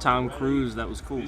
Tom Cruise, that was cool.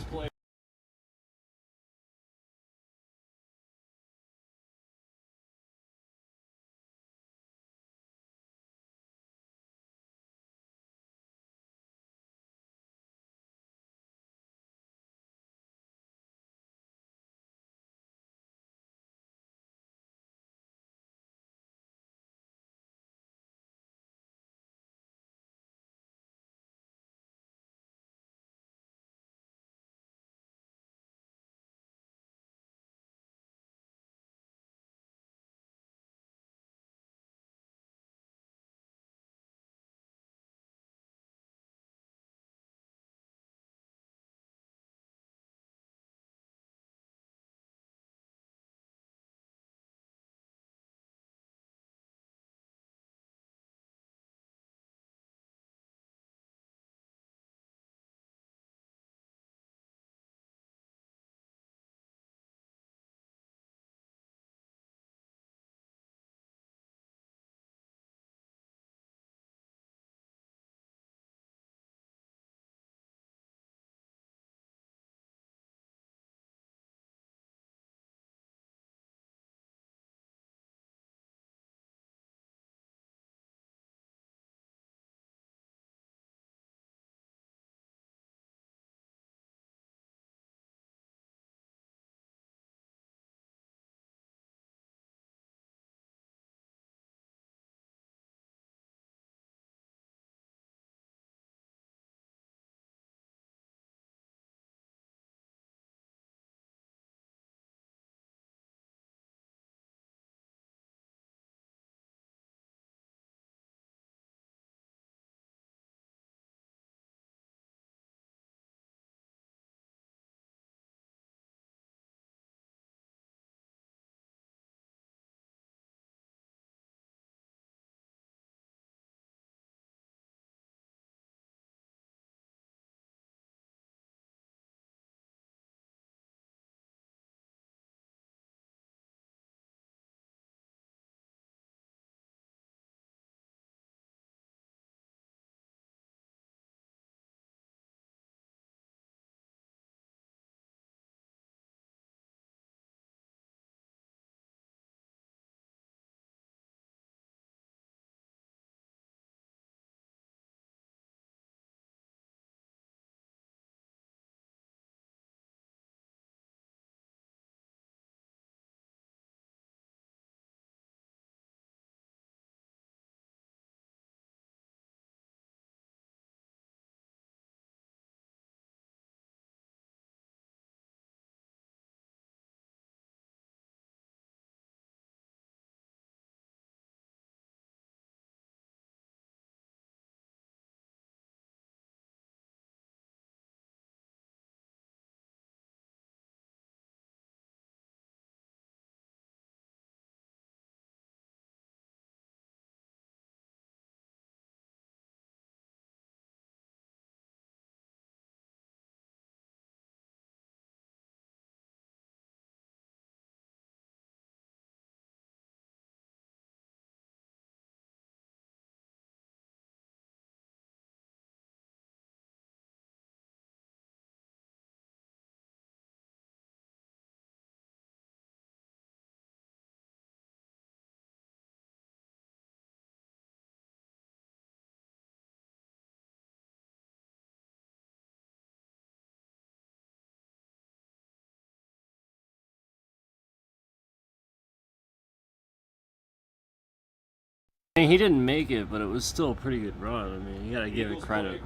I mean, he didn't make it, but it was still a pretty good run. I mean, you gotta give it credit.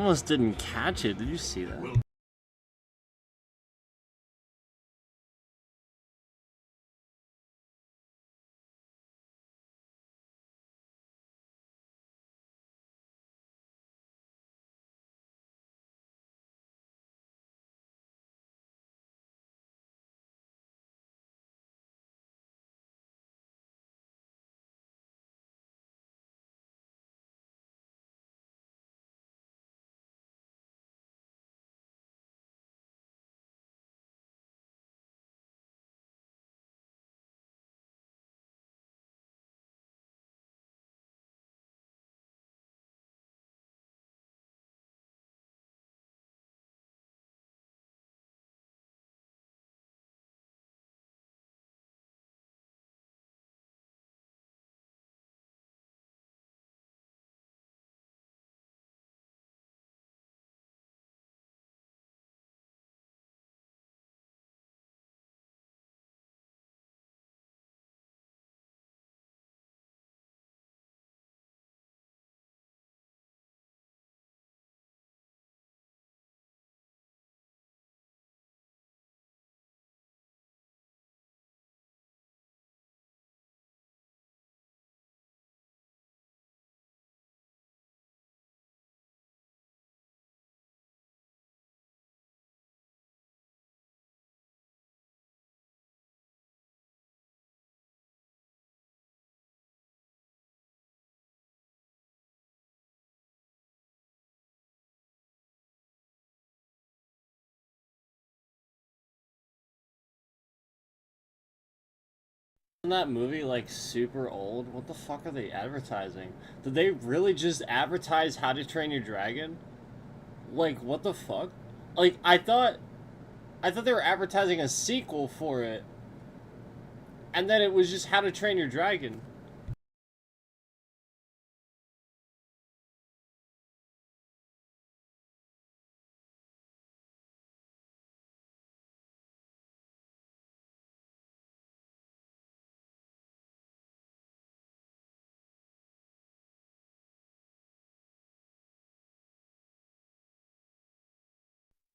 Almost didn't catch it. Did you see that? Isn't that movie like super old? What the fuck are they advertising? Did they really just advertise How to Train Your Dragon? Like what the fuck? Like I thought they were advertising a sequel for it. And then it was just How to Train Your Dragon.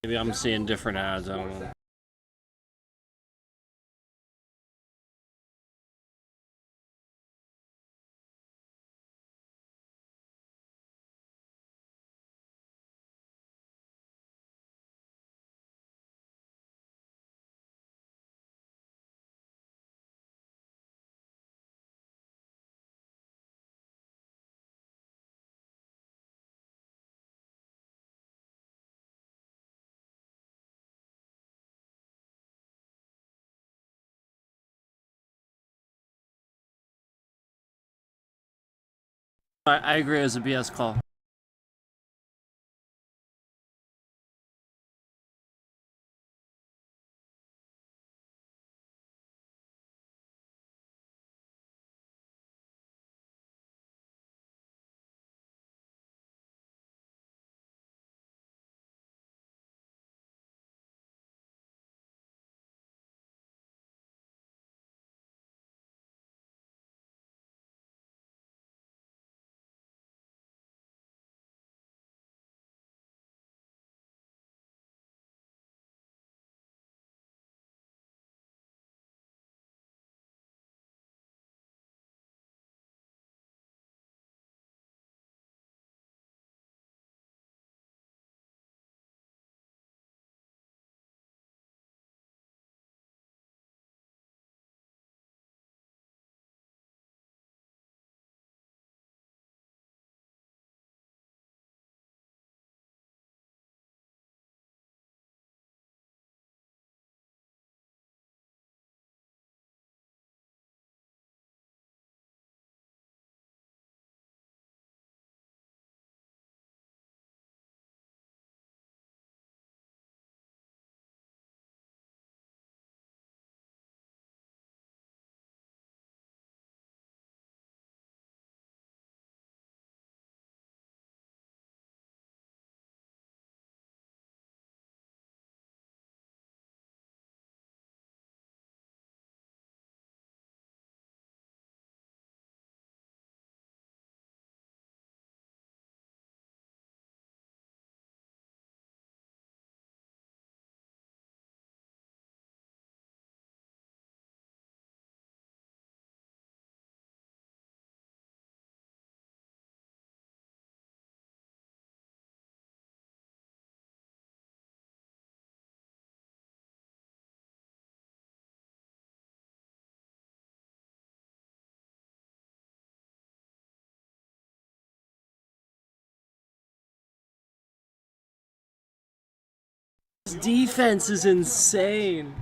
Maybe I'm seeing different ads, I don't know. I agree, as a BS call. defense is insane.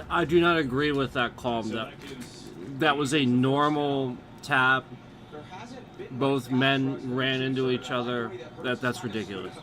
I do not agree with that call. That was a normal tap. Both men ran into each other. That's ridiculous.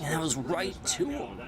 And I was right to him.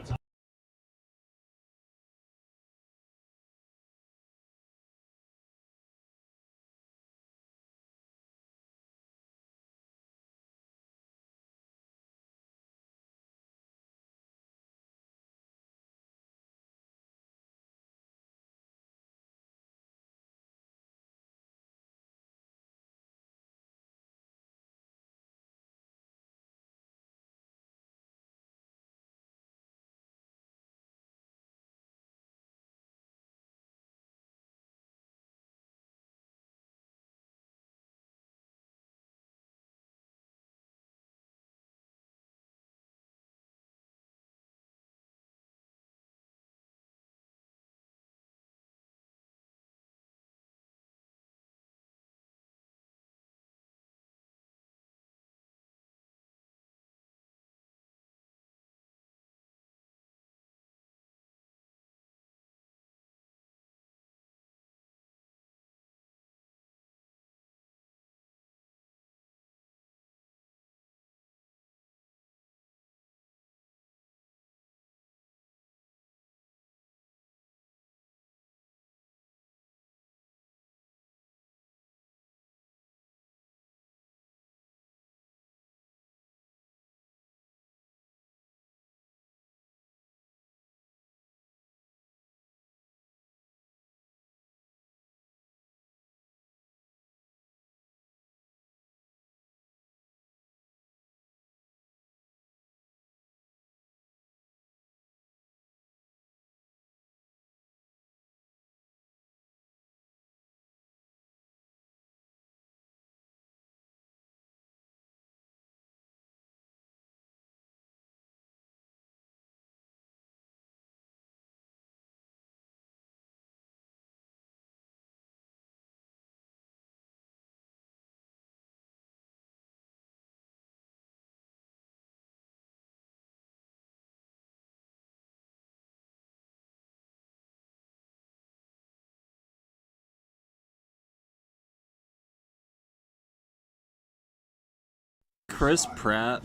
Chris Pratt.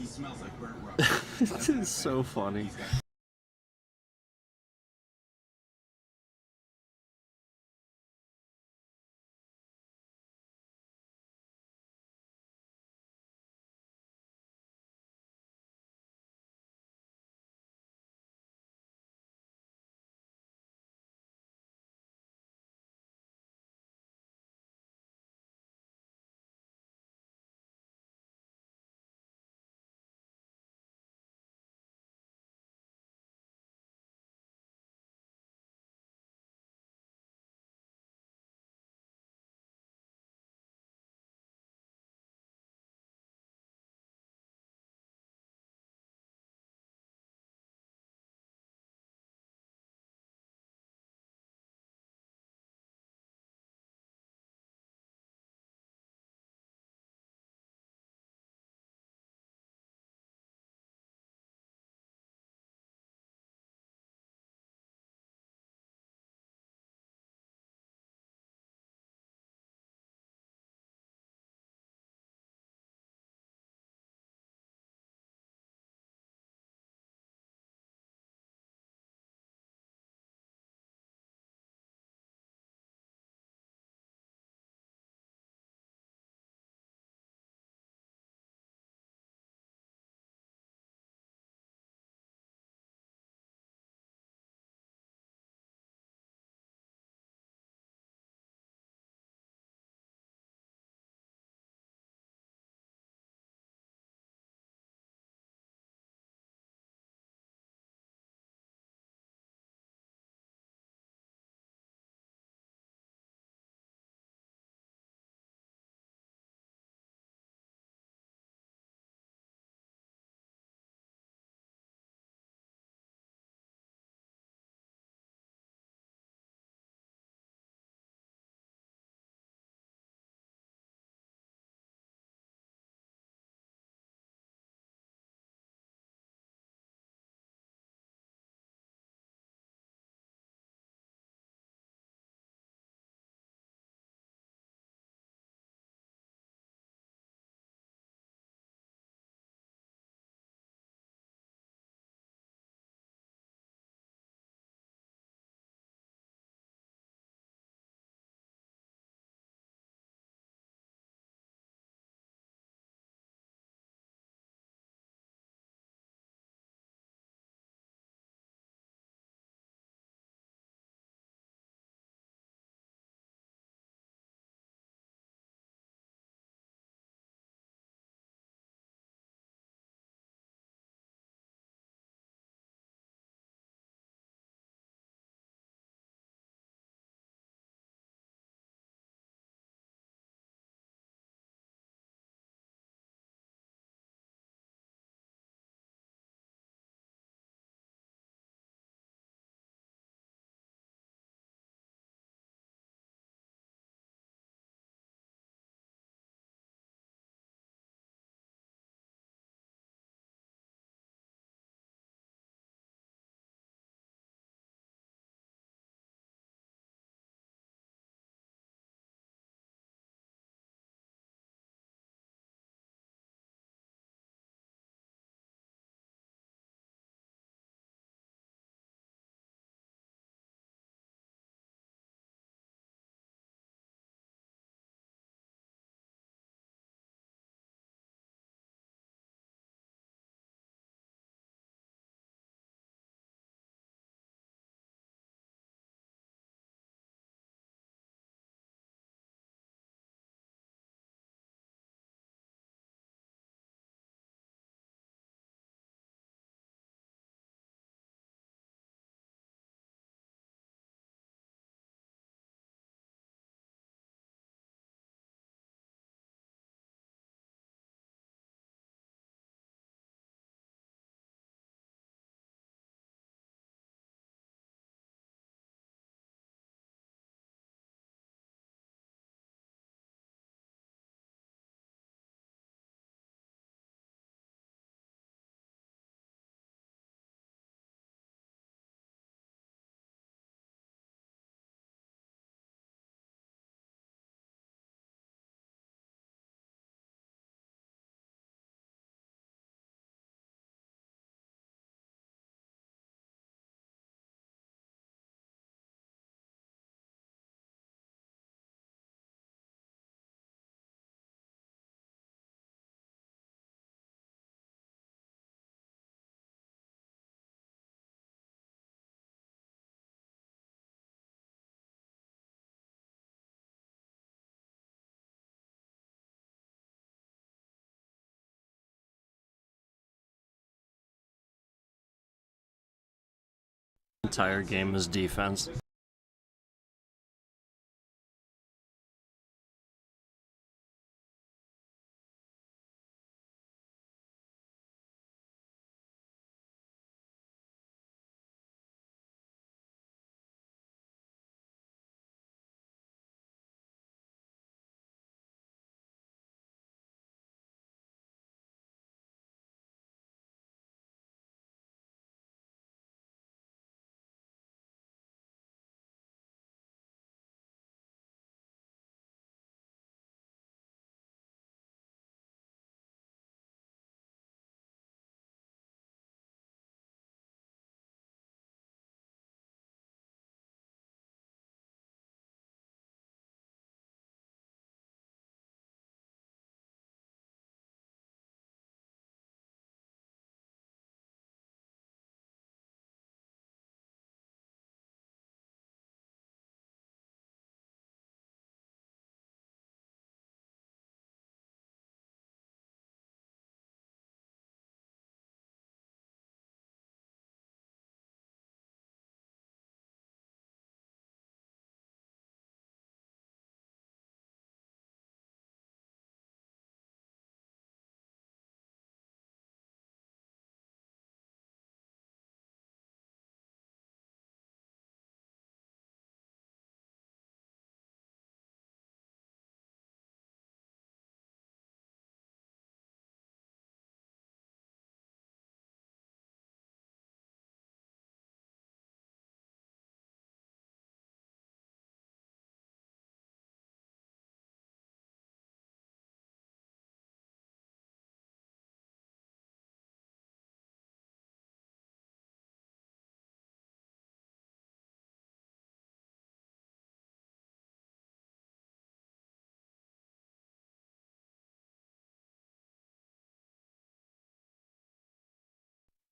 It's so funny. Entire game is defense.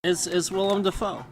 It's Willem Dafoe.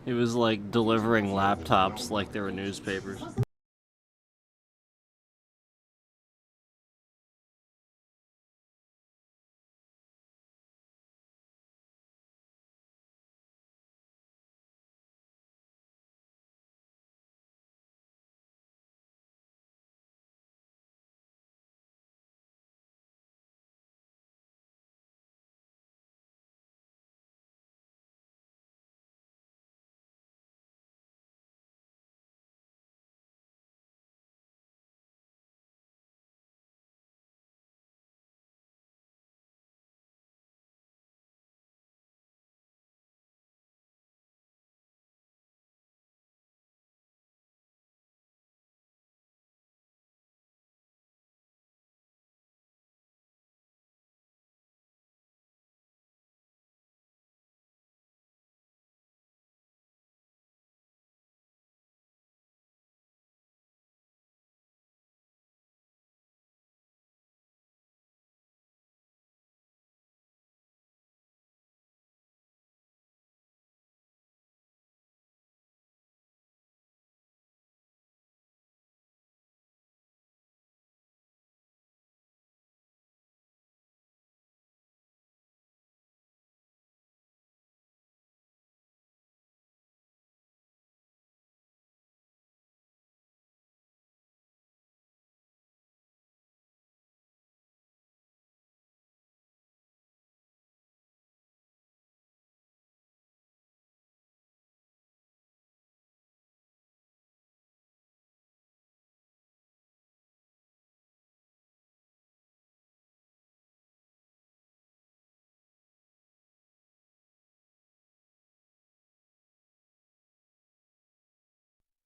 He was like delivering laptops like they were newspapers.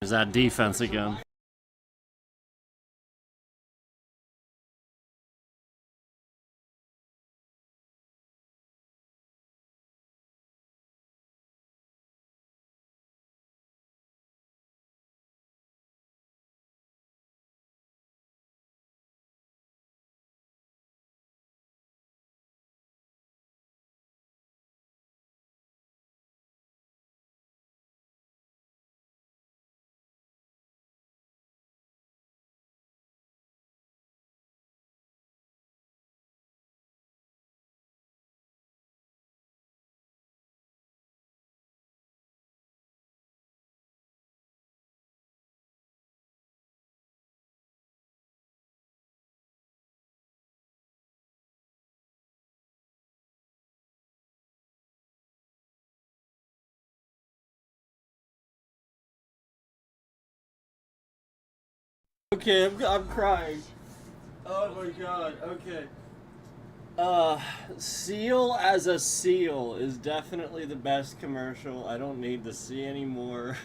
Is that defense again? Okay, I'm crying. Oh my god, okay. Seal as a seal is definitely the best commercial. I don't need to see anymore.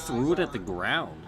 threw it at the ground.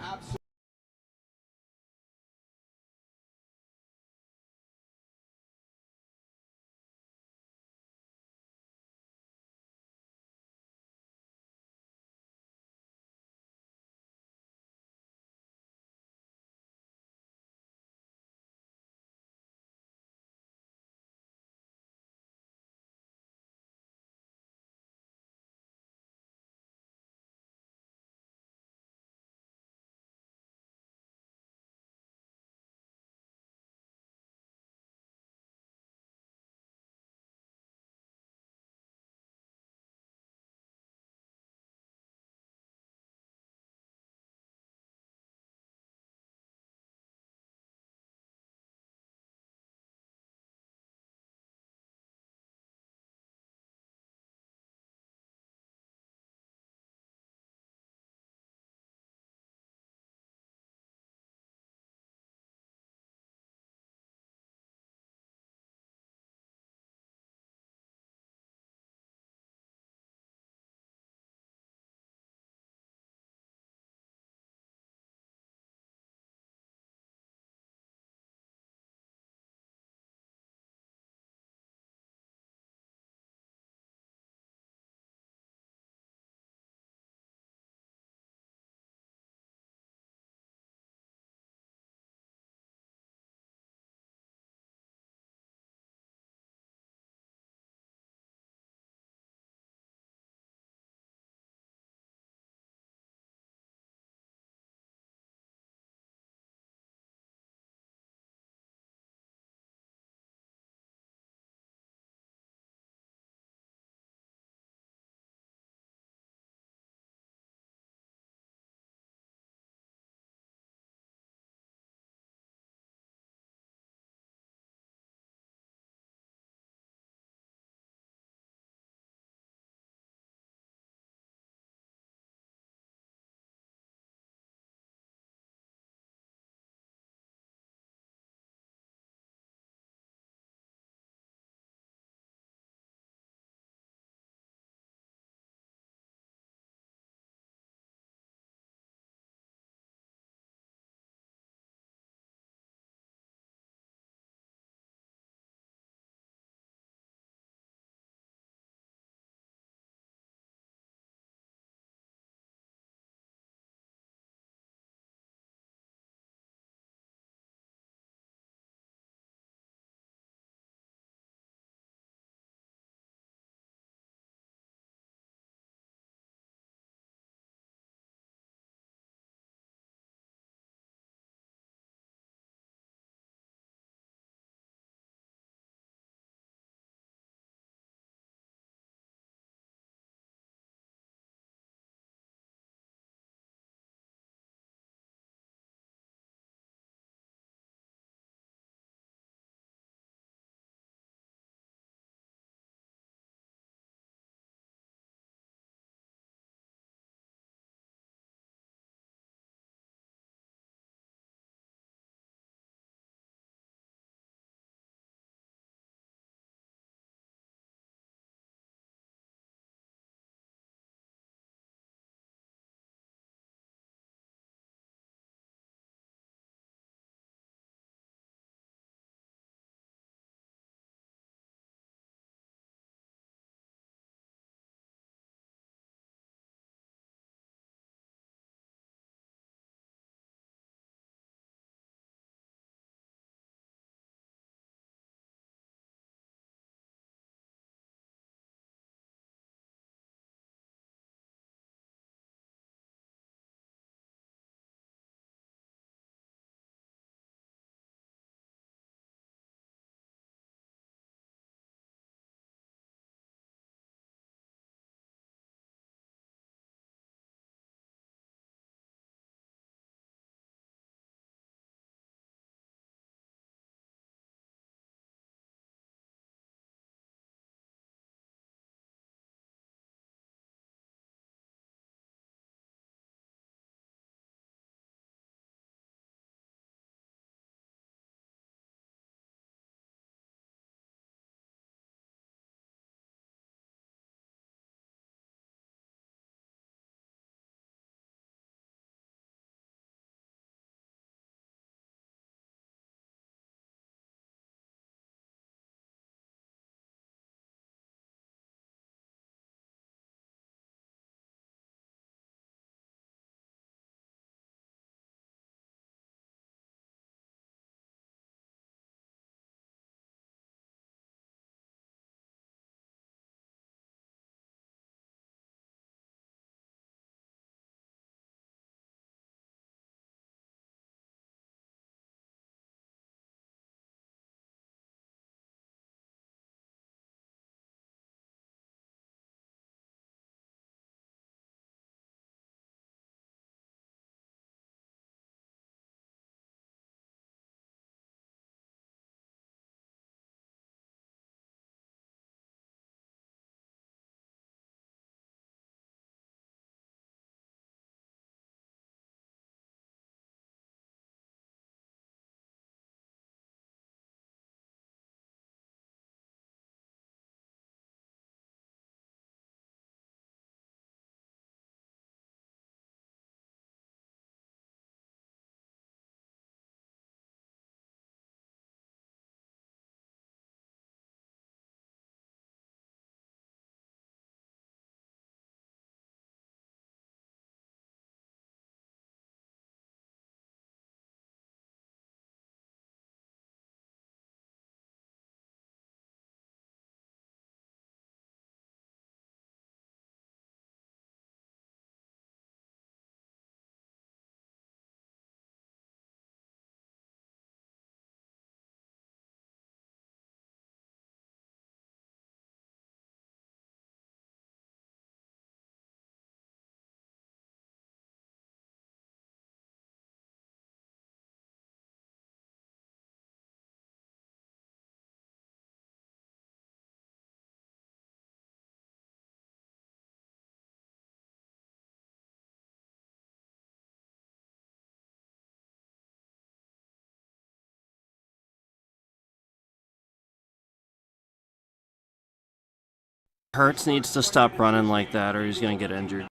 Hurts needs to stop running like that or he's gonna get injured.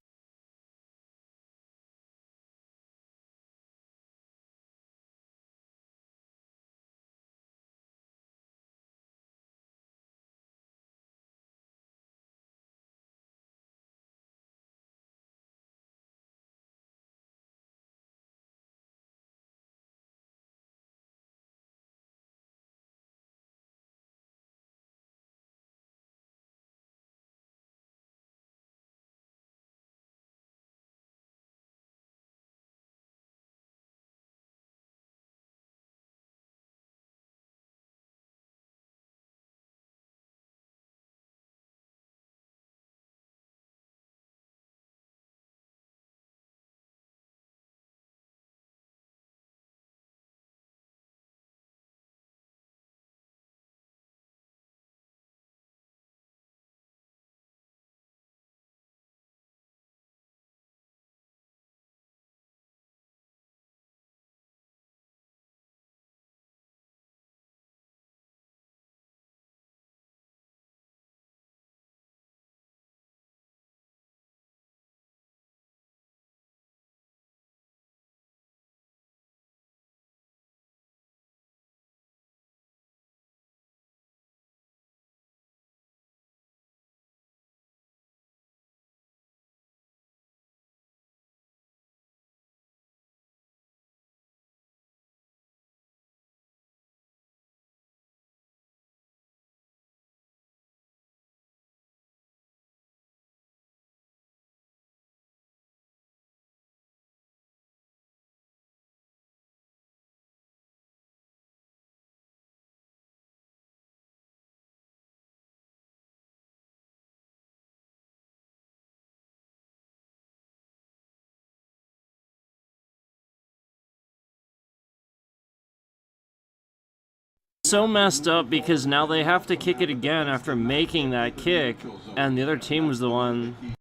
So messed up because now they have to kick it again after making that kick, and the other team was the one.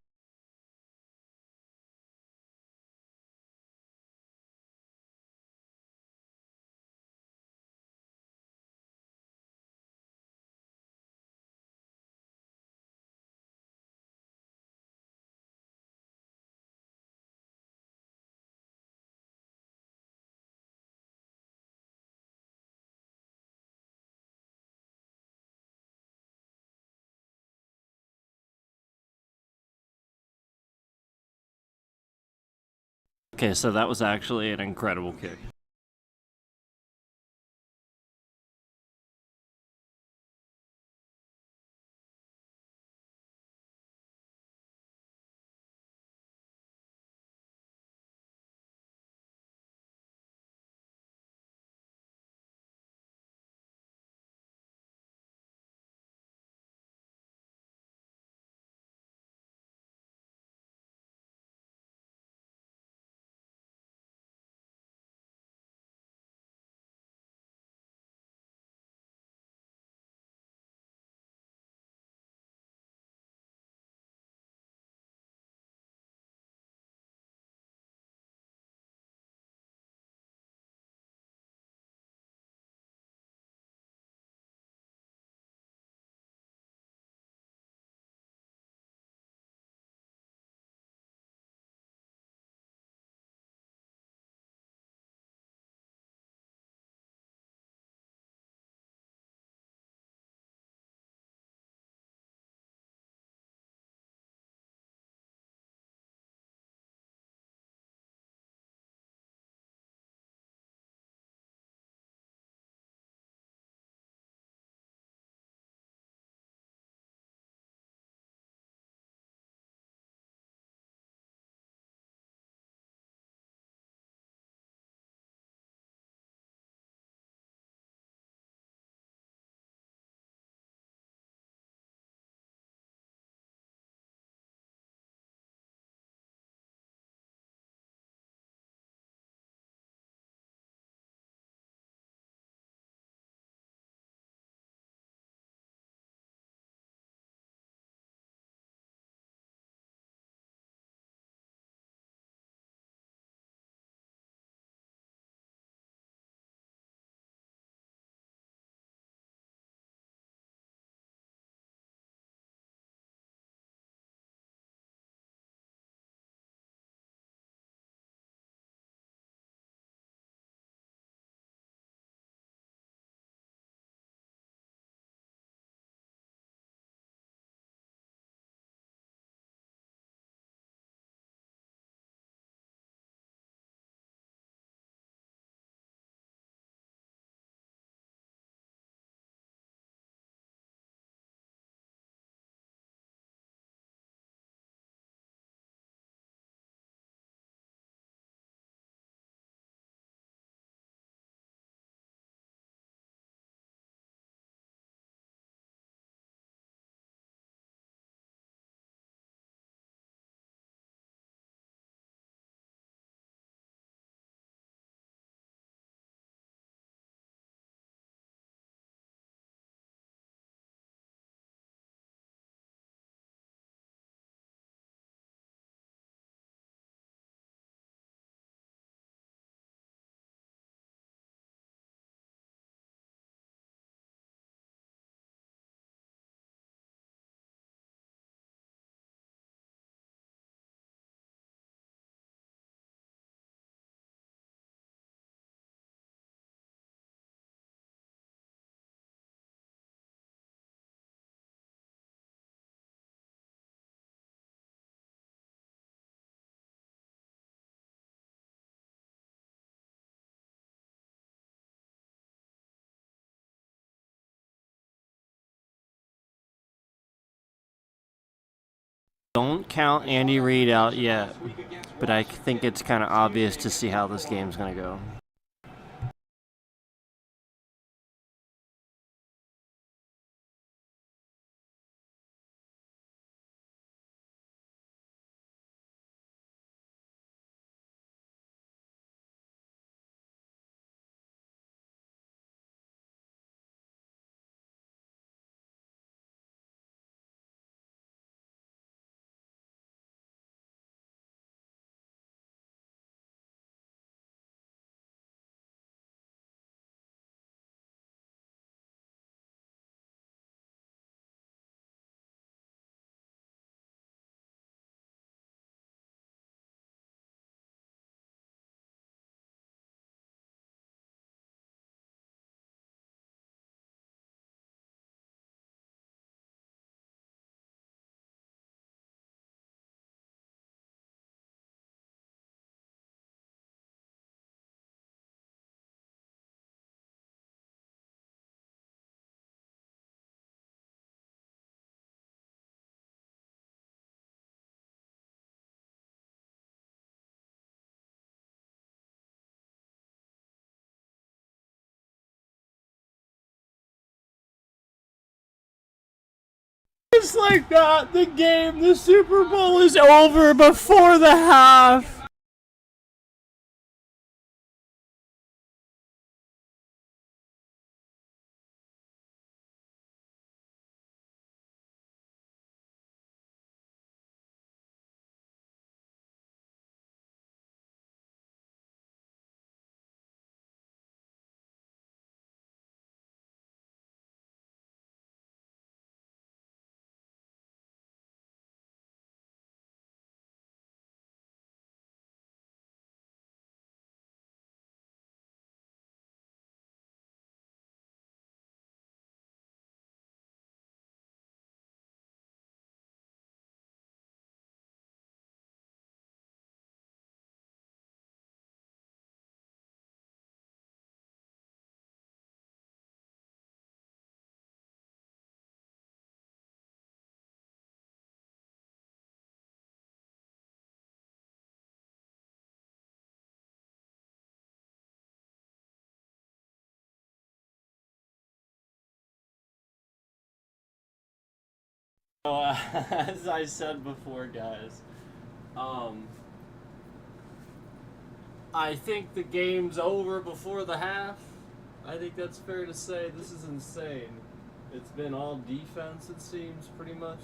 Okay, so that was actually an incredible kick. Don't count Andy Reid out yet, but I think it's kind of obvious to see how this game's going to go. Just like that, the Super Bowl is over before the half. As I said before, guys, um, I think the game's over before the half. I think that's fair to say. This is insane. It's been all defense, it seems, pretty much.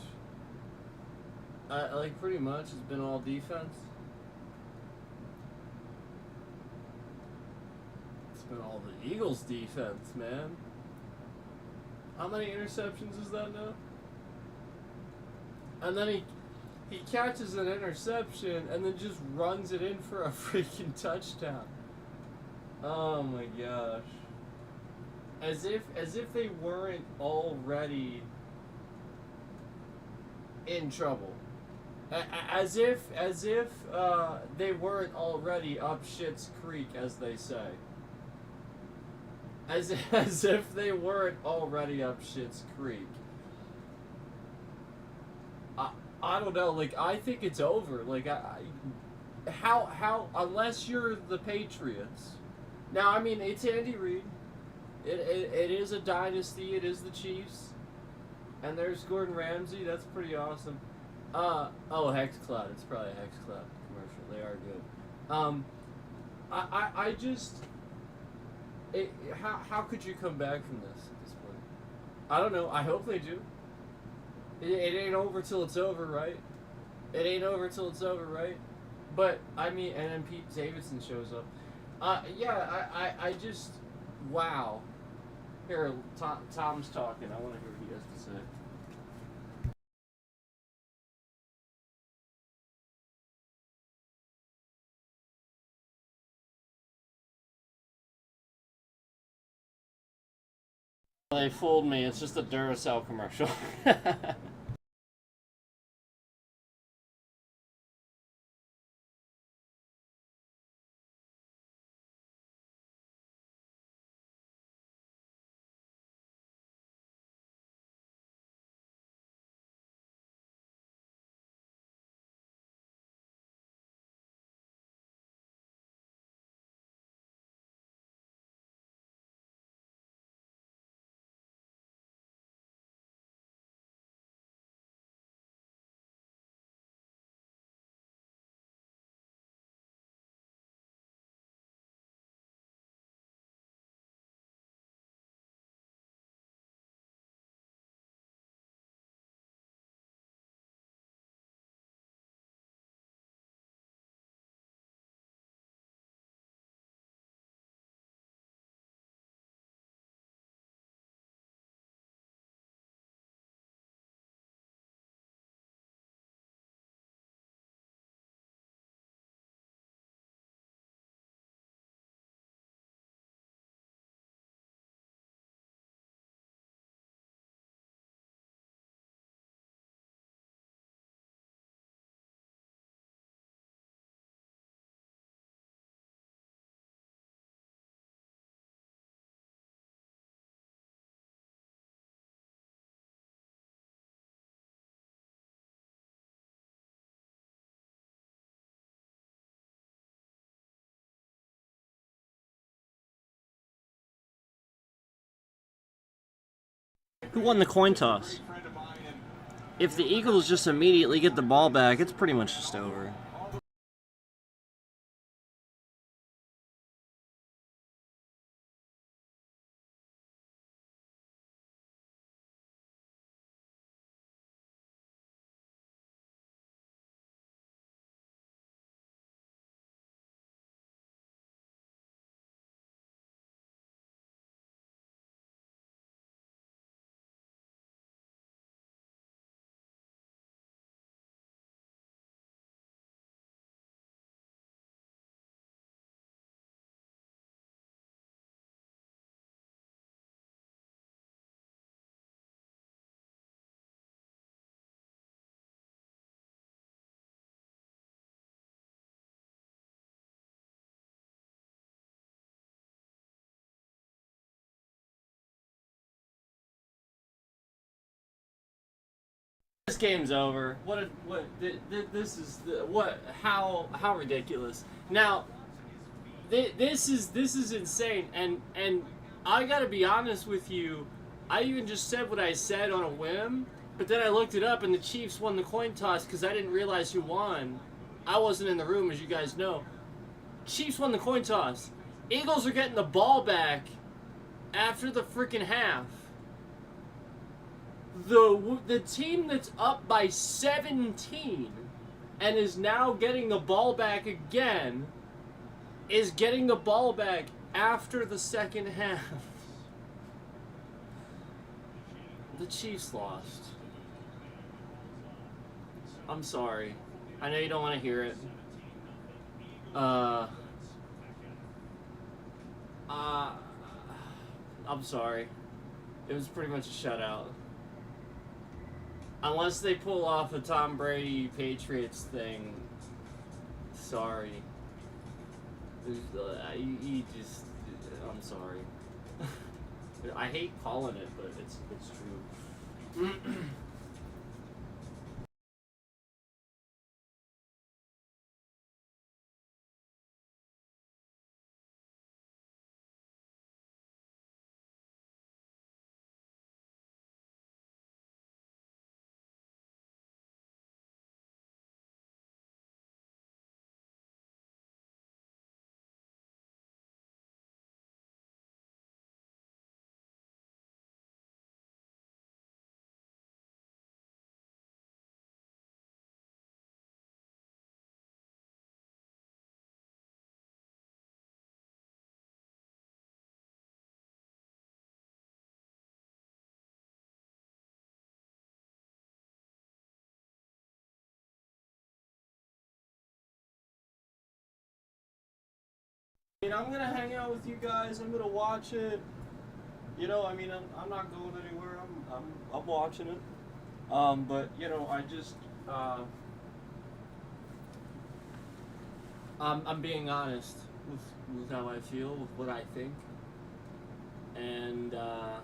Pretty much, it's been all defense. It's been all the Eagles' defense, man. How many interceptions is that now? And then he catches an interception and then just runs it in for a freaking touchdown. Oh my gosh. As if they weren't already in trouble. As if they weren't already up shit's creek, as they say. As if they weren't already up shit's creek. I don't know. Like, I think it's over. Like, how unless you're the Patriots. Now, I mean, it's Andy Reid. It is a dynasty. It is the Chiefs. And there's Gordon Ramsay. That's pretty awesome. HexCloud. It's probably a HexCloud commercial. They are good. I just. How could you come back from this at this point? I don't know. I hope they do. It ain't over till it's over, right? It ain't over till it's over, right? But I mean, and then Pete Davidson shows up. I just, wow. Here, Tom's talking. I want to hear what he has to say. They fooled me. It's just a Duracell commercial. Who won the coin toss? If the Eagles just immediately get the ball back, it's pretty much just over. This game's over. This is how ridiculous. Now, this is insane, and I gotta be honest with you. I even just said what I said on a whim, but then I looked it up, and the Chiefs won the coin toss because I didn't realize who won. I wasn't in the room, as you guys know. Chiefs won the coin toss. Eagles are getting the ball back after the freaking half. The team that's up by 17 and is now getting the ball back again is getting the ball back after the second half. The Chiefs lost. I'm sorry. I know you don't want to hear it. I'm sorry. It was pretty much a shutout. Unless they pull off a Tom Brady Patriots thing, sorry. I'm sorry. I hate calling it, but it's true. I'm gonna hang out with you guys. I'm gonna watch it. I'm not going anywhere. I'm watching it. But I just I'm being honest with how I feel, with what I think, and I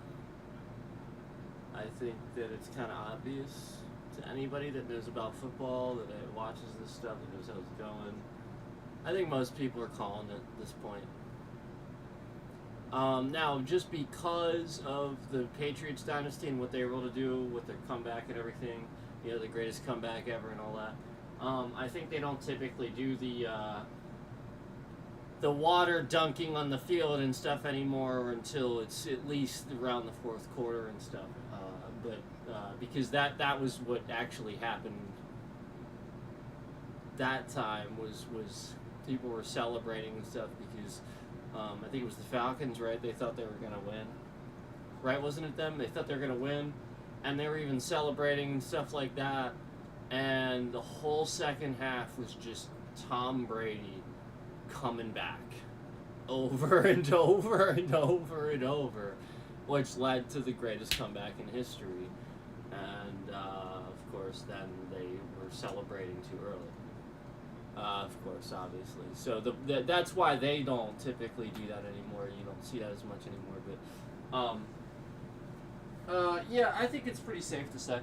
think that it's kind of obvious to anybody that knows about football, that watches this stuff, that knows how it's going. I think most people are calling it at this point. Now, just because of the Patriots dynasty and what they were able to do with their comeback and everything, the greatest comeback ever and all that, I think they don't typically do the water dunking on the field and stuff anymore until it's at least around the fourth quarter and stuff. Because that was what actually happened. That time was people were celebrating and stuff because I think it was the Falcons, right? They thought they were gonna win, right? Wasn't it them? They thought they were gonna win, and they were even celebrating and stuff like that. And the whole second half was just Tom Brady coming back over and over and over and over, which led to the greatest comeback in history. And of course, then they were celebrating too early. Of course, obviously. So that's why they don't typically do that anymore. You don't see that as much anymore. But yeah, I think it's pretty safe to say.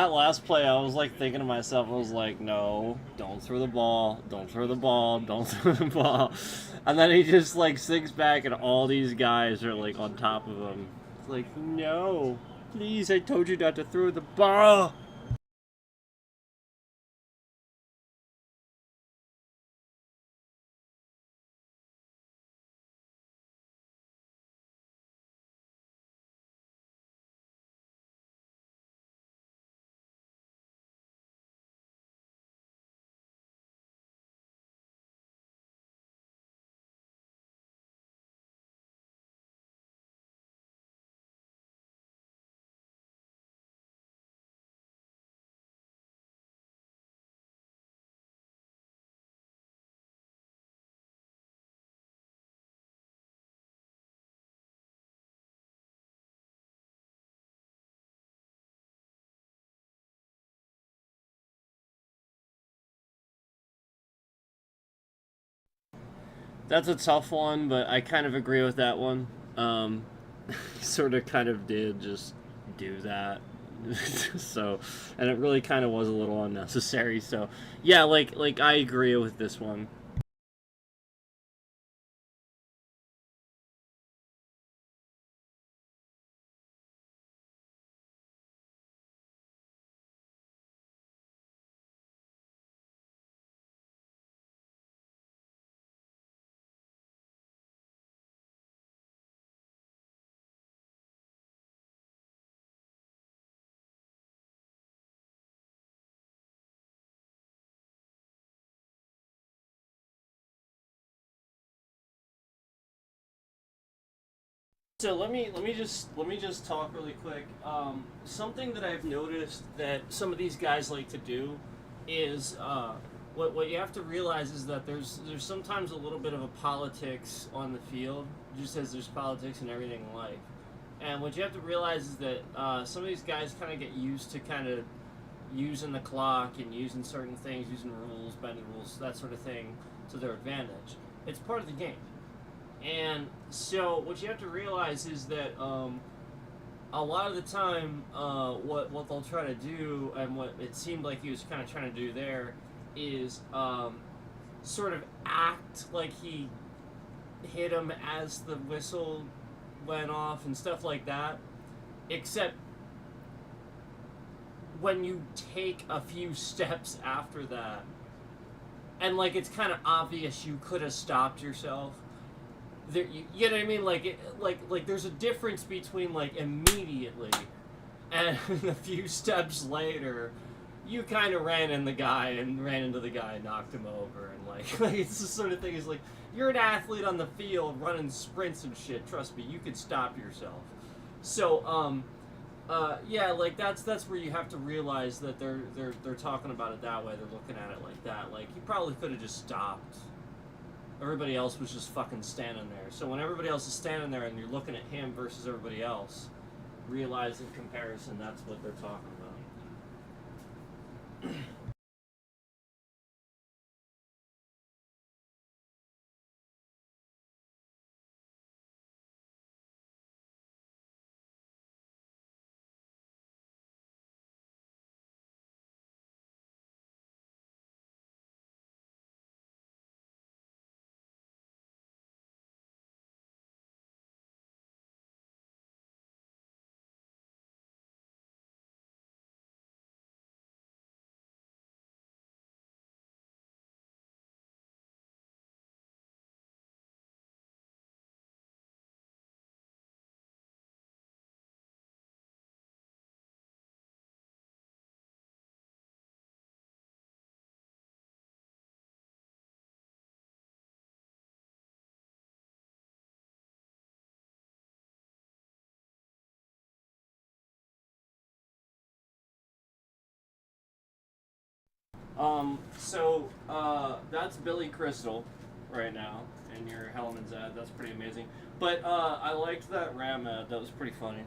That last play, I was like thinking to myself, I was like, no, don't throw the ball, don't throw the ball, don't throw the ball. And then he just like sinks back, and all these guys are like on top of him. It's like, no, please, I told you not to throw the ball. That's a tough one, but I kind of agree with that one. Um, sort of kind of did just do that. So, and it really kind of was a little unnecessary. So, yeah, like I agree with this one. So let me just talk really quick. Something that I've noticed that some of these guys like to do is what you have to realize is that there's sometimes a little bit of a politics on the field, just as there's politics in everything in life. And what you have to realize is that some of these guys kind of get used to kind of using the clock and using certain things, using rules, bending rules, that sort of thing to their advantage. It's part of the game. And so what you have to realize is that a lot of the time, what they'll try to do, and what it seemed like he was kind of trying to do there, is sort of act like he hit him as the whistle went off and stuff like that. Except when you take a few steps after that, and like it's kind of obvious you could have stopped yourself. There, you know what I mean? Like there's a difference between like immediately and a few steps later, you kind of ran into the guy and knocked him over, and like it's the sort of thing is like you're an athlete on the field running sprints and shit. Trust me, you could stop yourself. So yeah, like that's where you have to realize that they're talking about it that way. They're looking at it like that. Like you probably could have just stopped. Everybody else was just fucking standing there. So when everybody else is standing there and you're looking at him versus everybody else, realize in comparison that's what they're talking about. That's Billy Crystal right now in your Hellman's ad. That's pretty amazing. But I liked that Ram ad. That was pretty funny.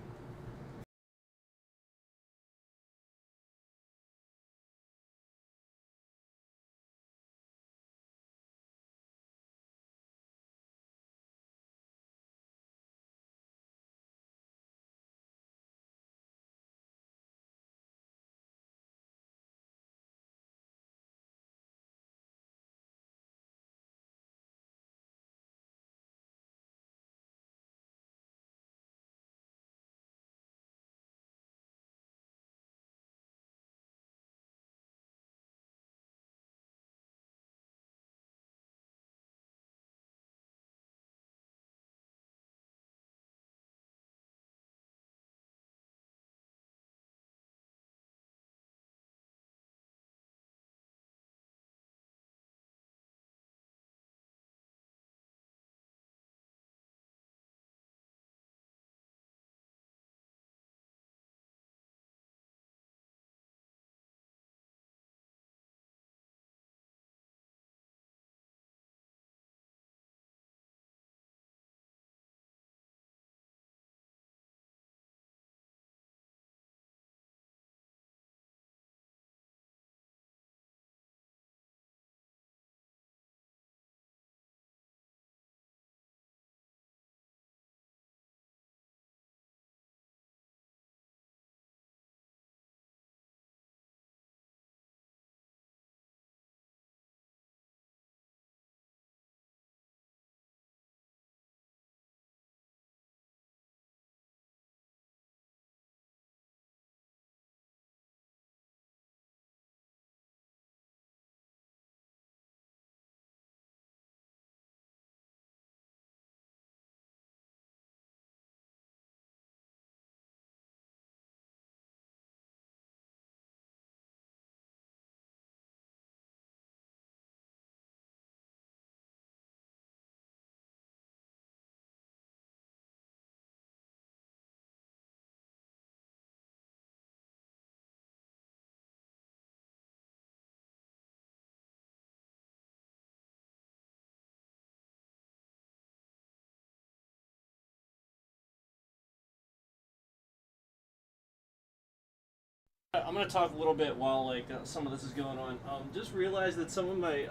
I'm gonna talk a little bit while some of this is going on. Just realize that some of my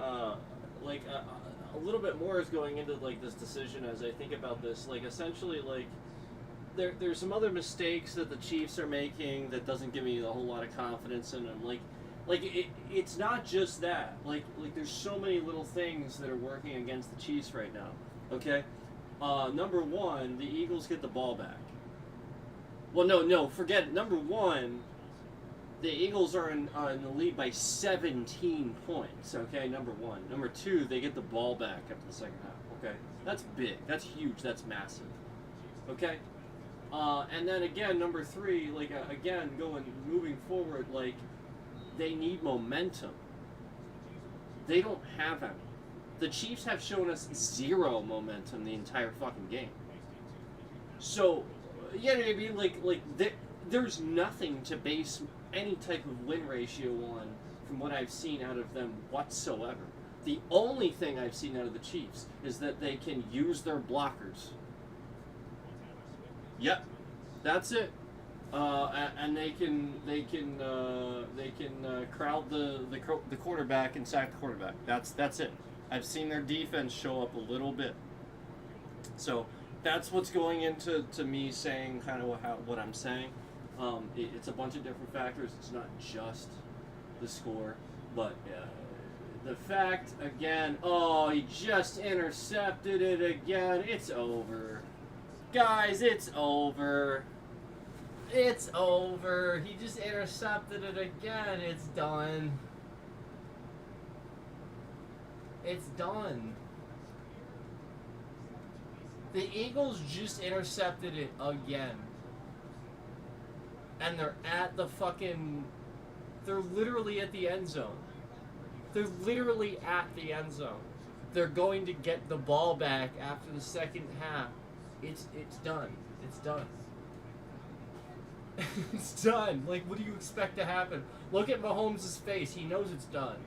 like a little bit more is going into like this decision as I think about this. Like essentially, like there's some other mistakes that the Chiefs are making that doesn't give me a whole lot of confidence in them. It's not just that. Like there's so many little things that are working against the Chiefs right now. Okay, number one, the Eagles get the ball back. Well, no, forget it. Number one, the Eagles are in the lead by 17 points. Okay, number one. Number two, they get the ball back after the second half. Okay, that's big. That's huge. That's massive. Okay, and then again, number three, again, moving forward, like they need momentum. They don't have any. The Chiefs have shown us zero momentum the entire fucking game. So, yeah, I mean, there's nothing to base any type of win ratio on from what I've seen out of them whatsoever. The only thing I've seen out of the Chiefs is that they can use their blockers. Yep, that's it. And they can crowd the quarterback and sack the quarterback. That's it. I've seen their defense show up a little bit. So that's what's going into me saying kind of what I'm saying. It's a bunch of different factors. It's not just the score, but the fact again. Oh, he just intercepted it again. It's over, guys. It's over. It's over. He just intercepted it again. It's done. It's done. The Eagles just intercepted it again. And they're at the fucking... They're literally at the end zone. They're literally at the end zone. They're going to get the ball back after the second half. It's done. It's done. It's done. Like, what do you expect to happen? Look at Mahomes' face. He knows it's done.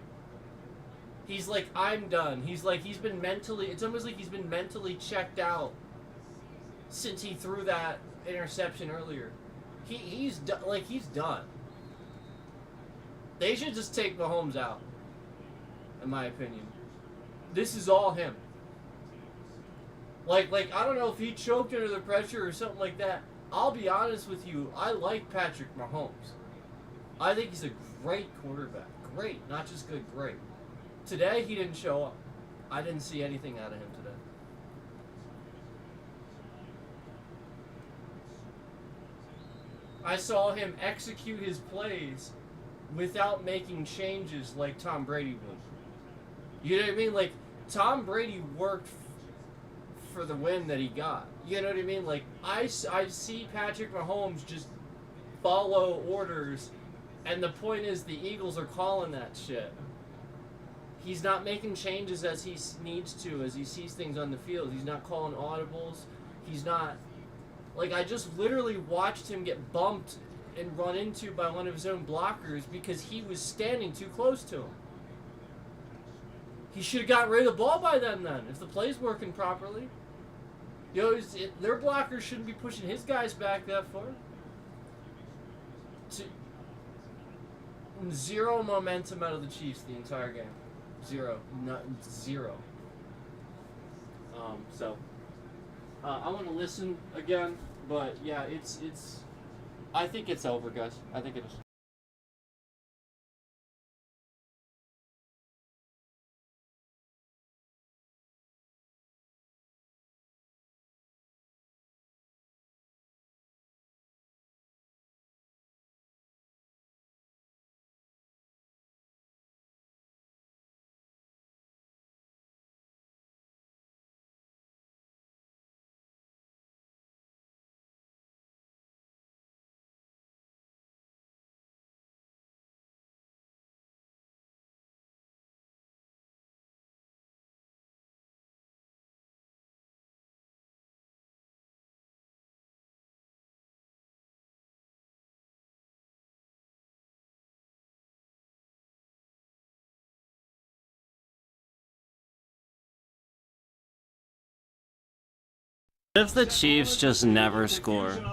He's like, I'm done. He's been mentally... It's almost like he's been mentally checked out since he threw that interception earlier. He's done. They should just take Mahomes out, in my opinion. This is all him. Like I don't know if he choked under the pressure or something like that. I'll be honest with you, I like Patrick Mahomes. I think he's a great quarterback. Great, not just good, great. Today, he didn't show up. I didn't see anything out of him today. I saw him execute his plays without making changes like Tom Brady would. You know what I mean? Like, Tom Brady worked for the win that he got. You know what I mean? Like, I see Patrick Mahomes just follow orders, and the point is the Eagles are calling that shit. He's not making changes as he needs to, as he sees things on the field. He's not calling audibles. He's not... Like, I just literally watched him get bumped and run into by one of his own blockers because he was standing too close to him. He should have gotten rid of the ball by then, if the play's working properly. You know, their blockers shouldn't be pushing his guys back that far. Zero momentum out of the Chiefs the entire game. Zero. Zero. I want to listen again, but yeah, it's. I think it's over, guys. I think it is. If the Chiefs just never score.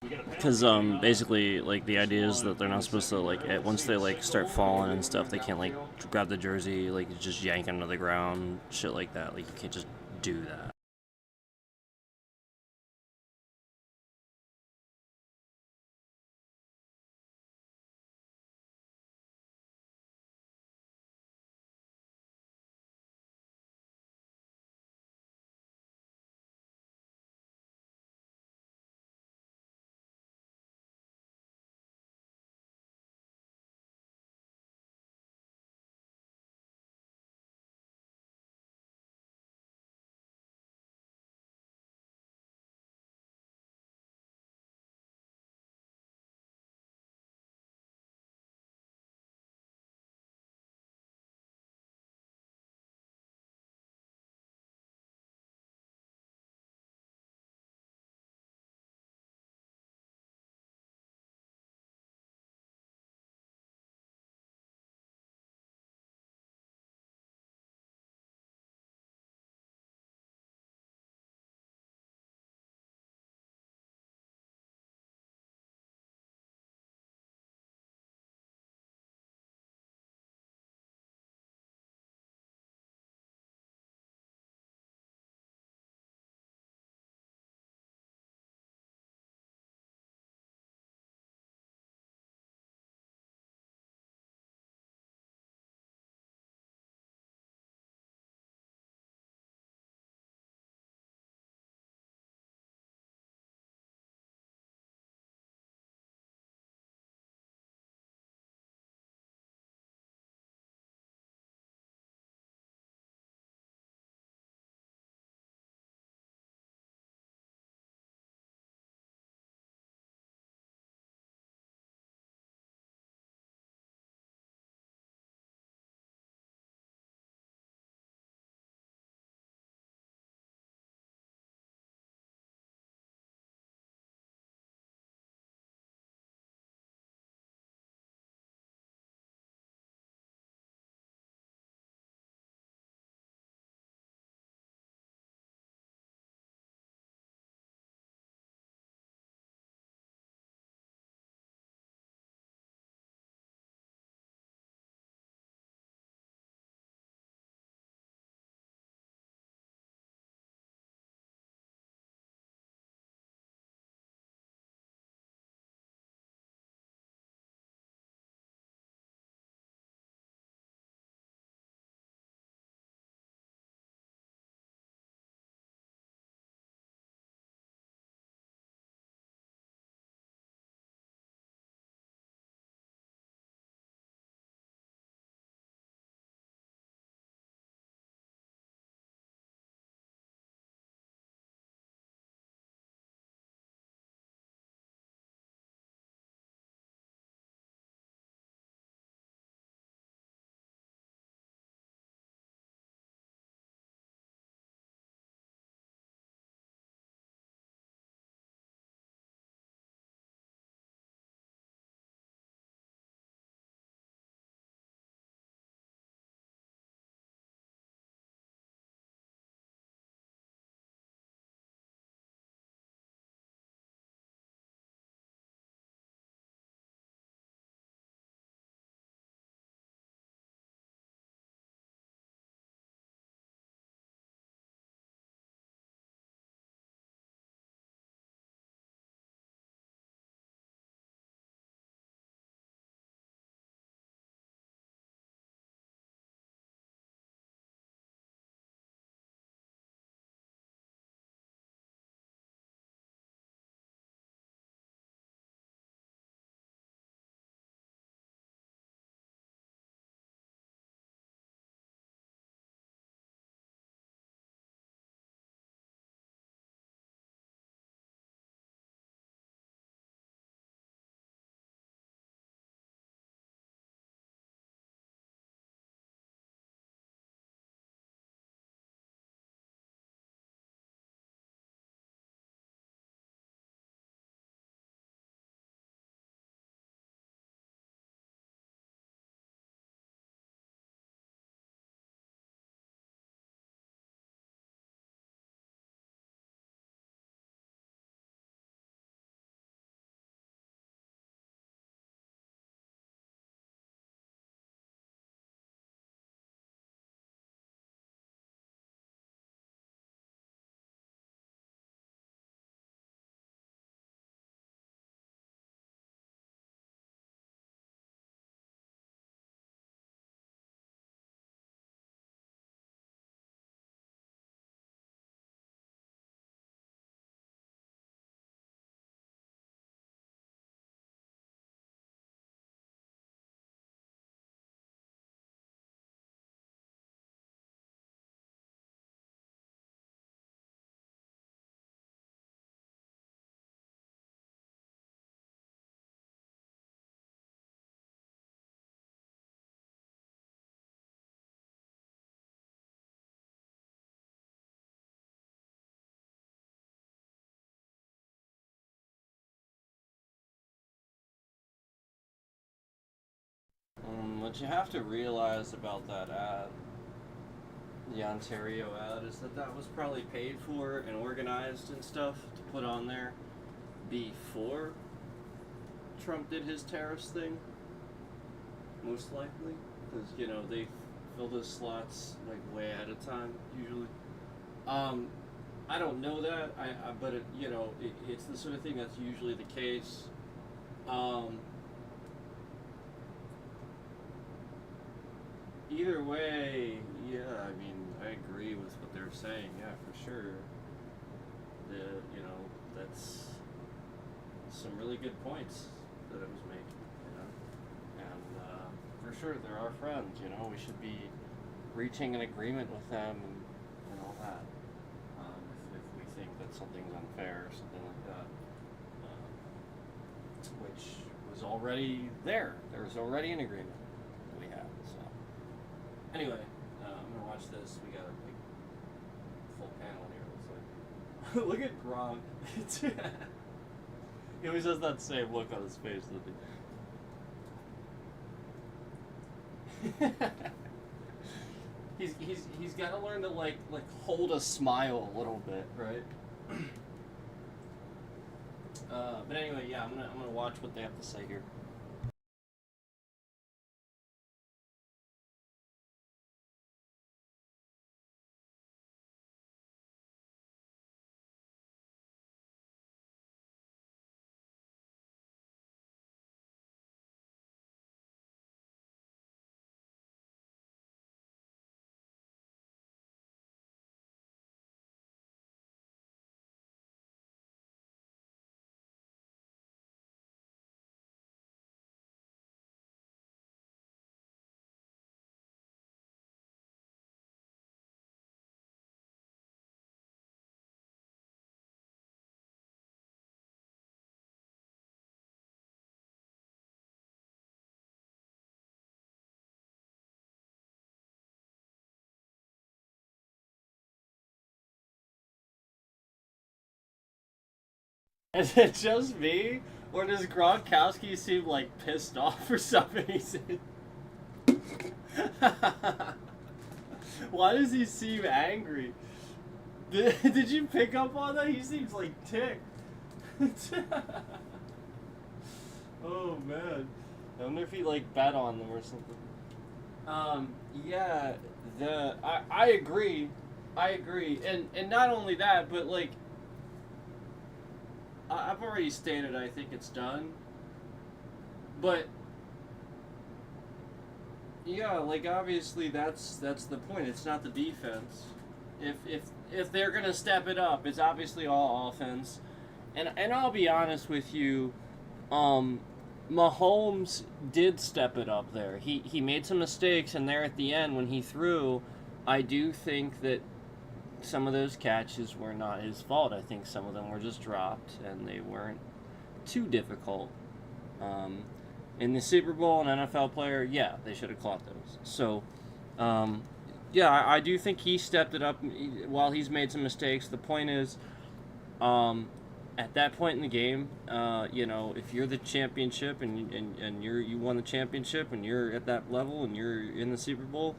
Because basically like the idea is that they're not supposed to like once they like start falling and stuff, they can't like grab the jersey, like just yank it into the ground, shit like that. Like you can't just do that. what you have to realize about that ad, the Ontario ad, is that that was probably paid for and organized and stuff to put on there before Trump did his tariffs thing. Most likely, because you know they fill those slots like way ahead of time usually. I don't know that. But you know, it's the sort of thing that's usually the case. Either way, yeah. I mean, I agree with what they're saying. Yeah, for sure. You know, that's some really good points that it was making. You know, and for sure they're our friends. You know, we should be reaching an agreement with them and all that. If we think that something's unfair or something like that, which was already there. There was already an agreement that we had. So anyway, I'm gonna watch this. We got a big full panel here. Looks like. Look at Gronk. He always has that same look on his face, doesn't he? He's got to learn to like hold a smile a little bit, right? But anyway, yeah, I'm gonna watch what they have to say here. Is it just me, or does Gronkowski seem like pissed off or something? He said. Why does he seem angry? Did you pick up on that? He seems like ticked. Oh man, I wonder if he like bet on them or something. Yeah, I agree, and not only that, but like I've already stated I think it's done, but yeah, like obviously that's the point. It's not the defense. If they're gonna step it up, it's obviously all offense. And I'll be honest with you, Mahomes did step it up there. He made some mistakes, and there at the end when he threw, I do think that some of those catches were not his fault. I think some of them were just dropped, and they weren't too difficult. In the Super Bowl, an NFL player, yeah, they should have caught those. So, yeah, I do think he stepped it up while he's made some mistakes. The point is, at that point in the game, you know, if you're the championship and you won the championship and you're at that level and you're in the Super Bowl,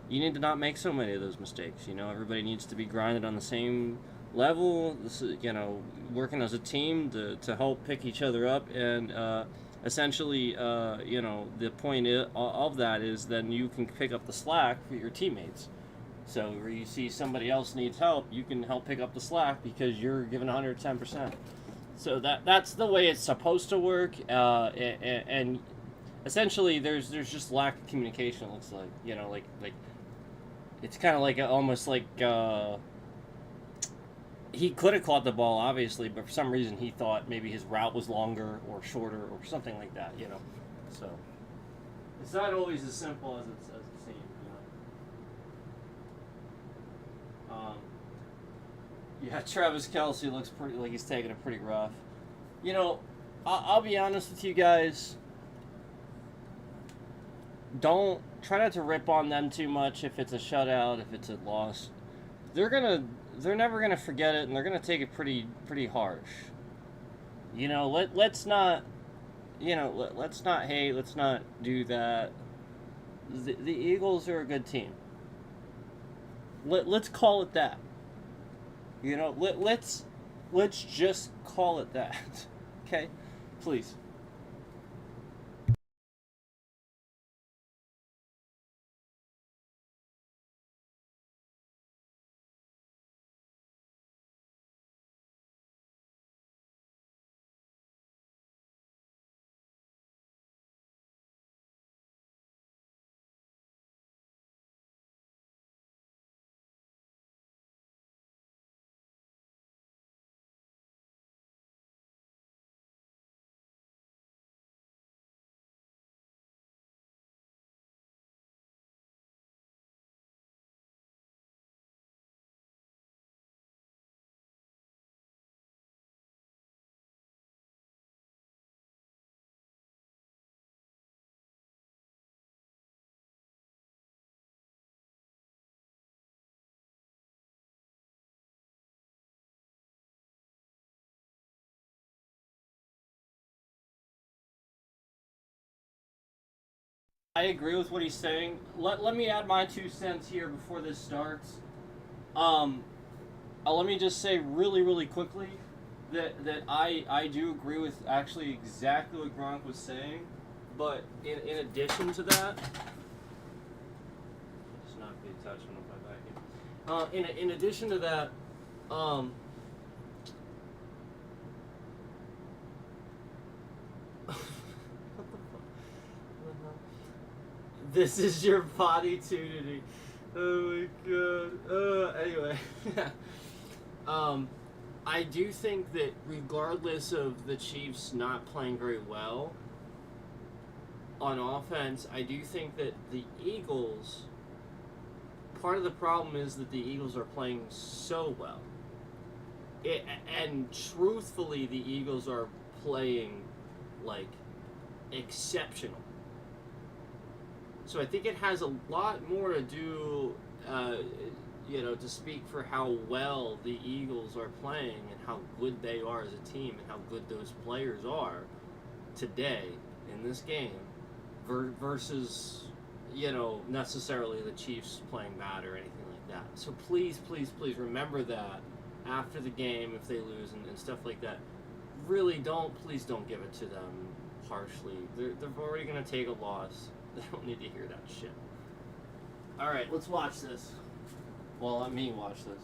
you need to not make so many of those mistakes. You know, everybody needs to be grinded on the same level. This is, you know, working as a team to help pick each other up, and essentially, you know, the point of that is then you can pick up the slack for your teammates. So where you see somebody else needs help, you can help pick up the slack because you're giving 110%. So that's the way it's supposed to work, and essentially there's just lack of communication. It looks like, you know, like it's kind of like almost like he could have caught the ball obviously, but for some reason he thought maybe his route was longer or shorter or something like that, you know. So it's not always as simple as it seems, you know. Yeah, Travis Kelce looks pretty like he's taking it pretty rough. You know, I'll be honest with you guys. Don't try not to rip on them too much if it's a shutout, if it's a loss. They're never gonna forget it, and they're gonna take it pretty harsh. You know, let's not, you know, let's not hate, let's not do that. The Eagles are a good team. Let's call it that. You know, let's just call it that. Okay? Please. I agree with what he's saying. Let me add my 2 cents here before this starts. Um, Let me just say really quickly that I do agree with actually exactly what Gronk was saying, but in addition to that, it's not be touching with my vacuum. In addition to that, um, what the fuck? This is your body tuning. Oh my god. Anyway. um, I do think that regardless of the Chiefs not playing very well on offense, I do think that the Eagles, part of the problem is that the Eagles are playing so well. And truthfully, the Eagles are playing like exceptional. So I think it has a lot more to do, to speak for how well the Eagles are playing and how good they are as a team and how good those players are today in this game versus, necessarily the Chiefs playing bad or anything like that. So please remember that after the game if they lose and stuff like that. Really please don't give it to them harshly. They're already going to take a loss. They don't need to hear that shit. Alright, let's watch this. Well, let me watch this.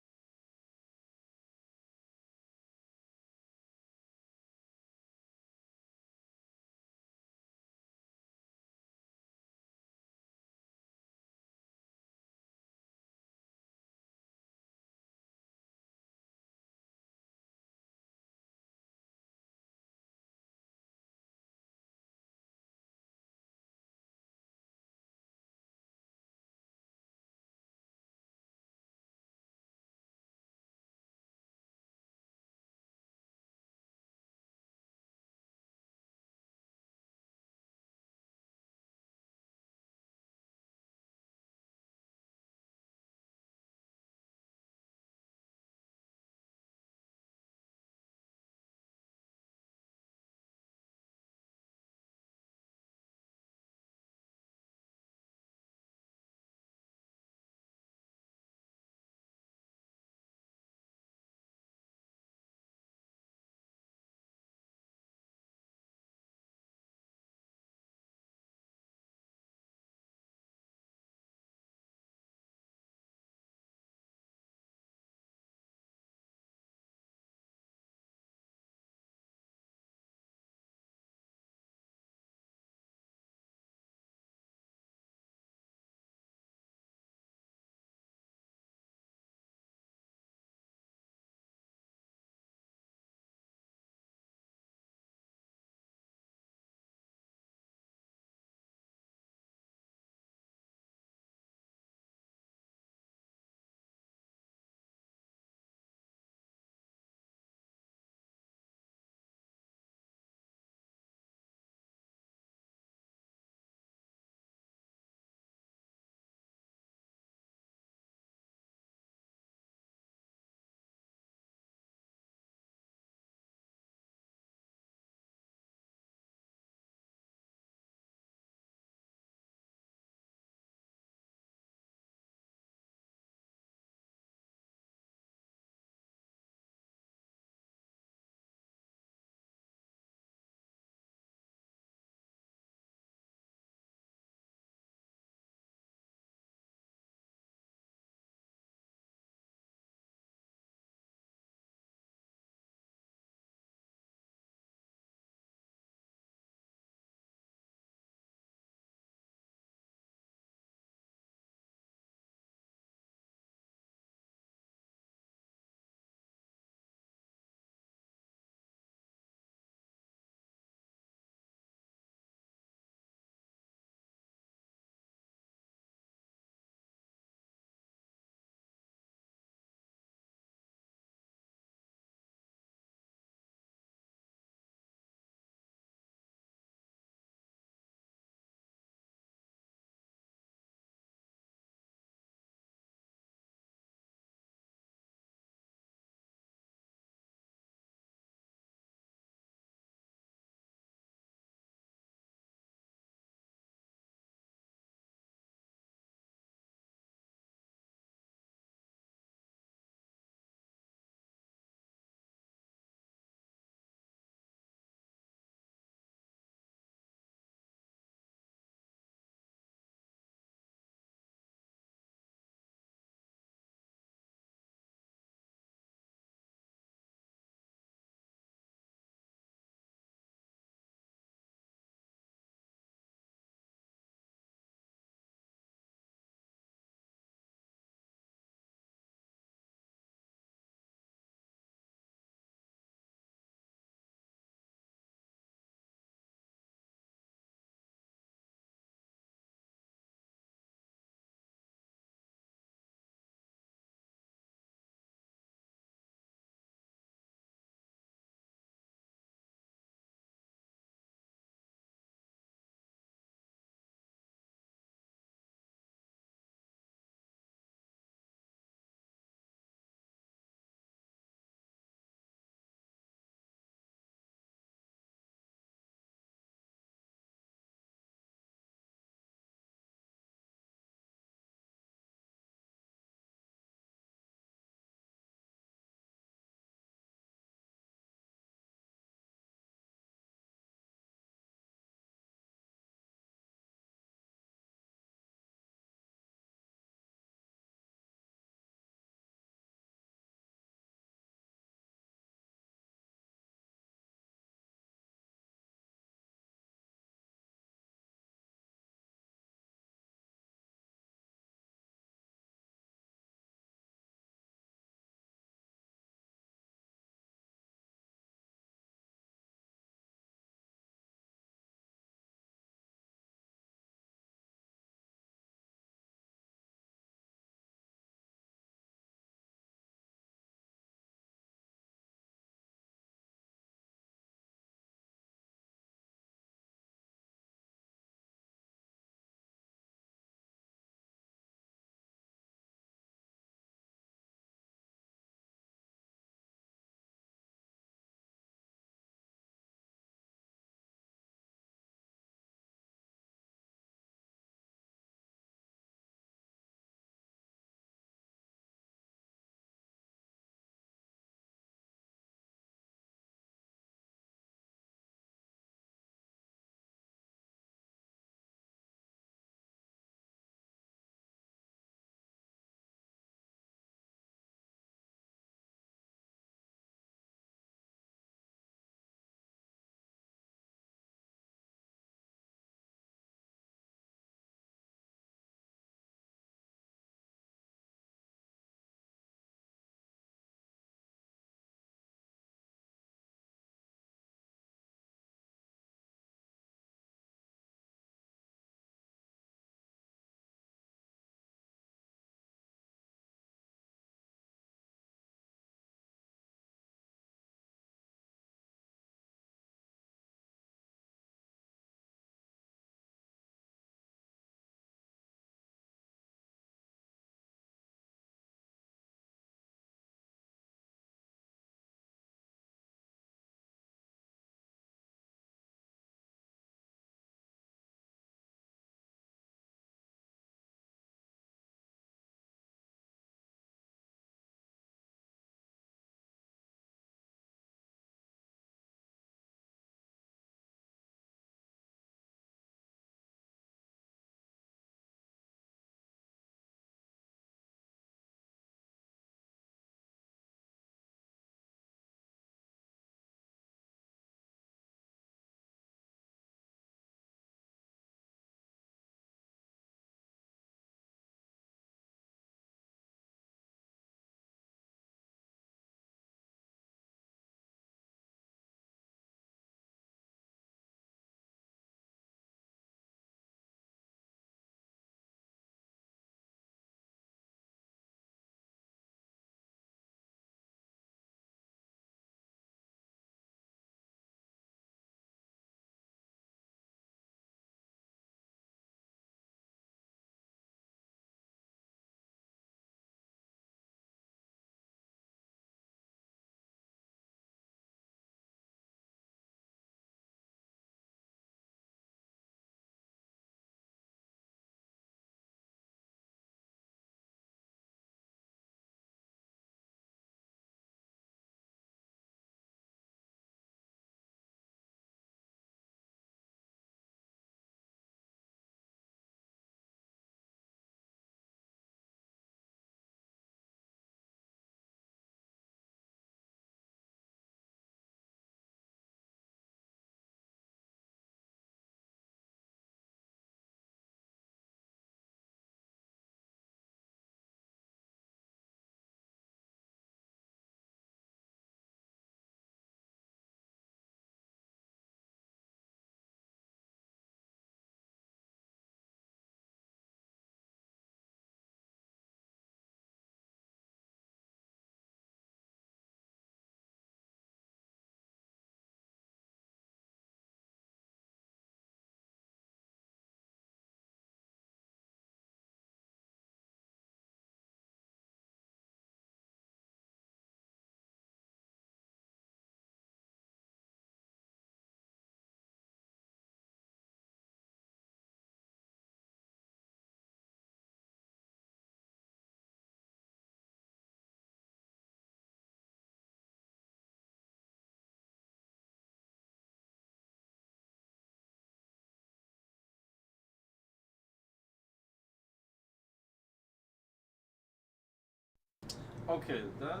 Okay, that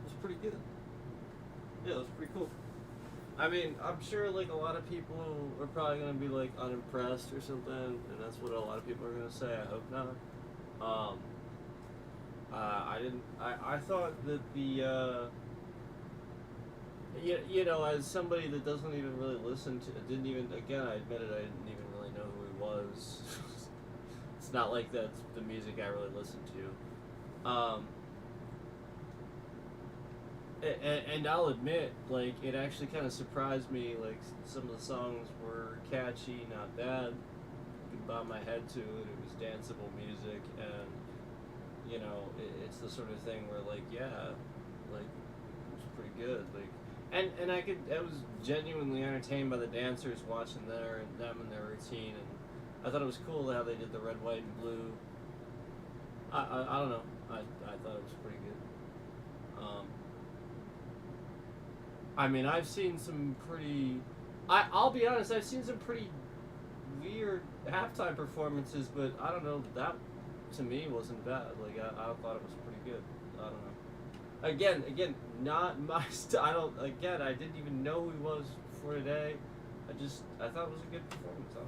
was pretty good. Yeah, it was pretty cool. I mean, I'm sure like a lot of people are probably gonna be like unimpressed or something, and that's what a lot of people are gonna say. I hope not. Um, I didn't. I thought that the you know, as somebody that doesn't even really listen to, didn't even, again, I admitted I didn't even really know who he was. It's not like that's the music I really listen to. And I'll admit, like, it actually kind of surprised me. Like, some of the songs were catchy, not bad. I could bob my head to it. It was danceable music, and you know, it's the sort of thing where, like, yeah, like, it was pretty good. Like, and I was genuinely entertained by the dancers watching them and their routine, and I thought it was cool how they did the red, white, and blue. I don't know. I thought it was pretty good. I mean, I've seen some pretty. I'll be honest. I've seen some pretty weird halftime performances, but I don't know. That to me wasn't bad. Like I thought it was pretty good. I don't know. Again, not my. I don't. Again, I didn't even know who he was before today. I thought it was a good performance on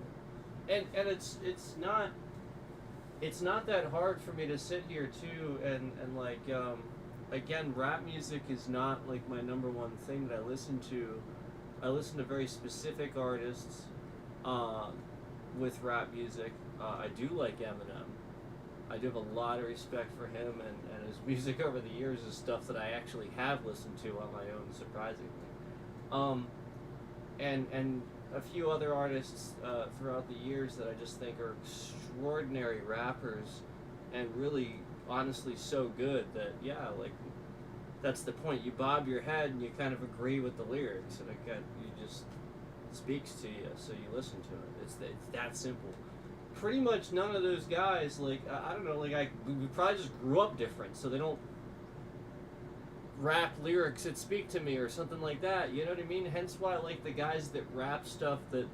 it. And it's not that hard for me to sit here too and like again, rap music is not like my number one thing that I listen to. I listen to very specific artists with rap music. I do like Eminem. I do have a lot of respect for him, and his music over the years is stuff that I actually have listened to on my own, surprisingly. And a few other artists throughout the years that I just think are extraordinary rappers, and really, honestly, so good that yeah, like that's the point. You bob your head and you kind of agree with the lyrics, and you just speaks to you, so you listen to it. It's that simple. Pretty much none of those guys, like I don't know, like we probably just grew up different, so they don't rap lyrics that speak to me or something like that. You know what I mean? Hence why I like the guys that rap stuff that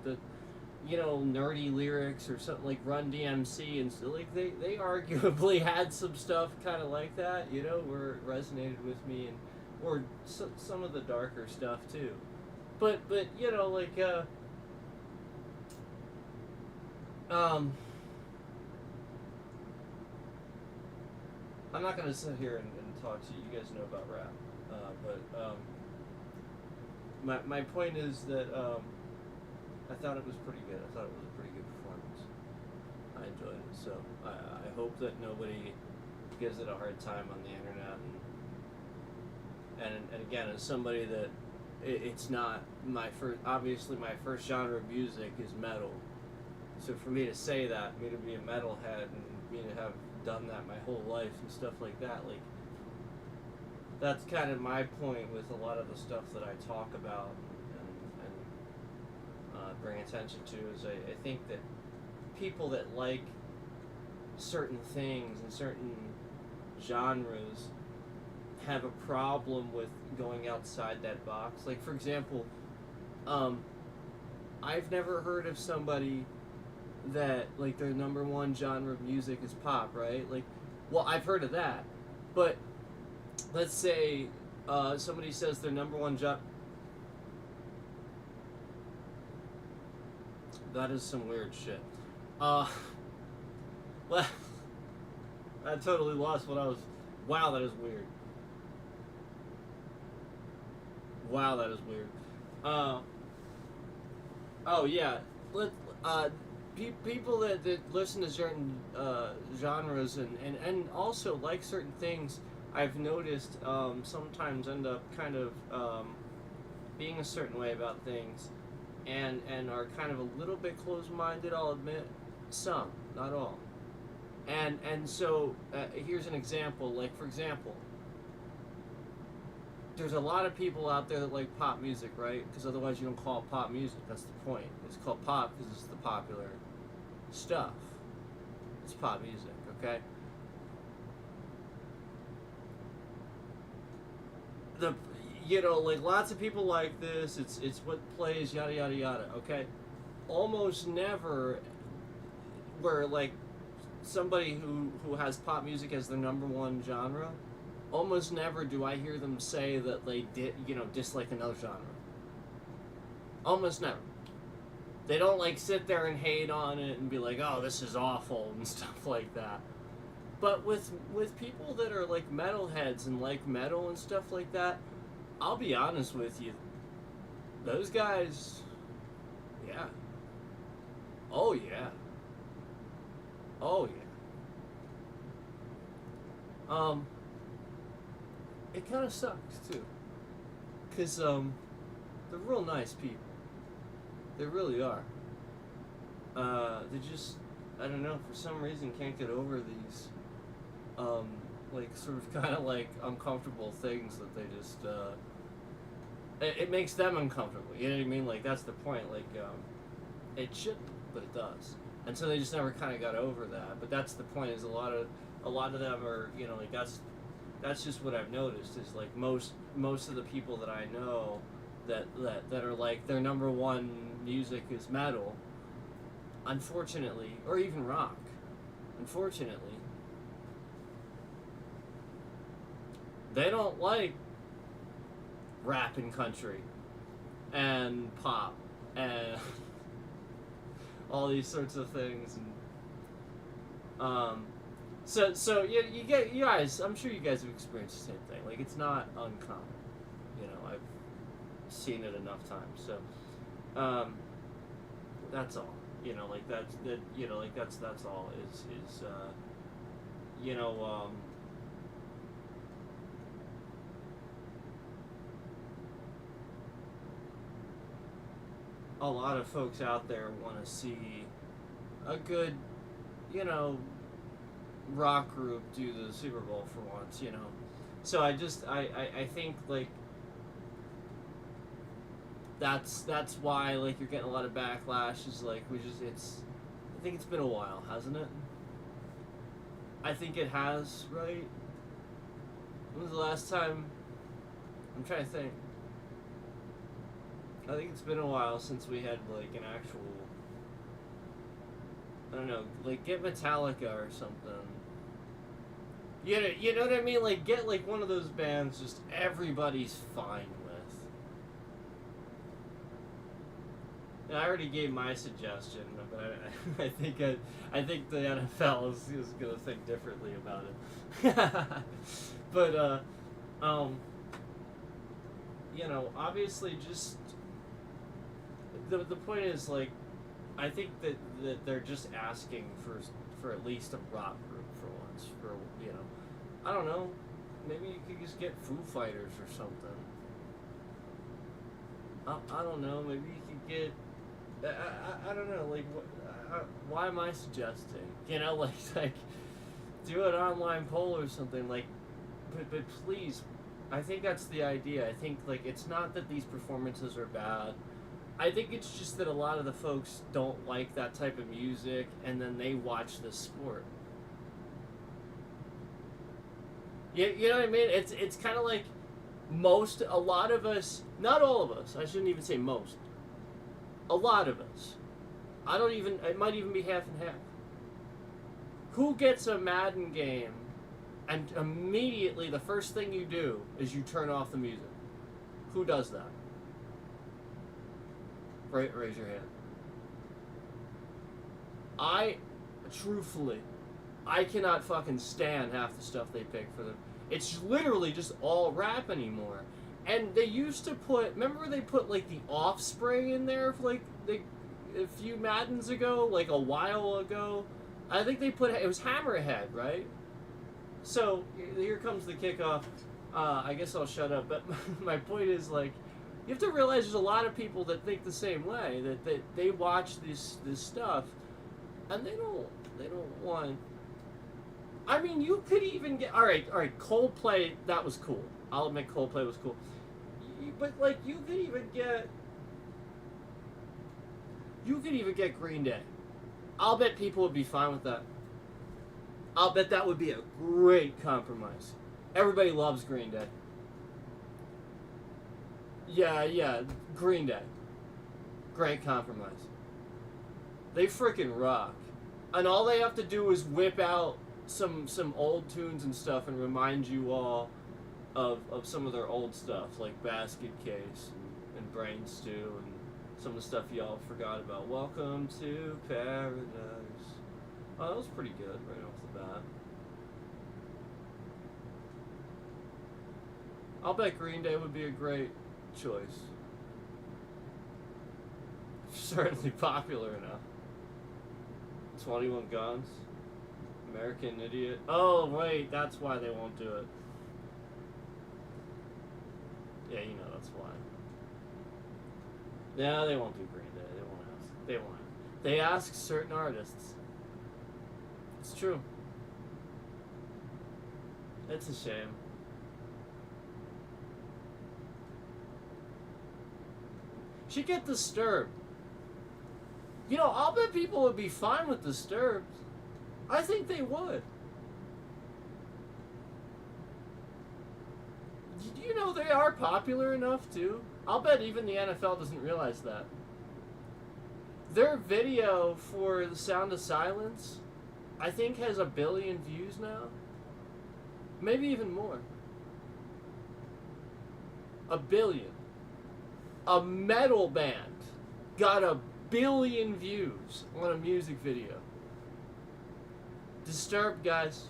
you know, nerdy lyrics or something like Run DMC and so, like they arguably had some stuff kind of like that. You know, where it resonated with me, and or some of the darker stuff too. But you know, like I'm not gonna sit here and talk to you. You guys know about rap, but my point is that I thought it was pretty good. I thought it was a pretty good performance. I enjoyed it. So I hope that nobody gives it a hard time on the internet. And again, as somebody that it's not my first. Obviously, my first genre of music is metal. So for me to say that, me to be a metalhead, and me to have done that my whole life and stuff like that, like that's kind of my point with a lot of the stuff that I talk about and bring attention to is I think that people that like certain things and certain genres have a problem with going outside that box. Like, for example, I've never heard of somebody that, like, their number one genre of music is pop, right? Like, well, I've heard of that. But let's say somebody says their number one genre... That is some weird shit. Well, I totally lost what I was... Wow, that is weird. Wow, that is weird. Oh, yeah. People that listen to certain genres and also like certain things, I've noticed sometimes end up kind of being a certain way about things and are kind of a little bit closed-minded, I'll admit. Some, not all. And so here's an example. Like, for example, there's a lot of people out there that like pop music, right? Because otherwise you don't call it pop music. That's the point. It's called pop because it's the popular stuff. It's pop music, okay? You know, like lots of people like this. It's what plays, yada yada yada. Okay, almost never. Where like somebody who has pop music as their number one genre, almost never do I hear them say that they dislike another genre. Almost never. They don't like sit there and hate on it and be like, "Oh, this is awful" and stuff like that. But with people that are like metalheads and like metal and stuff like that, I'll be honest with you, those guys, yeah, oh yeah, oh yeah. It kind of sucks too, cause they're real nice people. They really are. They just, I don't know, for some reason can't get over these, like, sort of kind of like uncomfortable things that they just, it makes them uncomfortable. You know what I mean? Like, that's the point. Like, it shouldn't, but it does. And so they just never kind of got over that. But that's the point. Is a lot of them are, like that's just what I've noticed. Is like most of the people that I know that are like their number one music is metal, unfortunately, or even rock, unfortunately, they don't like rap and country and pop and all these sorts of things. And so you guys, I'm sure you guys have experienced the same thing. Like, it's not uncommon. I've seen it enough times. So that's all. Like that's all is a lot of folks out there want to see a good, rock group do the Super Bowl for once, So I think, like, that's why, like, you're getting a lot of backlash. Is like, I think it's been a while, hasn't it? I think it has, right? When was the last time? I'm trying to think. I think it's been a while since we had, like, an actual, I don't know, like, get Metallica or something. You know what I mean? Like, get, like, one of those bands just everybody's fine with. And I already gave my suggestion, but I think the NFL is going to think differently about it. But, obviously just, the point is, like, I think that they're just asking for at least a rock group for once. I don't know. Maybe you could just get Foo Fighters or something. I don't know. Maybe you could get. I don't know. Like, why am I suggesting? Like do an online poll or something. Like, but please, I think that's the idea. I think, like, it's not that these performances are bad. I think it's just that a lot of the folks don't like that type of music, and then they watch the sport. You know what I mean? It's kind of like a lot of us, not all of us, I shouldn't even say most, a lot of us, it might even be half and half. Who gets a Madden game and immediately the first thing you do is you turn off the music? Who does that? Raise your hand. Truthfully, I cannot fucking stand half the stuff they pick for them. It's literally just all rap anymore. And they used to remember they put, like, the Offspring in there for, like, a few Maddens ago, like a while ago. I think it was Hammerhead, right? So, here comes the kickoff. I guess I'll shut up, but my point is, like, you have to realize there's a lot of people that think the same way, that they watch this stuff, and they don't want. I mean, you could even get all right. Coldplay, that was cool. I'll admit Coldplay was cool, but, like, you could even get Green Day. I'll bet people would be fine with that. I'll bet that would be a great compromise. Everybody loves Green Day. Yeah, Green Day. Great compromise. They freaking rock. And all they have to do is whip out some old tunes and stuff and remind you all of some of their old stuff, like Basket Case and Brain Stew and some of the stuff y'all forgot about. Welcome to Paradise. Oh, that was pretty good right off the bat. I'll bet Green Day would be a great choice. Certainly popular enough. 21 Guns. American Idiot. Oh, wait, that's why they won't do it. Yeah, you know that's why. No, they won't do Green Day. They won't ask. They won't. They ask certain artists. It's true. It's a shame. Should get Disturbed. You know, I'll bet people would be fine with Disturbed. I think they would. You know, they are popular enough, too. I'll bet even the NFL doesn't realize that. Their video for The Sound of Silence, I think, has 1 billion views now. Maybe even more. 1 billion. A metal band got 1 billion views on a music video. Disturbed, guys.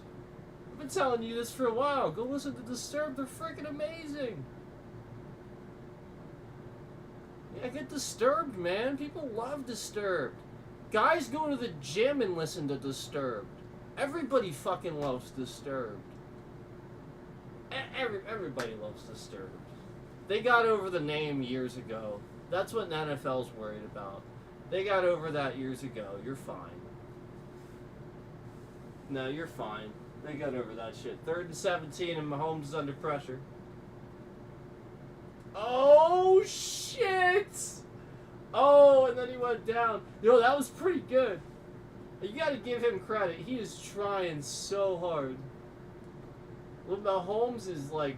I've been telling you this for a while. Go listen to Disturbed. They're freaking amazing. Yeah, get Disturbed, man. People love Disturbed. Guys go to the gym and listen to Disturbed. Everybody fucking loves Disturbed. Everybody loves Disturbed. They got over the name years ago. That's what the NFL's worried about. They got over that years ago. You're fine. No, you're fine. They got over that shit. 3rd and 17 and Mahomes is under pressure. Oh, shit! Oh, and then he went down. Yo, that was pretty good. You gotta give him credit. He is trying so hard. When Mahomes is like,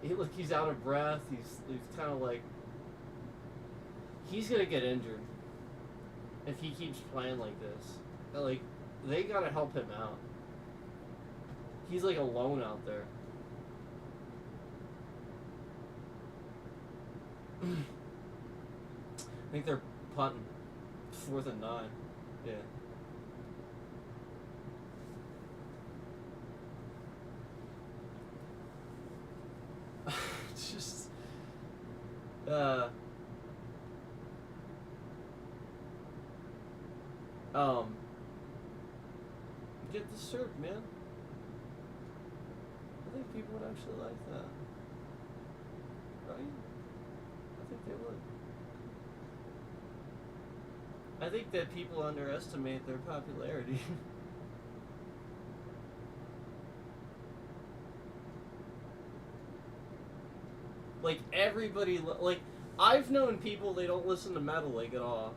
he's out of breath. He's kind of like, he's gonna get injured if he keeps playing like this. Like, they gotta help him out. He's like alone out there. I think they're punting. 4th and 9. Yeah. It's just get Disturbed, man. I think people would actually like that. Right? I think they would. I think that people underestimate their popularity. Like, everybody, like, I've known people, they don't listen to metal, like, at all.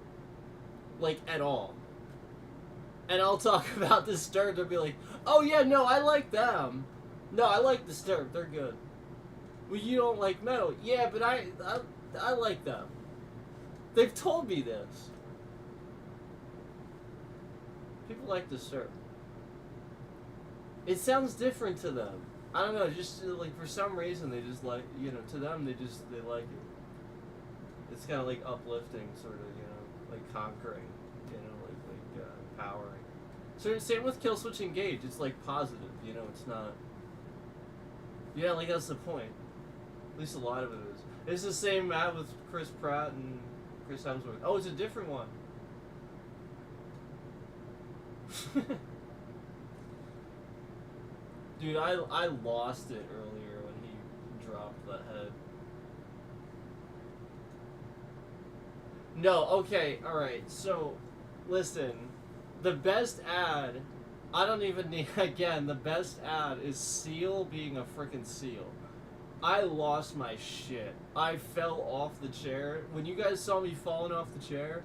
Like, at all. And I'll talk about Disturbed, they'll be like, oh yeah, no, I like them. No, I like Disturbed, they're good. Well, you don't like metal. Yeah, but I like them. They've told me this. People like Disturbed. It sounds different to them. I don't know, just like for some reason they just like, you know, to them they like it. It's kind of like uplifting, sort of, you know, like conquering, you know, like empowering. So same with Killswitch Engage. It's like positive, you know. It's not. Yeah, like that's the point. At least a lot of it is. It's the same ad with Chris Pratt and Chris Hemsworth. Oh, it's a different one. Dude, I lost it earlier when he dropped the head. No, okay, alright, so, listen. The best ad, I don't even need, again, the best ad is Seal being a frickin' seal. I lost my shit. I fell off the chair. When you guys saw me falling off the chair,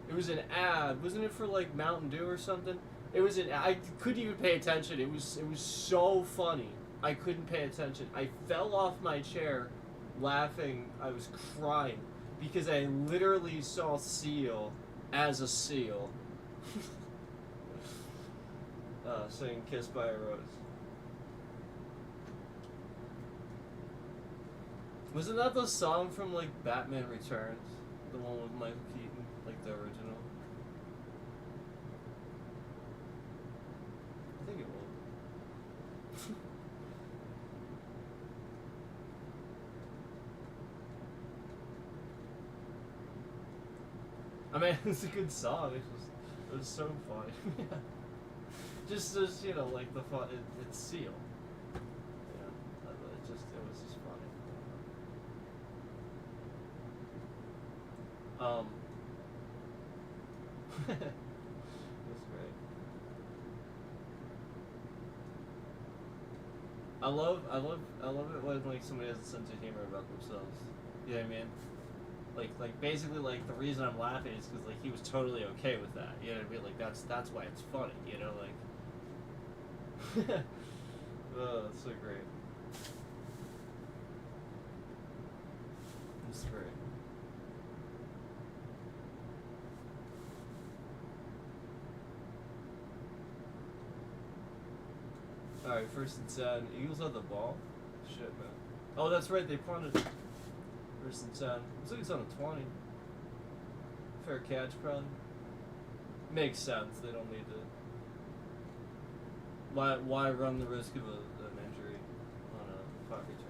it was an ad. Wasn't it for, like, Mountain Dew or something? It was an. I couldn't even pay attention. It was so funny. I couldn't pay attention. I fell off my chair, laughing. I was crying because I literally saw Seal as a seal. singing "Kissed by a Rose." Wasn't that the song from like Batman Returns, the one with Michael Keaton, like the original? I think it was. I mean, it's a good song. It was so funny. just you know, like the fun. It's Seal. Yeah, it was just funny. That's great. I love it when like somebody has a sense of humor about themselves. You know what I mean? Like basically like the reason I'm laughing is because like he was totally okay with that. You know what I mean? Like that's why it's funny. You know like. Oh, that's so great. That's great. Alright, 1st and 10. Eagles have the ball. Shit, man. Oh, that's right. They punted. 1st and 10. Looks like it's on the 20. Fair catch, probably. Makes sense. They don't need to. Why run the risk of an injury on a punt return?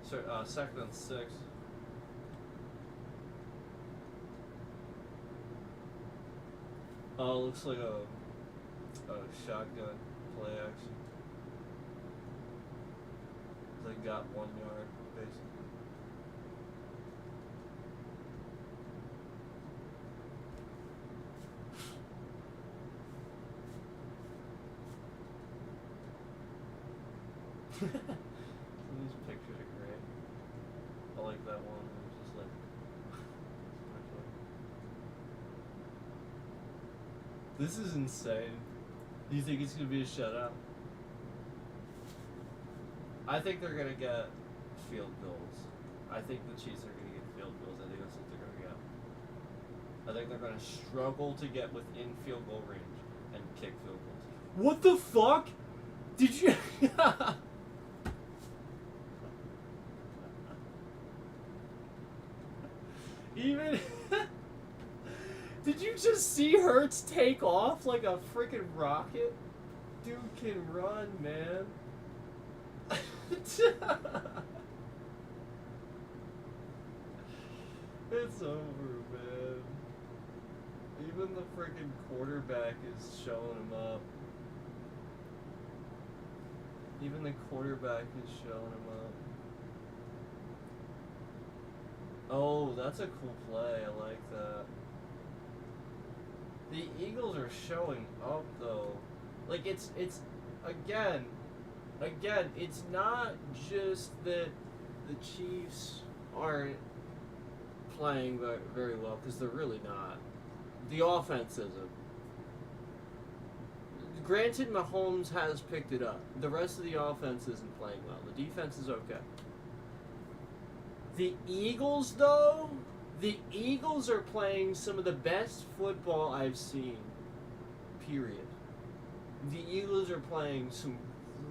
So, 2nd and 6. Oh, looks like a shotgun play action. They got 1 yard, basically. These pictures are great. I like that one. It's just like. This is insane. Do you think it's gonna be a shutout? I think they're gonna get field goals. I think the Chiefs are gonna get field goals. I think that's what they're gonna get. I think they're gonna struggle to get within field goal range and kick field goals. What the fuck? Did you? Even. Did you just see Hurts take off like a freaking rocket? Dude can run, man. It's over, man. Even the freaking quarterback is showing him up. Even the quarterback is showing him up. Oh, that's a cool play. I like that. The Eagles are showing up though. Like it's again, it's not just that the Chiefs aren't playing very well, because they're really not. The offense isn't. Granted, Mahomes has picked it up. The rest of the offense isn't playing well. The defense is okay. The Eagles, though, the Eagles are playing some of the best football I've seen, period. The Eagles are playing some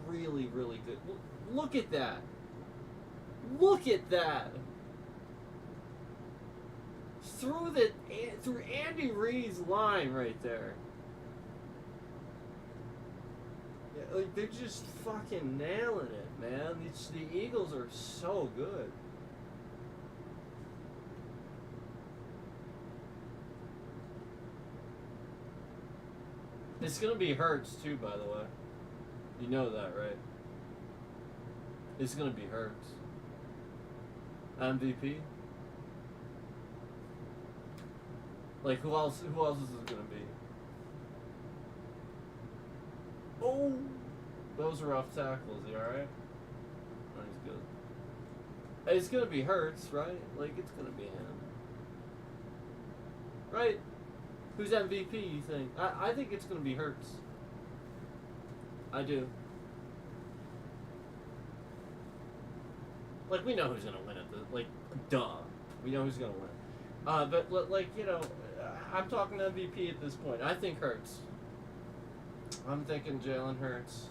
really, really good. Look at that. Look at that. Through Andy Reid's line right there. Yeah, like, they're just fucking nailing it, man. The Eagles are so good. It's gonna be Hurts too, by the way. You know that, right? It's gonna be Hurts. MVP. Like who else is it gonna be? Oh, those are rough tackles. You all right? Oh, he's good. Hey, it's gonna be Hurts, right? Like it's gonna be him, right? Who's MVP, you think? I think it's going to be Hurts. I do. Like, we know who's going to win it. Like, duh. We know who's going to win. But, like, you know, I'm talking MVP at this point. I think Hurts. I'm thinking Jalen Hurts.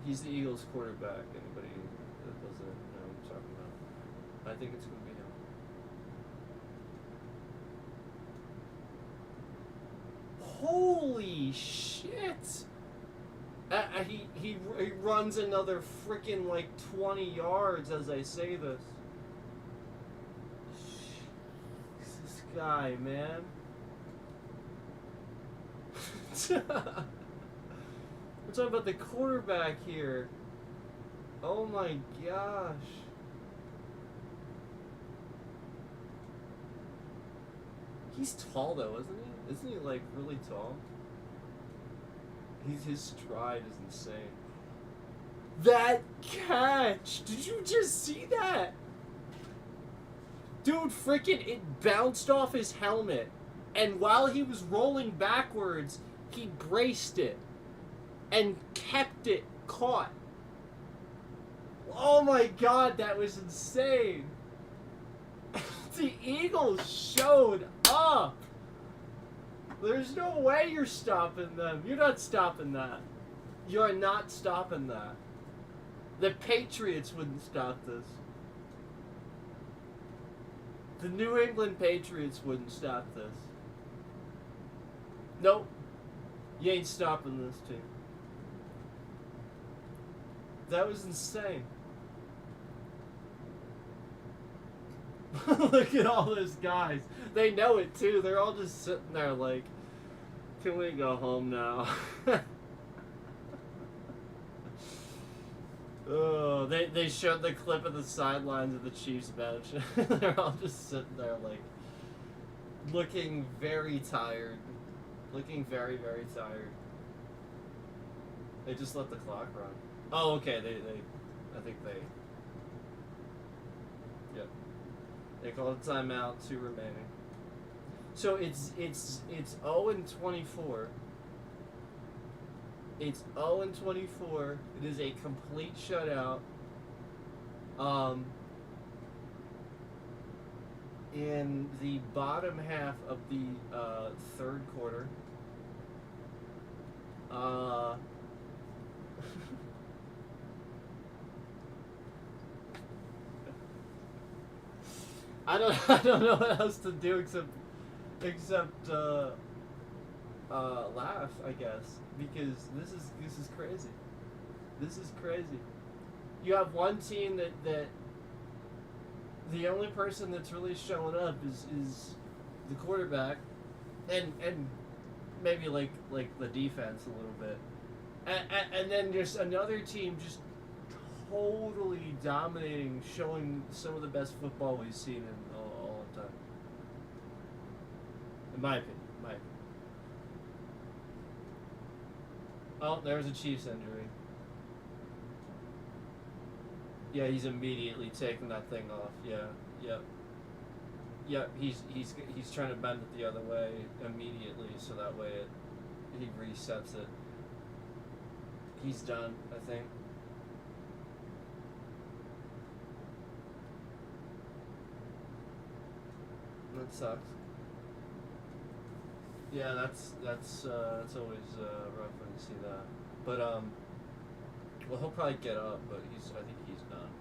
He's the Eagles quarterback. Anybody that doesn't know what I'm talking about. I think it's going to be him. Holy shit! He runs another freaking like 20 yards as I say this. This guy, man. We're talking about the quarterback here. Oh my gosh. He's tall though, isn't he? Isn't he like really tall? His stride is insane. That catch! Did you just see that? Dude, freaking it bounced off his helmet. And while he was rolling backwards, he braced it and kept it caught. Oh my god, that was insane. The Eagles showed up. There's no way you're stopping them. You're not stopping that. You're not stopping that. The Patriots wouldn't stop this. The New England Patriots wouldn't stop this. Nope. You ain't stopping this team. That was insane. Look at all those guys. They know it too. They're all just sitting there like, can we go home now? Oh, they showed the clip of the sidelines of the Chiefs bench. They're all just sitting there like, looking very tired. Looking very, very tired. They just let the clock run. Oh, okay, I think they... Yep. They called a timeout, 2 remaining. So it's 0-24. It's 0-24. It is a complete shutout. In the bottom half of the third quarter. I don't know what else to do except laugh, I guess, because this is crazy. This is crazy. You have one team that the only person that's really showing up is the quarterback, and maybe like the defense a little bit, and then there's another team just totally dominating, showing some of the best football we've seen in all the time. In my opinion. Oh, there's a Chiefs injury. Yeah, he's immediately taking that thing off. Yeah, yep. He's trying to bend it the other way immediately, so that way he resets it. He's done, I think. That sucks. Yeah, that's always rough when you see that. But well, he'll probably get up, but I think he's done.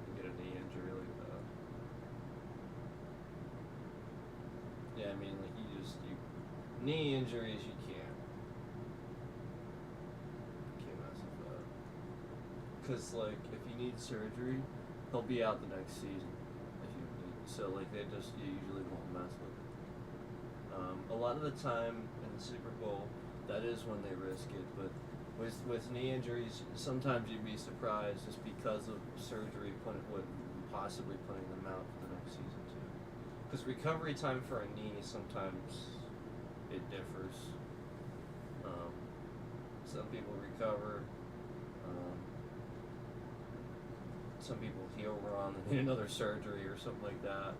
He'll get a knee injury like that. Yeah, I mean, like knee injuries you can't mess with that. 'Cause like if you need surgery, he'll be out the next season. So like you usually won't mess with it. A lot of the time in the Super Bowl, that is when they risk it. But with knee injuries, sometimes you'd be surprised just because of surgery possibly putting them out for the next season too. Because recovery time for a knee sometimes it differs. Some people recover. Some people heal wrong and need another surgery or something like that.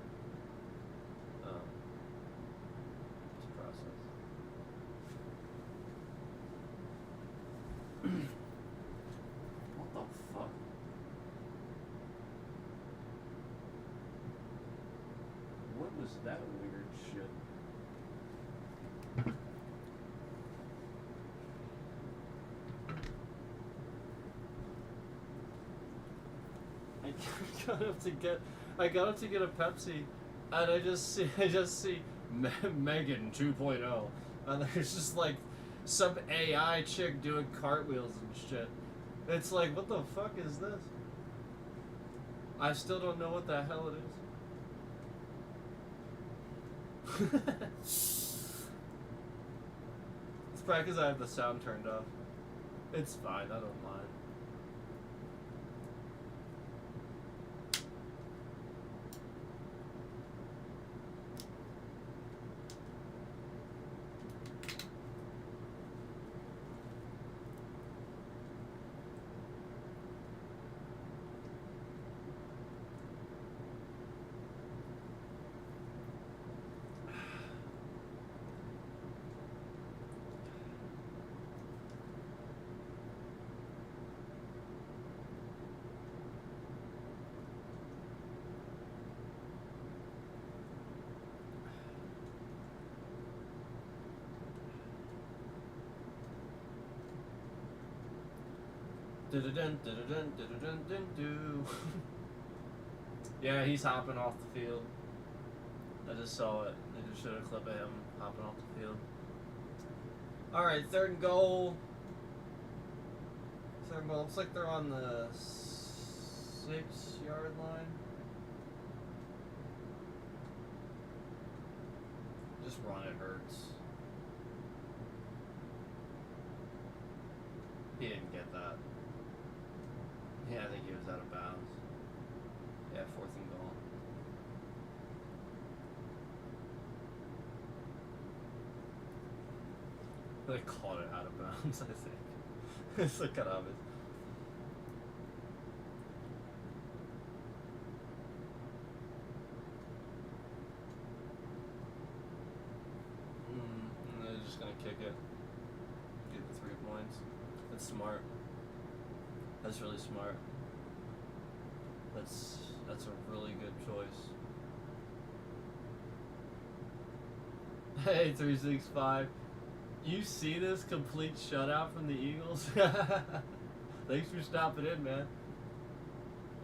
was that weird shit? I got up to get a Pepsi, and I just see Megan 2.0, and there's just like some AI chick doing cartwheels and shit. It's like, what the fuck is this? I still don't know what the hell it is. It's probably because I have the sound turned off. It's fine, I don't mind. Yeah, he's hopping off the field. I just saw it. They just showed a clip of him hopping off the field. Alright, 3rd and goal. 3rd and goal. Looks like they're on the 6-yard line. Just run, it hurts. He didn't get that. Yeah, I think he was out of bounds. Yeah, 4th and goal. They caught it out of bounds, I think. It's like kind of obvious. And they're just gonna kick it. Get the 3 points. That's smart. That's really smart. That's a really good choice. Hey, 365. You see this complete shutout from the Eagles? Thanks for stopping in, man.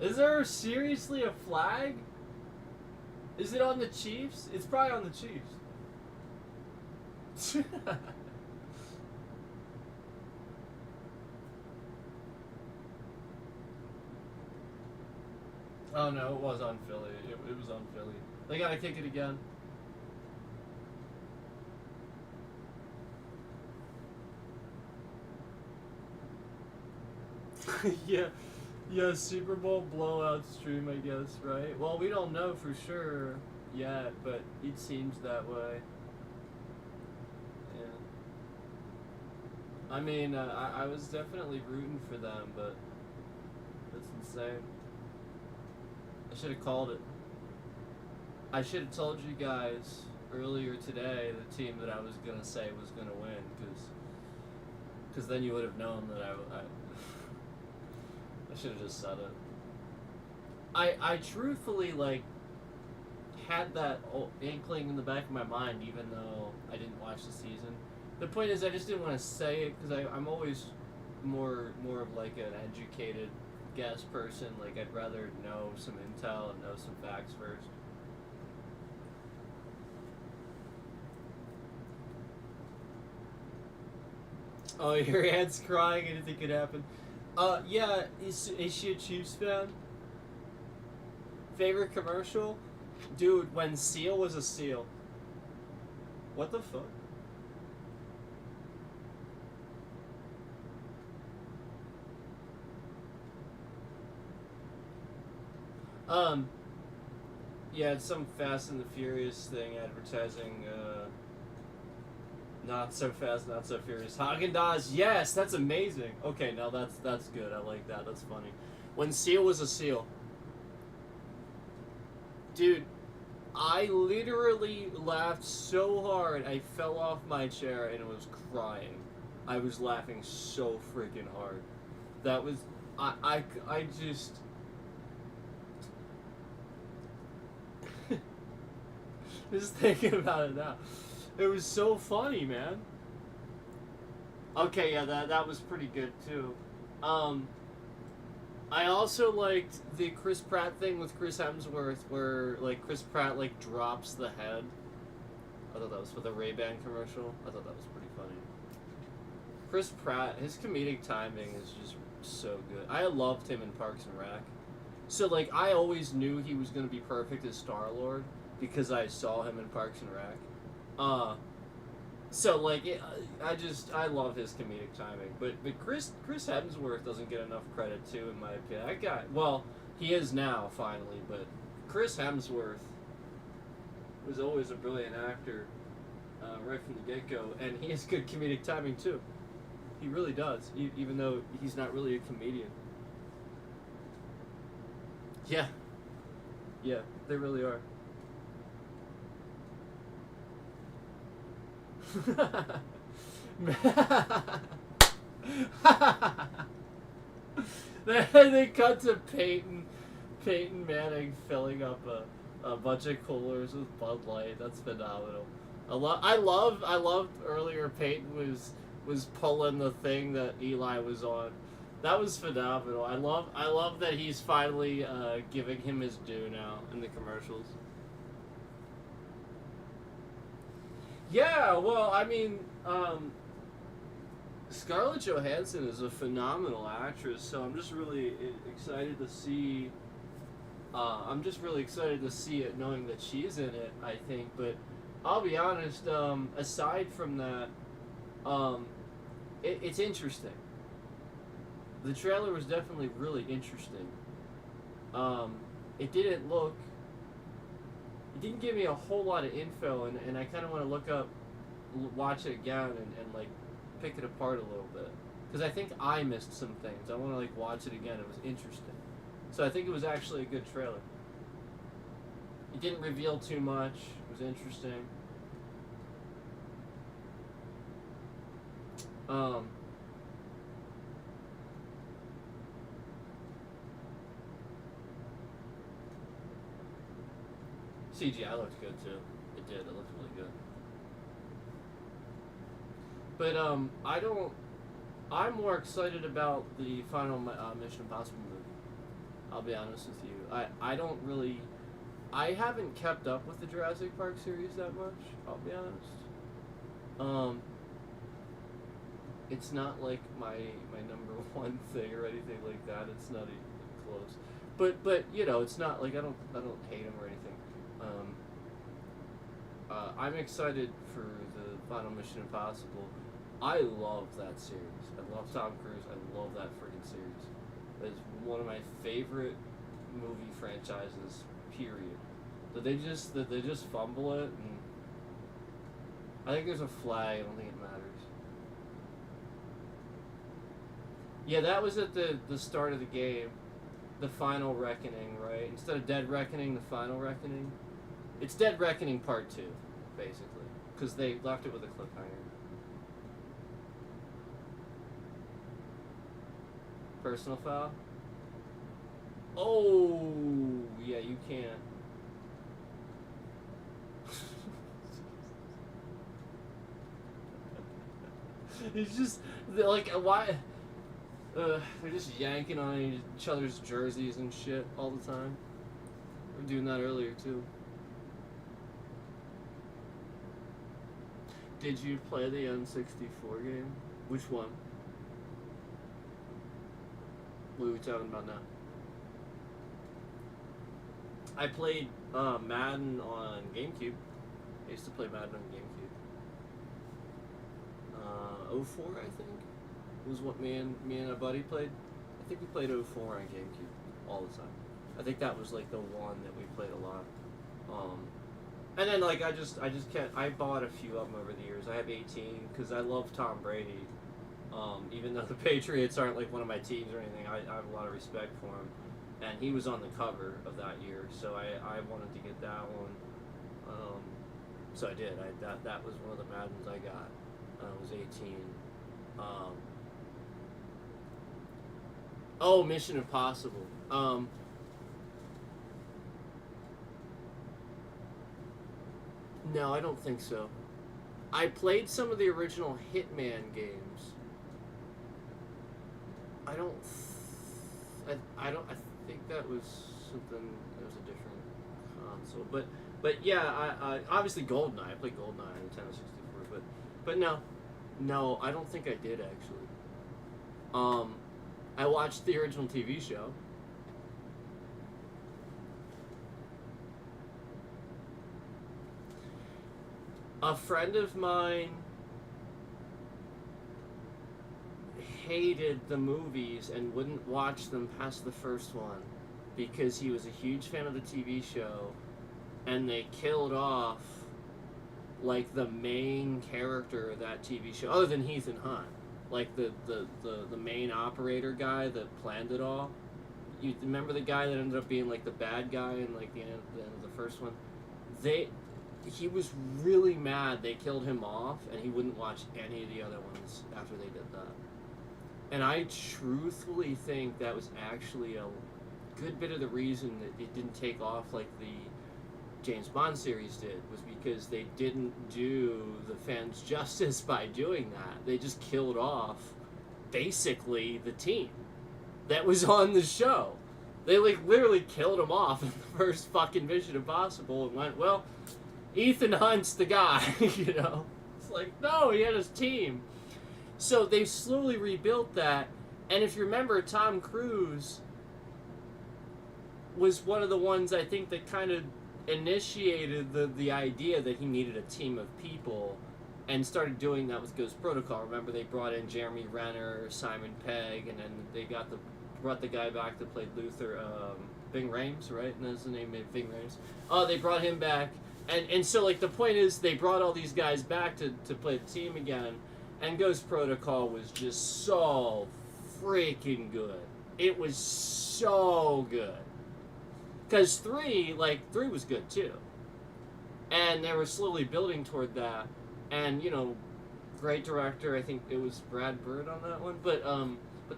Is there seriously a flag? Is it on the Chiefs? It's probably on the Chiefs. Oh no, it was on Philly. It was on Philly. They gotta kick it again. Yeah, Super Bowl blowout stream, I guess, right? Well, we don't know for sure yet, but it seems that way. Yeah. I mean, I was definitely rooting for them, but that's insane. I should have called it. I should have told you guys earlier today the team that I was going to say was going to win, because then you would have known that I should have just said it. I truthfully, like, had that inkling in the back of my mind, even though I didn't watch the season. The point is, I just didn't want to say it, because I'm always more of, like, an educated guess person. Like, I'd rather know some intel and know some facts first. Oh, your aunt's crying. Anything could happen. Yeah, is she a Chiefs fan? Favorite commercial? Dude, when Seal was a seal. What the fuck? Yeah, it's some Fast and the Furious thing advertising, Not So Fast, Not So Furious. Haagen-Dazs, yes, that's amazing. Okay, now that's good. I like that. That's funny. When Seal was a seal. Dude, I literally laughed so hard I fell off my chair and was crying. I was laughing so freaking hard. That was... I just... Just thinking about it now. It was so funny, man. Okay, yeah, that was pretty good too. Um, I also liked the Chris Pratt thing with Chris Hemsworth, where like Chris Pratt like drops the head. I thought that was for the Ray-Ban commercial. I thought that was pretty funny. Chris Pratt, his comedic timing is just so good. I loved him in Parks and Rec. So like I always knew he was gonna be perfect as Star-Lord because I saw him in Parks and Rec. So like I love his comedic timing, but Chris Hemsworth doesn't get enough credit too, in my opinion. He is now finally, but Chris Hemsworth was always a brilliant actor, right from the get go, and he has good comedic timing too. He really does, even though he's not really a comedian. Yeah, yeah, they really are. They cut to Peyton Manning filling up a bunch of coolers with Bud Light. That's phenomenal. I loved earlier Peyton was pulling the thing that Eli was on. That was phenomenal. I love that he's finally giving him his due now in the commercials. Yeah, well, I mean, Scarlett Johansson is a phenomenal actress, so I'm just really excited to see. I'm just really excited to see it, knowing that she's in it. I think, but I'll be honest. Aside from that, it's interesting. The trailer was definitely really interesting. It didn't look. It didn't give me a whole lot of info, and I kind of want to watch it again, and like pick it apart a little bit, because I think I missed some things. I want to like watch it again. It was interesting, so I think it was actually a good trailer. It didn't reveal too much. It was interesting. CGI looked good too. It did. It looked really good. But I'm more excited about the final Mission Impossible movie. I'll be honest with you. I haven't kept up with the Jurassic Park series that much. I'll be honest. It's not like my number one thing or anything like that. It's not even close. But you know, it's not like I don't hate them or anything. I'm excited for the final Mission Impossible. I love that series. I love Tom Cruise. I love that freaking series. It's one of my favorite movie franchises. Period. That they just fumble it, and I think there's a flag. I don't think it matters. Yeah, that was at the start of the game. The Final Reckoning, right? Instead of Dead Reckoning, the Final Reckoning. It's Dead Reckoning Part 2, basically. Because they left it with a cliffhanger. Personal foul? Oh, yeah, you can't. It's just, like, why... they're just yanking on each other's jerseys and shit all the time. We were doing that earlier, too. Did you play the N64 game? Which one? What are we talking about now? I played Madden on GameCube. I used to play Madden on GameCube. 04, I think, was what me and a buddy played. I think we played 04 on GameCube all the time. I think that was like the one that we played a lot. And then like I just can't. I bought a few of them over the years. I have 18 because I love Tom Brady. Even though the Patriots aren't like one of my teams or anything, I have a lot of respect for him. And he was on the cover of that year, so I wanted to get that one. So I did. That was one of the Maddens I got. I was 18. Oh, Mission Impossible. No, I don't think so. I played some of the original Hitman games. I don't. I don't. I think that was something. That was a different console, but yeah. I obviously GoldenEye. I played GoldenEye on Nintendo 64, but no. I don't think I did actually. I watched the original TV show. A friend of mine hated the movies and wouldn't watch them past the first one because he was a huge fan of the TV show, and they killed off like the main character of that TV show, other than Ethan Hunt, like the main operator guy that planned it all. You remember the guy that ended up being like the bad guy in like the end of the first one? He was really mad they killed him off, and he wouldn't watch any of the other ones after they did that. And I truthfully think that was actually a good bit of the reason that it didn't take off like the James Bond series did, was because they didn't do the fans justice by doing that. They just killed off basically the team that was on the show. They like literally killed him off in the first fucking Mission Impossible and went, well, Ethan Hunt's the guy, you know? It's like, no, he had his team. So they slowly rebuilt that, and if you remember, Tom Cruise was one of the ones I think that kind of initiated the idea that he needed a team of people, and started doing that with Ghost Protocol. Remember, they brought in Jeremy Renner, Simon Pegg, and then they brought the guy back that played Luther, Ving Rhames, right? And that's the name, Ving Rhames. They brought him back, and so like the point is they brought all these guys back to play the team again, and Ghost Protocol was just so freaking good. It was so good. Because 3 was good too. And they were slowly building toward that. And, you know, great director, I think it was Brad Bird on that one. But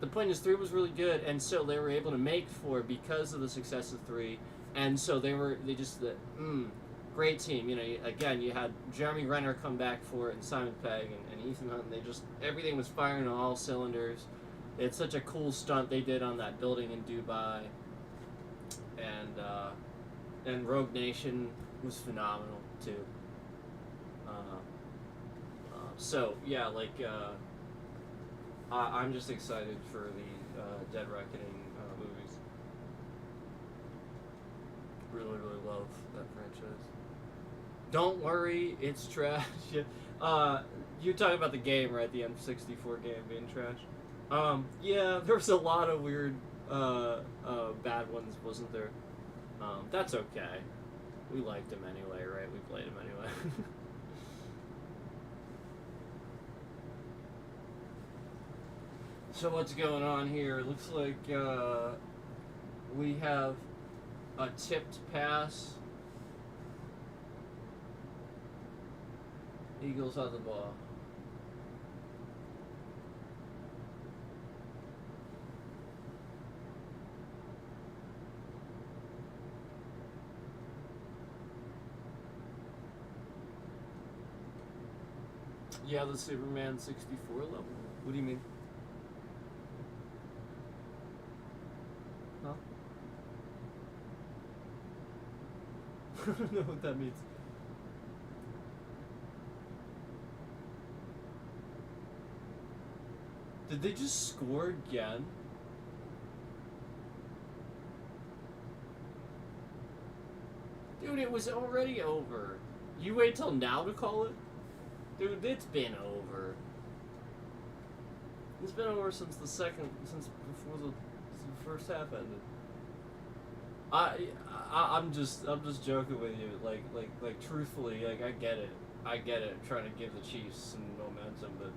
the point is 3 was really good, and so they were able to make 4 because of the success of 3. And so great team. You know, again, you had Jeremy Renner come back for it, and Simon Pegg and Ethan Hunt. They just, everything was firing on all cylinders. It's such a cool stunt they did on that building in Dubai. And Rogue Nation was phenomenal too. So yeah, like I'm just excited for the Dead Reckoning movies. Really, really love that franchise. Don't worry, it's trash. You're talking about the game, right? The N64 game being trash. Yeah, there's a lot of weird bad ones, wasn't there? That's okay. We liked him anyway, right? We played him anyway. So what's going on here? It looks like we have a tipped pass. Eagles on the ball. Yeah, the Superman 64 level. What do you mean? Huh? I don't know what that means. Did they just score again? Dude, it was already over. You wait till now to call it? Dude, it's been over. It's been over since before the first half ended. I'm just joking with you. Like truthfully, like I get it. I'm trying to give the Chiefs some momentum, but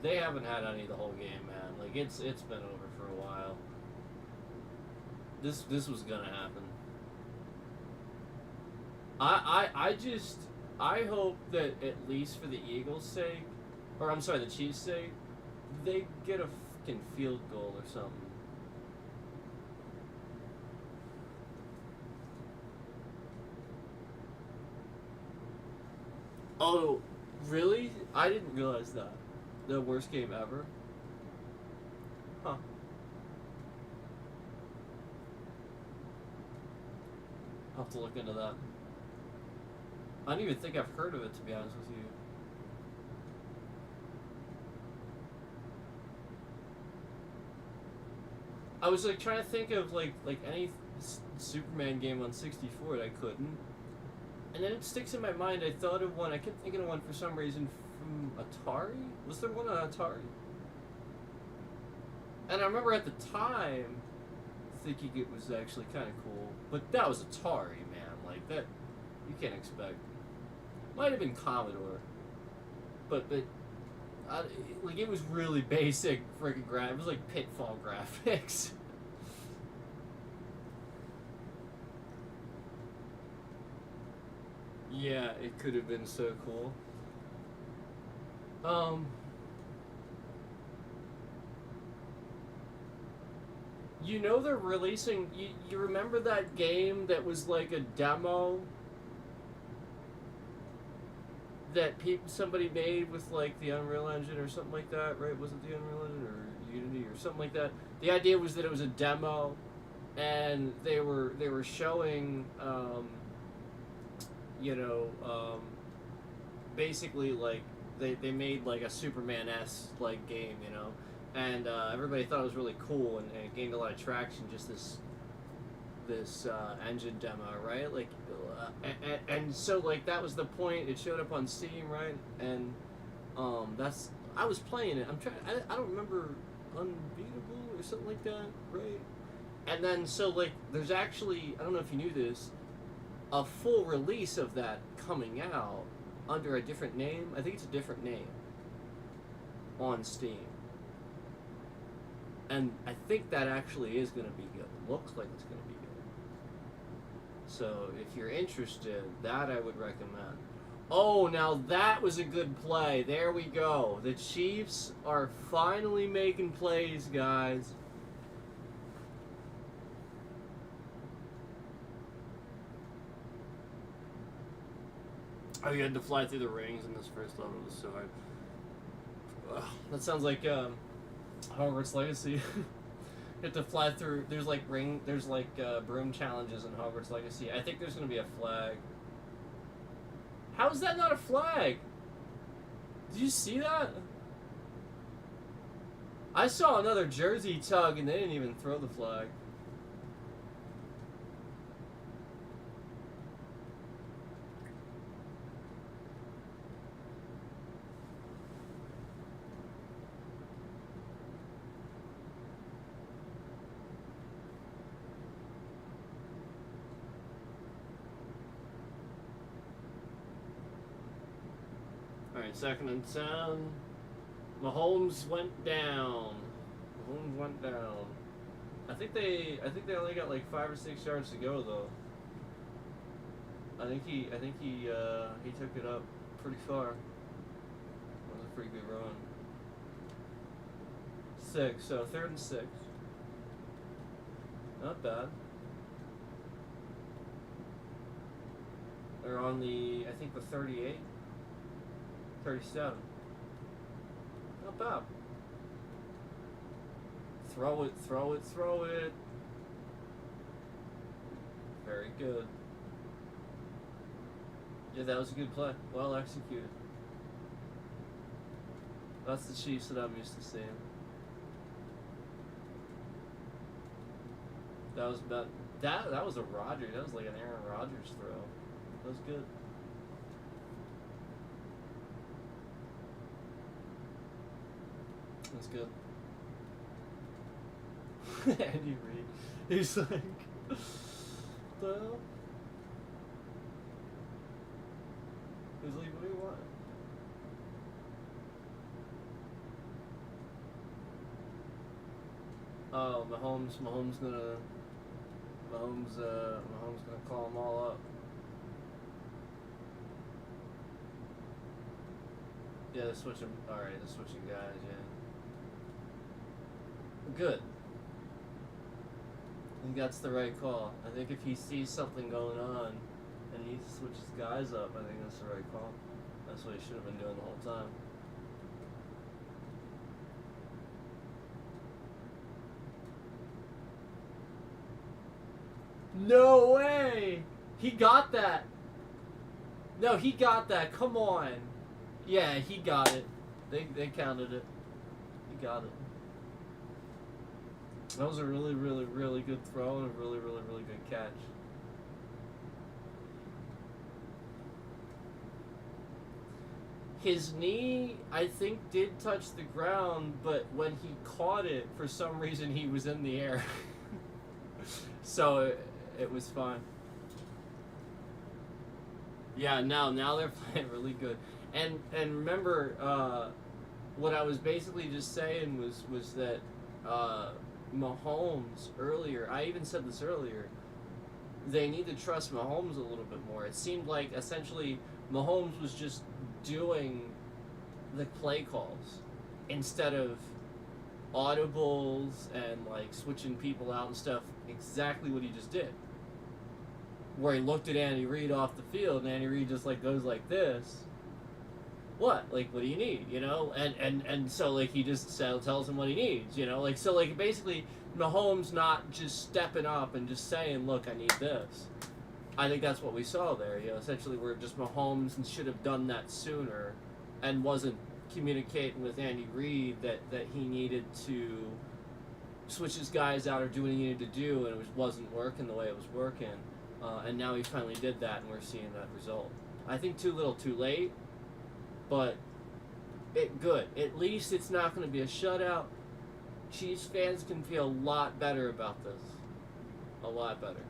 they haven't had any the whole game, man. Like it's been over for a while. This was gonna happen. I hope that at least for the Eagles' sake, or I'm sorry, the Chiefs' sake, they get a fucking field goal or something. Oh, really? I didn't realize that. The worst game ever? Huh. I'll have to look into that. I don't even think I've heard of it, to be honest with you. I was like trying to think of like any Superman game on 64 that I couldn't. And then it sticks in my mind. I thought of one. I kept thinking of one for some reason from Atari. Was there one on Atari? And I remember at the time thinking it was actually kind of cool. But that was Atari, man. Like that, you can't expect. Might have been Commodore, but like it was really basic freaking graphics. It was like Pitfall graphics. Yeah, it could have been so cool. Um, you know they're releasing. You remember that game that was like a demo that somebody made with like the Unreal Engine or something like that, right? Was it the Unreal Engine or Unity or something like that? The idea was that it was a demo, and they were showing, you know, basically like they made like a Superman-esque like game, you know, and everybody thought it was really cool, and it gained a lot of traction. Just this engine demo, right? Like, and so like that was the point. It showed up on Steam, right? And that's I was playing it. I'm trying. I don't remember Unbeatable or something like that, right? And then so like there's actually, I don't know if you knew this, a full release of that coming out under a different name. I think it's a different name on Steam. And I think that actually is going to be good. Looks like it's going to be good. So if you're interested, that I would recommend. Oh, now that was a good play. There we go. The Chiefs are finally making plays, guys. Oh, you had to fly through the rings in this first level, so that sounds like Hogwarts Legacy. You have to fly through. There's like broom challenges in Hogwarts Legacy. I think there's gonna be a flag. How is that not a flag? Did you see that? I saw another jersey tug and they didn't even throw the flag. Alright, 2nd and 10. Mahomes went down. Mahomes went down. I think they only got like 5 or 6 yards to go though. I think he took it up pretty far. That was a pretty good run. 6, so 3rd and 6. Not bad. They're on the, I think the 38. 37. Not bad. Throw it, throw it, throw it. Very good. Yeah, that was a good play. Well executed. That's the Chiefs that I'm used to seeing. That was about that was a Rodgers. That was like an Aaron Rodgers throw. That was good. That's good. Andy Reid. He's like, the hell? He's like, what do you want? Oh, Mahomes gonna call them all up. Yeah, they're switching. Alright, they're switching guys, yeah. Good. I think that's the right call. I think if he sees something going on and he switches guys up, I think that's the right call. That's what he should have been doing the whole time. No way! He got that! No, he got that. Come on. Yeah, he got it. They counted it. He got it. That was a really, really, really good throw and a really, really, really good catch. His knee, I think, did touch the ground, but when he caught it, for some reason, he was in the air. So it was fine. Yeah, now they're playing really good. And remember, what I was basically just saying was that Mahomes earlier, I even said this earlier, they need to trust Mahomes a little bit more. It seemed like essentially Mahomes was just doing the play calls instead of audibles and like switching people out and stuff. Exactly what he just did. Where he looked at Andy Reid off the field and Andy Reid just like goes like this. What? Like, what do you need? You know? And so like he just tells him what he needs, you know? Like, so like basically Mahomes not just stepping up and just saying, look, I need this. I think that's what we saw there. You know, essentially where just Mahomes should have done that sooner and wasn't communicating with Andy Reid that he needed to switch his guys out or do what he needed to do, and it wasn't working the way it was working. And now he finally did that, and we're seeing that result. I think too little, too late, but good. At least it's not going to be a shutout. Chiefs fans can feel a lot better about this. A lot better.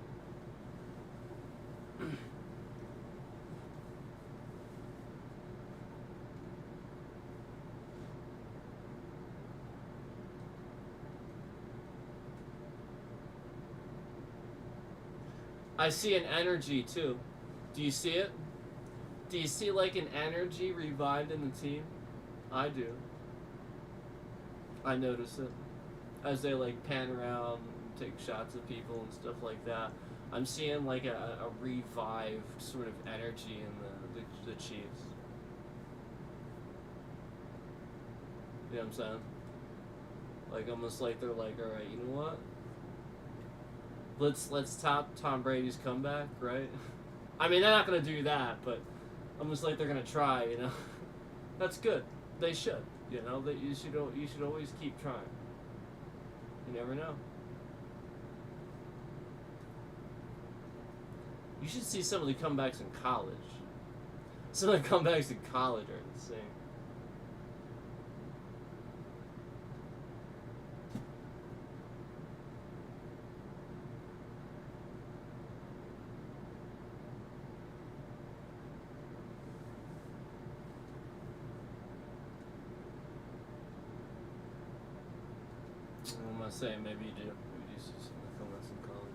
I see an energy too. Do you see it? Do you see like an energy revived in the team? I do. I notice it as they like pan around, take shots of people and stuff like that. I'm seeing like a revived sort of energy in the Chiefs. You know what I'm saying? Like almost like they're like, all right, you know what? Let's top Tom Brady's comeback, right? I mean, they're not gonna do that, but almost like they're gonna try, you know. That's good. They should, you know. That you should always keep trying. You never know. You should see some of the comebacks in college. Some of the comebacks in college are insane. I'm gonna say maybe you do. Maybe you see some of the comebacks in college.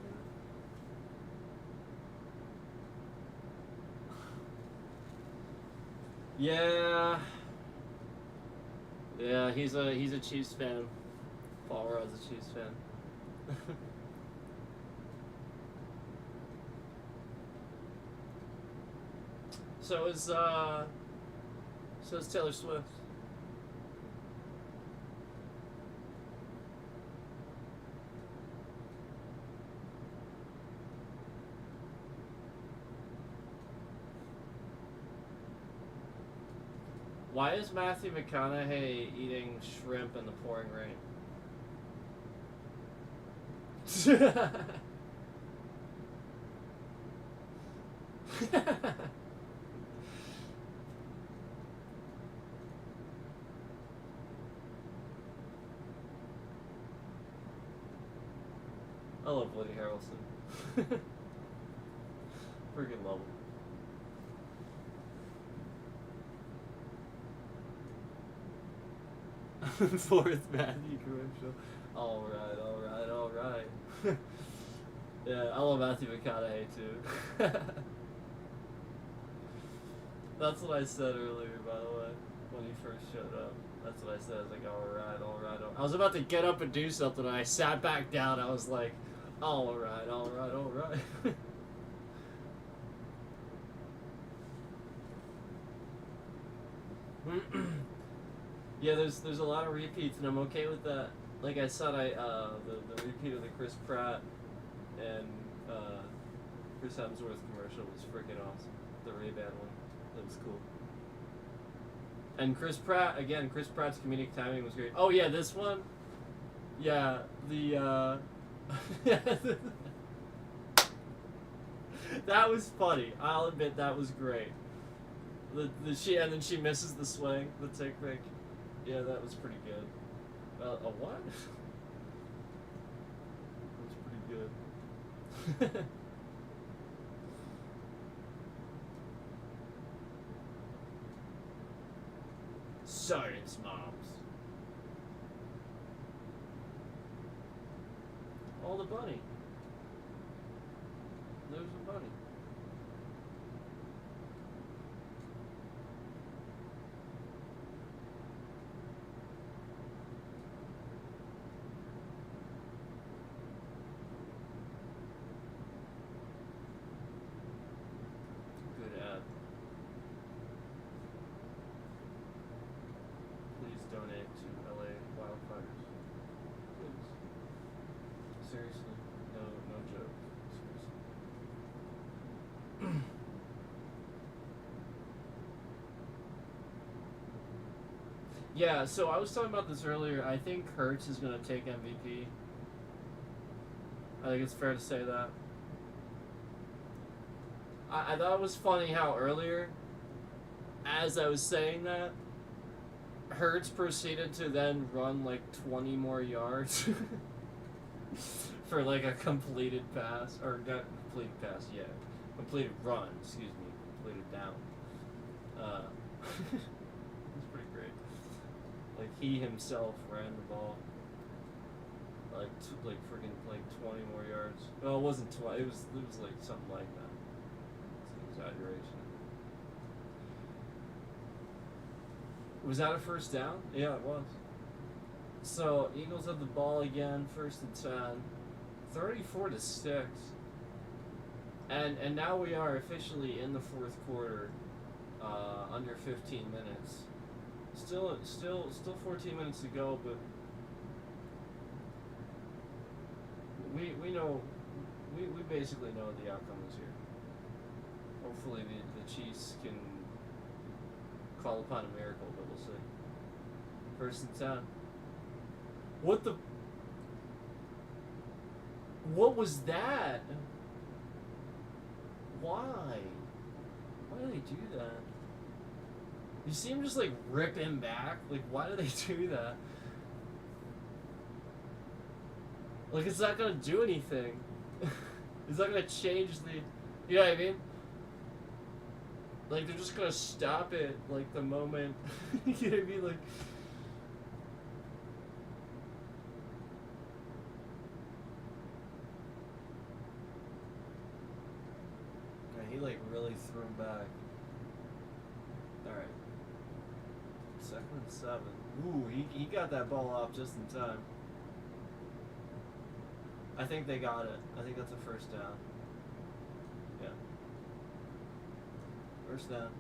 Yeah. Yeah, he's a Chiefs fan. Paul Rudd's a Chiefs fan. So is Taylor Swift. Why is Matthew McConaughey eating shrimp in the pouring rain? I love Woody Harrelson. Freaking love him. Fourth Matthew commercial. Alright. Yeah, I love Matthew McConaughey too. That's what I said earlier, by the way, when he first showed up. That's what I said. I was like, alright. I was about to get up and do something, and I sat back down. I was like, alright. Yeah, there's a lot of repeats, and I'm okay with that. Like I said, the repeat of the Chris Pratt and Chris Hemsworth commercial was freaking awesome. The Ray-Ban one, that was cool. And Chris Pratt again. Chris Pratt's comedic timing was great. Oh yeah, this one. Yeah, the that was funny. I'll admit that was great. And then she misses the swing, the tick pick. Yeah, that was pretty good. A what? That's pretty good. Science moms. Oh, the bunny. There's the bunny. Good ad. Please donate to LA wildfires. Please. Seriously. No joke. Seriously. Yeah, so I was talking about this earlier. I think Hurts is going to take MVP. I think it's fair to say that. I thought it was funny how earlier, as I was saying that, Hurts proceeded to then run like 20 more yards for like a completed pass. Or not completed pass, yeah. Completed run, excuse me. Completed down. It's pretty great. Like he himself ran the ball like freaking like 20 more yards. Well, it wasn't 20. It was like something like that. It's an exaggeration. Was that a first down? Yeah, it was. So Eagles have the ball again, 1st and 10, 34-6, and now we are officially in the 4th quarter, under 15 minutes. Still 14 minutes to go, but we know we basically know what the outcome is here. Hopefully the Chiefs can call upon a miracle, but we'll see. 1st and 10. What was that? Why? Why do they do that? You see him just like rip him back? Like, why do they do that? Like, it's not gonna do anything. It's not gonna change the. You know what I mean? Like, they're just gonna stop it, like, the moment. You know what I mean? Like. Yeah, he, like, really threw him back. Alright. 2nd and 7. Ooh, he got that ball off just in time. I think they got it. I think that's a 1st down. Yeah. 1st down.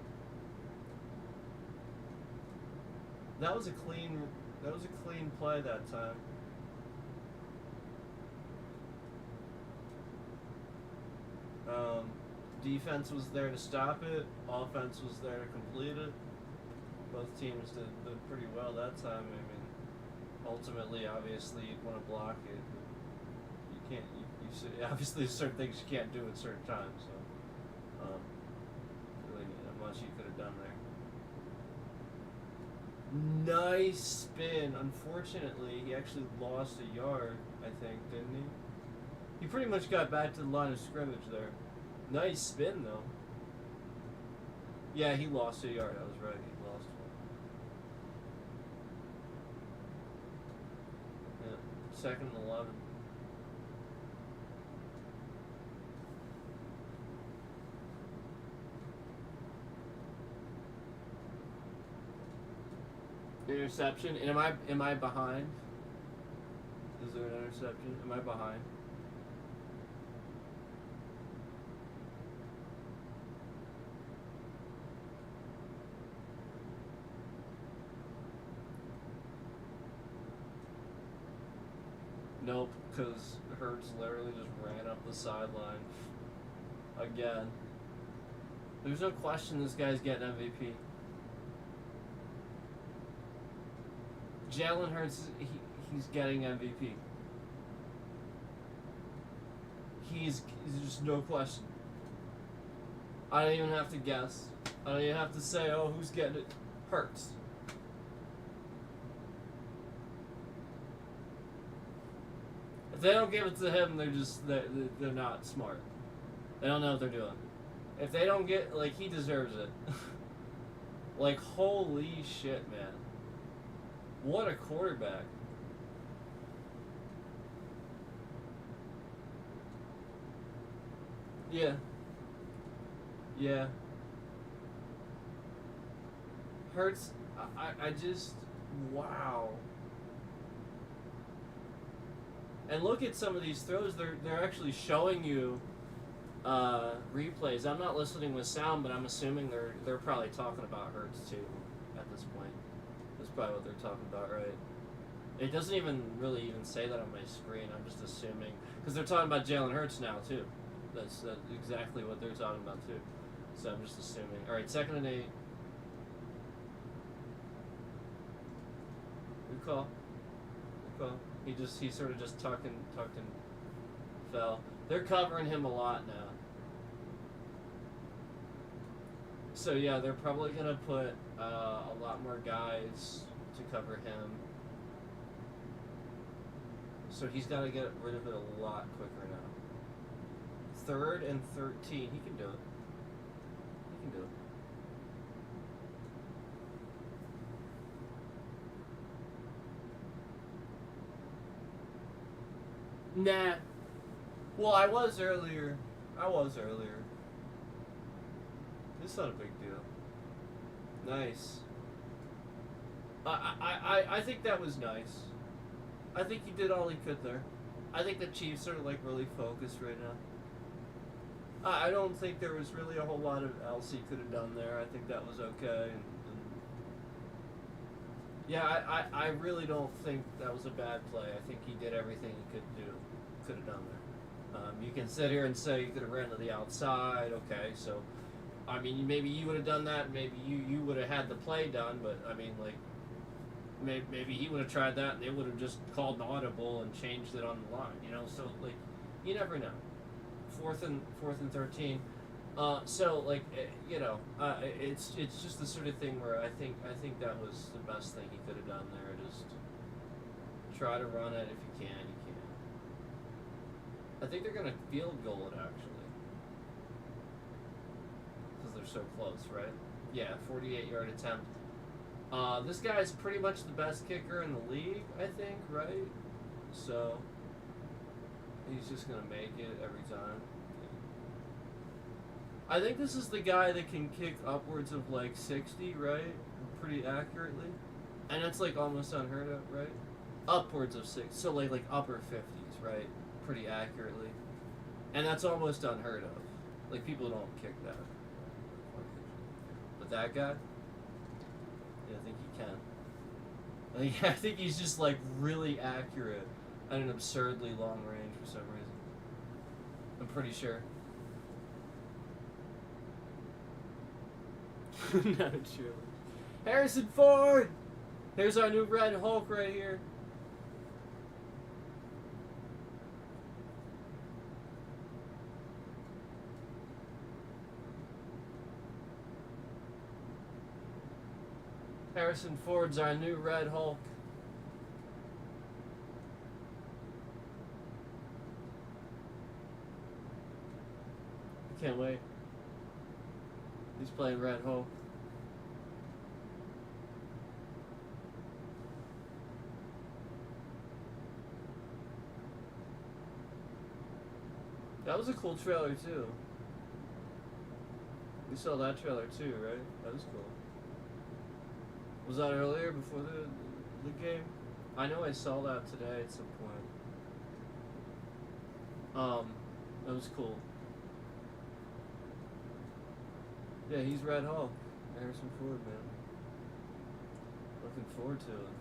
That was a clean play that time. Defense was there to stop it. Offense was there to complete it. Both teams did pretty well that time. I mean, ultimately, obviously, you'd want to block it. You can't. Obviously, there's certain things you can't do at certain times. So, really not much you could have done there. Nice spin. Unfortunately, he actually lost a yard. I think, didn't he? He pretty much got back to the line of scrimmage there. Nice spin, though. Yeah, he lost a yard. I was right. He lost one. Yeah. 2nd and 11. Interception. And am I behind? Is there an interception? Am I behind? Nope, because Hurts literally just ran up the sideline again. There's no question this guy's getting MVP. Jalen Hurts, he's getting MVP. He's just no question. I don't even have to guess. I don't even have to say, oh, who's getting it? Hurts. If they don't give it to him, they're not smart. They don't know what they're doing. If they don't get, like, he deserves it. Like, holy shit, man. What a quarterback. Yeah. Yeah. Hurts, I just, wow. And look at some of these throws. They're actually showing you replays. I'm not listening with sound, but I'm assuming they're probably talking about Hurts too at this point. That's probably what they're talking about, right? It doesn't even really even say that on my screen. I'm just assuming because they're talking about Jalen Hurts now too. That's exactly what they're talking about too. So I'm just assuming. All right, 2nd and 8. Good call. Good call. He sort of just tucked and fell. They're covering him a lot now. So yeah, they're probably gonna put a lot more guys to cover him. So he's got to get rid of it a lot quicker now. 3rd and 13. He can do it. He can do it. Nah. Well, I was earlier. It's not a big deal. Nice. I think that was nice. I think he did all he could there. I think the Chiefs are like really focused right now. I don't think there was really a whole lot of else he could have done there. I think that was okay. And yeah, I really don't think that was a bad play. I think he did everything he could have done there. You can sit here and say you could have ran to the outside. Okay, so I mean maybe you would have done that. Maybe you would have had the play done. But I mean like. Maybe he would have tried that and they would have just called an audible and changed it on the line, you know. So like, you never know. 4th and 13. So like, you know, it's just the sort of thing where I think that was the best thing he could have done there. Just try to run it if you can. You can. I think they're gonna field goal it actually because they're so close, right? Yeah, 48-yard attempt. This guy's pretty much the best kicker in the league, I think, right? So, he's just going to make it every time. I think this is the guy that can kick upwards of like 60, right? Pretty accurately. And that's like almost unheard of, right? Upwards of 6, so like upper 50s, right? Pretty accurately. And that's almost unheard of. Like people don't kick that. But that guy? Yeah, I think he can. I think he's just like really accurate at an absurdly long range for some reason. I'm pretty sure. Not true. Harrison Ford! Here's our new Red Hulk right here. Harrison Ford's our new Red Hulk. I can't wait. He's playing Red Hulk. That was a cool trailer too. You saw that trailer too, right? That was cool. Was that earlier before the game? I know I saw that today at some point. That was cool. Yeah, he's Red Hulk. Harrison Ford, man. Looking forward to it.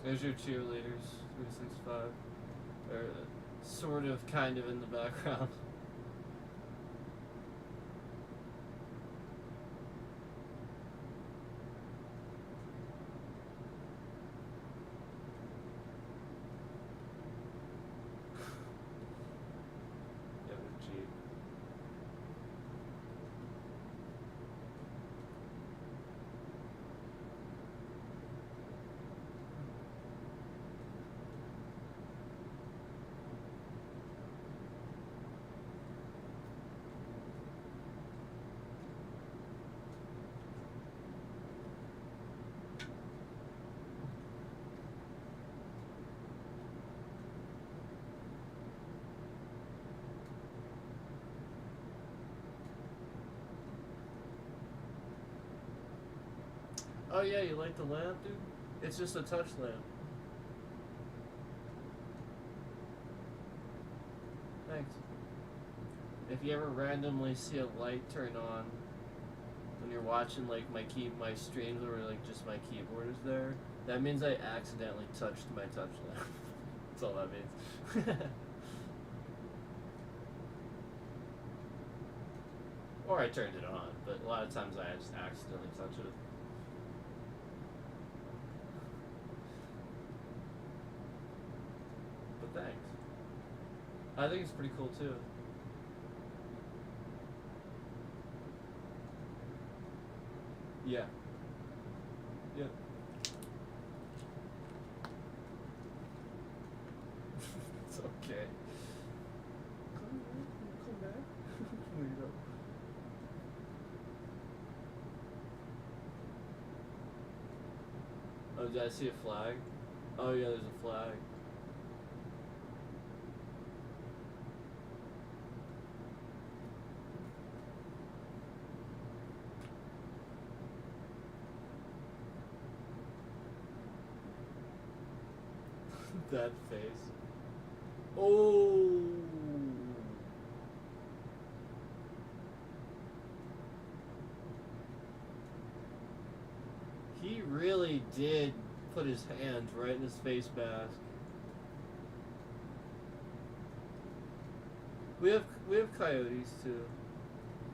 There's your cheerleaders, 365. Or sort of, kind of in the background. Yeah, the Jeep. Oh yeah, you like the lamp, dude? It's just a touch lamp. Thanks. If you ever randomly see a light turn on when you're watching like my streams where like just my keyboard is there, that means I accidentally touched my touch lamp. That's all that means. Or I turned it on, but a lot of times I just accidentally touch it. But thanks. I think it's pretty cool too. Yeah. Yep. It's okay. Come back. Leave it up. Oh, did I see a flag? Oh yeah, there's a flag. That face. Oh. He really did put his hand right in his face mask. We have coyotes too.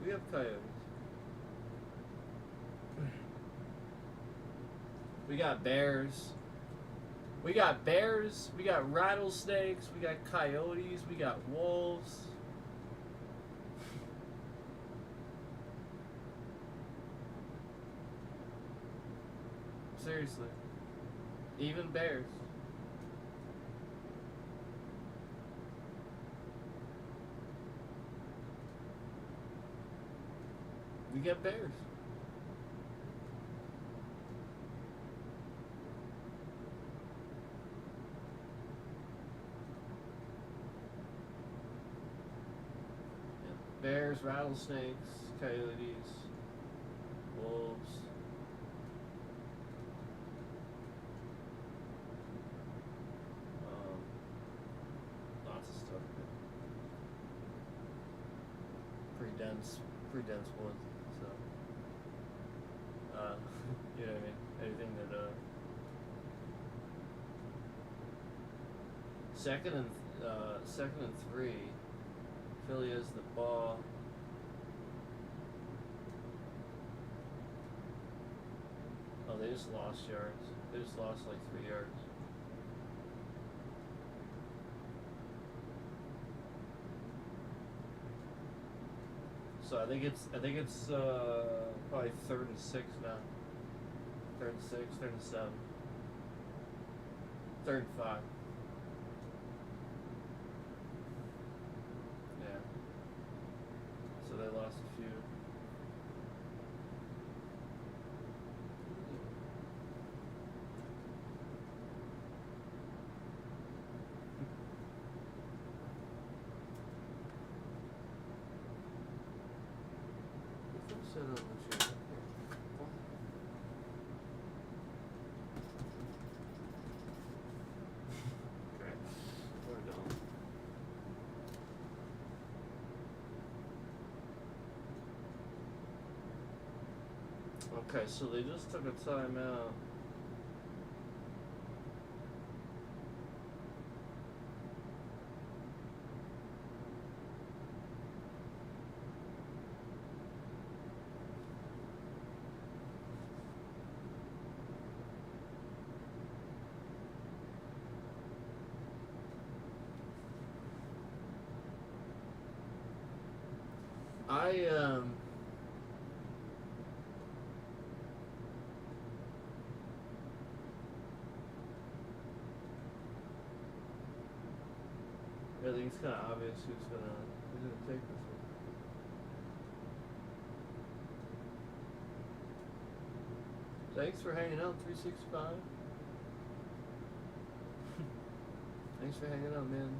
We have coyotes. We got bears. We got bears, we got rattlesnakes, we got coyotes, we got wolves. Seriously. Even bears. We got bears. Bears, rattlesnakes, coyotes, wolves. Lots of stuff. Pretty dense woods. So, you know what I mean? Anything that, second and 3. Philly has the ball. Oh, they just lost yards. They just lost like 3 yards. So I think it's probably 3rd and 6 now. 3rd and 6, 3rd and 7. 3rd and 5. So they lost a few. Sit on the chair. Okay, we're done. Okay, so they just took a timeout. I I think it's kind of obvious who's gonna take this one. Thanks for hanging out, 365. Thanks for hanging out, man.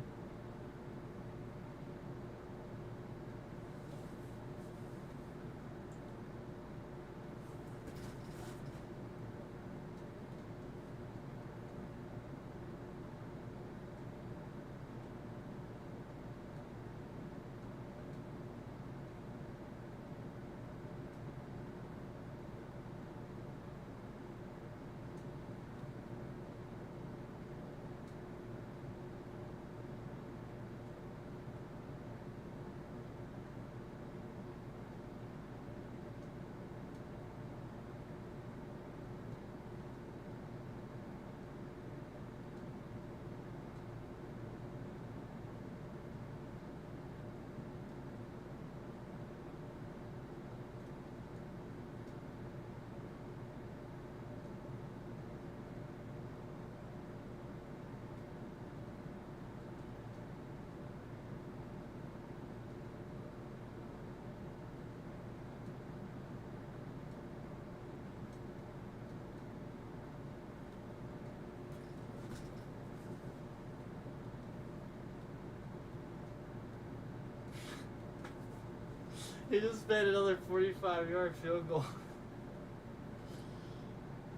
He just made another 45-yard field goal.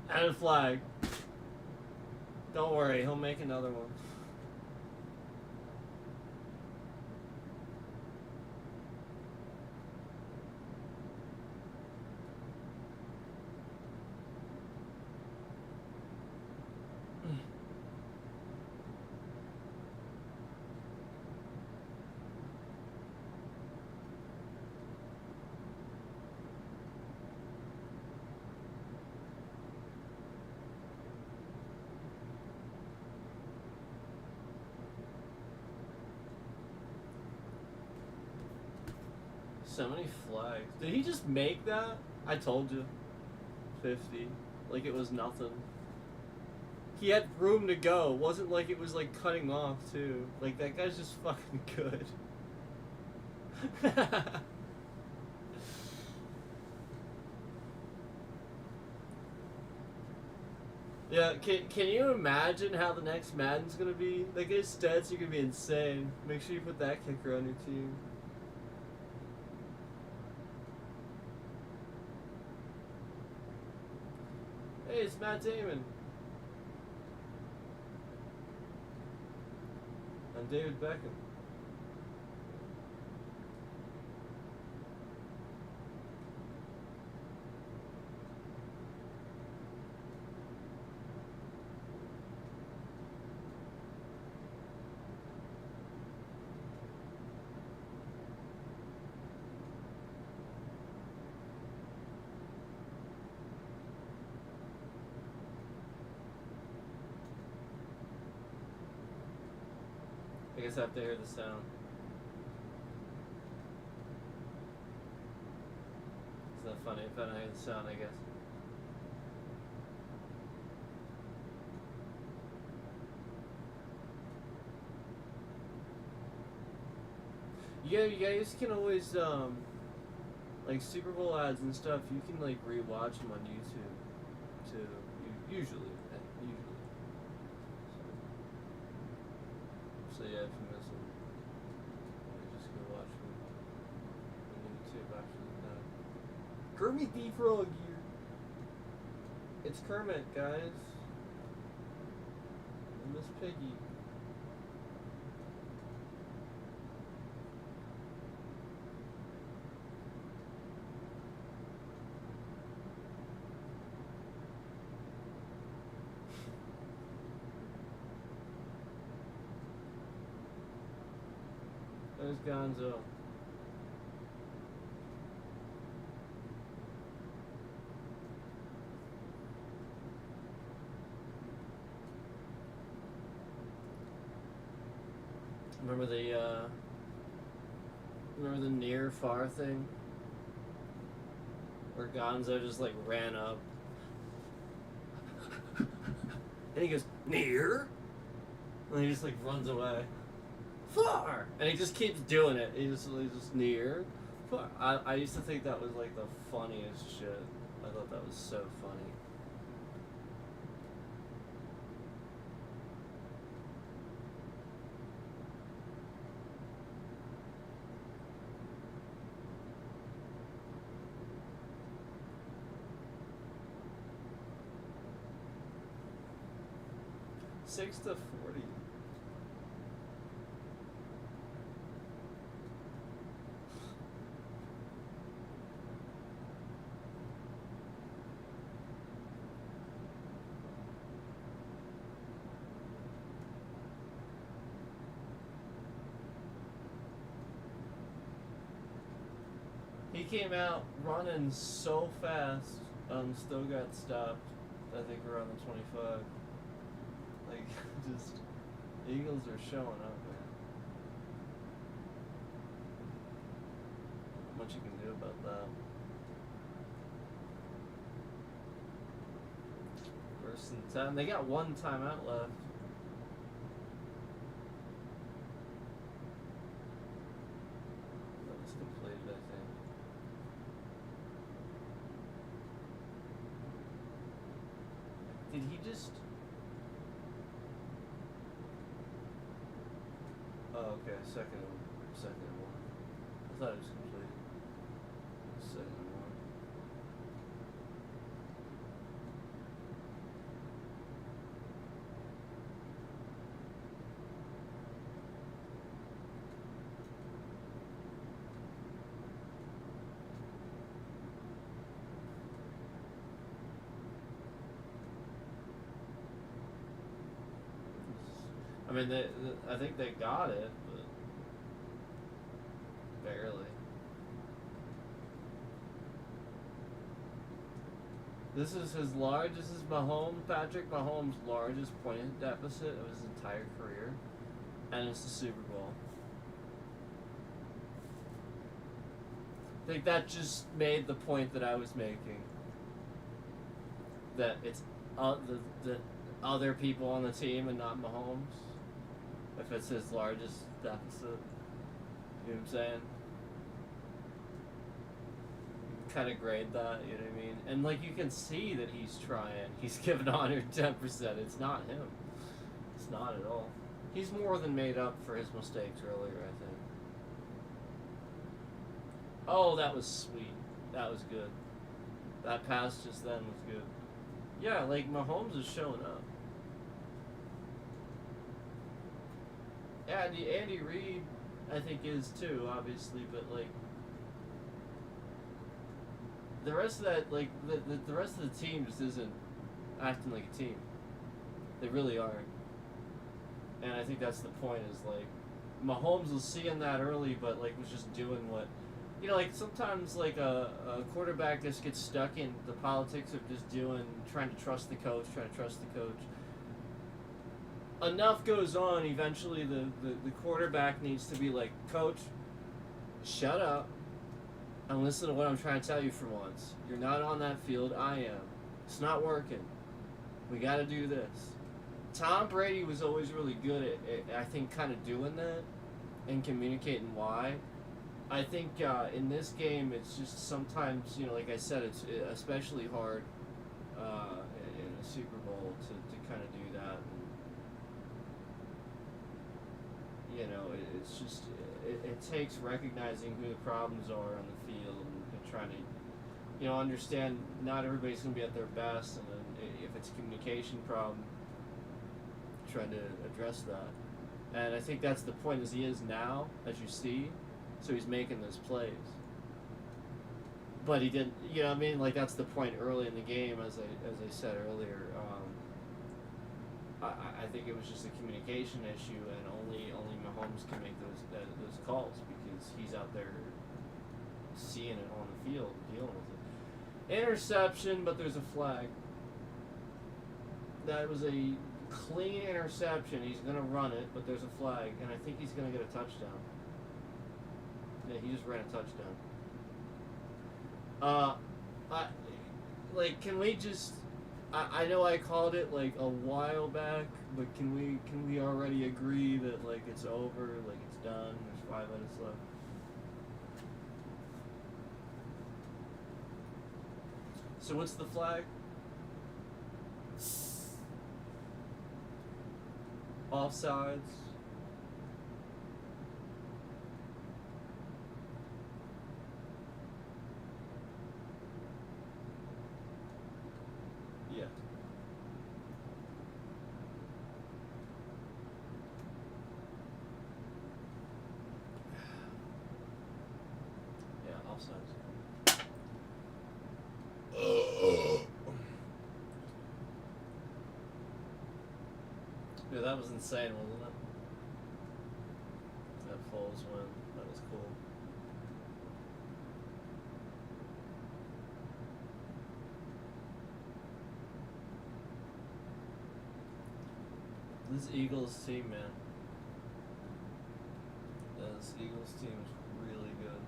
And a flag. Don't worry, he'll make another one. So many flags. Did he just make that? I told you. 50. Like it was nothing. He had room to go. It wasn't like it was like cutting off too. Like that guy's just fucking good. Yeah, can you imagine how the next Madden's gonna be? That guy's stats are gonna be insane. Make sure you put that kicker on your team. Hey, it's Matt Damon. And David Beckham. I guess I have to hear the sound. It's not funny if I don't hear the sound, I guess. Yeah, you guys can always, like Super Bowl ads and stuff, you can like rewatch them on YouTube, too. Usually. So yeah, if you miss them, you just go watch them on YouTube after the fact. Kermit the Frog here. It's Kermit, guys. And Miss Piggy. There's Gonzo. Remember the Remember the near far thing? Where Gonzo just like ran up. And he goes, near? And he just like runs away. Far! And he just keeps doing it. He's just near. Far. I used to think that was like the funniest shit. I thought that was so funny. Six to 40. He came out running so fast, still got stopped, I think around the 25. Like, just, Eagles are showing up, man. Not much you can do about that. First and 10. They got one timeout left. That was completed, I think. Did he just... Oh, okay, second and one. I thought it was completed. Second and one. I mean, I think they got it, but barely. This is Patrick Mahomes' largest point deficit of his entire career, and it's the Super Bowl. I think that just made the point that I was making. That it's the other people on the team and not Mahomes. If it's his largest deficit. You know what I'm saying? Kind of grade that, you know what I mean? And like you can see that he's trying. He's giving 110%. It's not him. It's not at all. He's more than made up for his mistakes earlier, I think. Oh, that was sweet. That was good. That pass just then was good. Yeah, like Mahomes is showing up. Andy Reid, I think, is too, obviously, but like the rest of that, like the rest of the team just isn't acting like a team. They really aren't. And I think that's the point. Is like Mahomes was seeing that early, but like was just doing what, you know, like sometimes like a quarterback just gets stuck in the politics of just trying to trust the coach. Enough goes on, eventually the quarterback needs to be like, Coach, shut up and listen to what I'm trying to tell you for once. You're not on that field, I am. It's not working. We got to do this. Tom Brady was always really good at I think, kind of doing that and communicating why. I think in this game, it's just sometimes, you know, like I said, it's especially hard in a Super Bowl to kind of do that. You know, it's just, it takes recognizing who the problems are on the field and trying to, you know, understand not everybody's going to be at their best, and then if it's a communication problem, trying to address that. And I think that's the point as he is now, as you see, so he's making those plays. But he didn't, you know what I mean? Like, that's the point early in the game, as I said earlier. I think it was just a communication issue, and only Mahomes can make those calls because he's out there seeing it on the field, dealing with it. Interception, but there's a flag. That was a clean interception. He's going to run it, but there's a flag, and I think he's going to get a touchdown. Yeah, he just ran a touchdown. I, like, can we just? I know I called it like a while back, but can we already agree that like it's over, like it's done? There's 5 minutes left. So what's the flag? Offsides. Yeah. Yeah, offsides. Yeah, that was insane, wasn't it? That Foles win. That was cool. This Eagles team, man. This Eagles team is really good.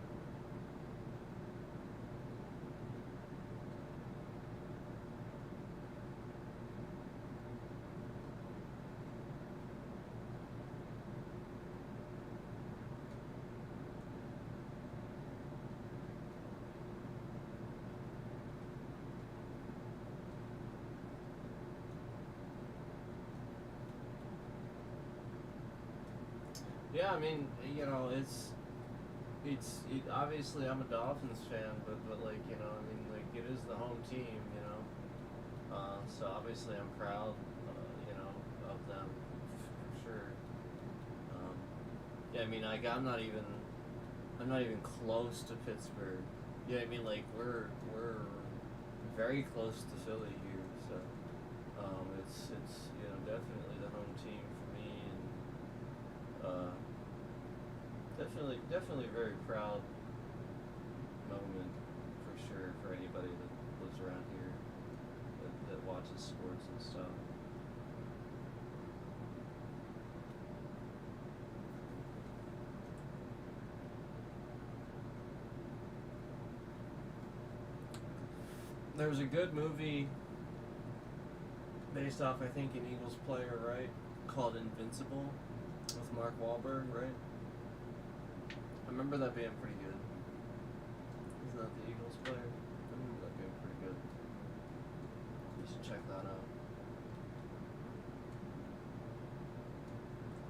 Yeah, I mean, you know, obviously I'm a Dolphins fan, but like, you know, I mean, like it is the home team, you know. So obviously I'm proud, you know, of them for sure. Yeah, I mean, like I'm not even close to Pittsburgh. Yeah, I mean, like we're very close to Philly here, so it's you know definitely the home team for me, and definitely a very proud moment for sure for anybody that lives around here that watches sports and stuff. There was a good movie based off, I think, an Eagles player, right? Called Invincible with Mark Wahlberg, right? I remember that being pretty good. Isn't that the Eagles player? I remember that being pretty good. You should check that out.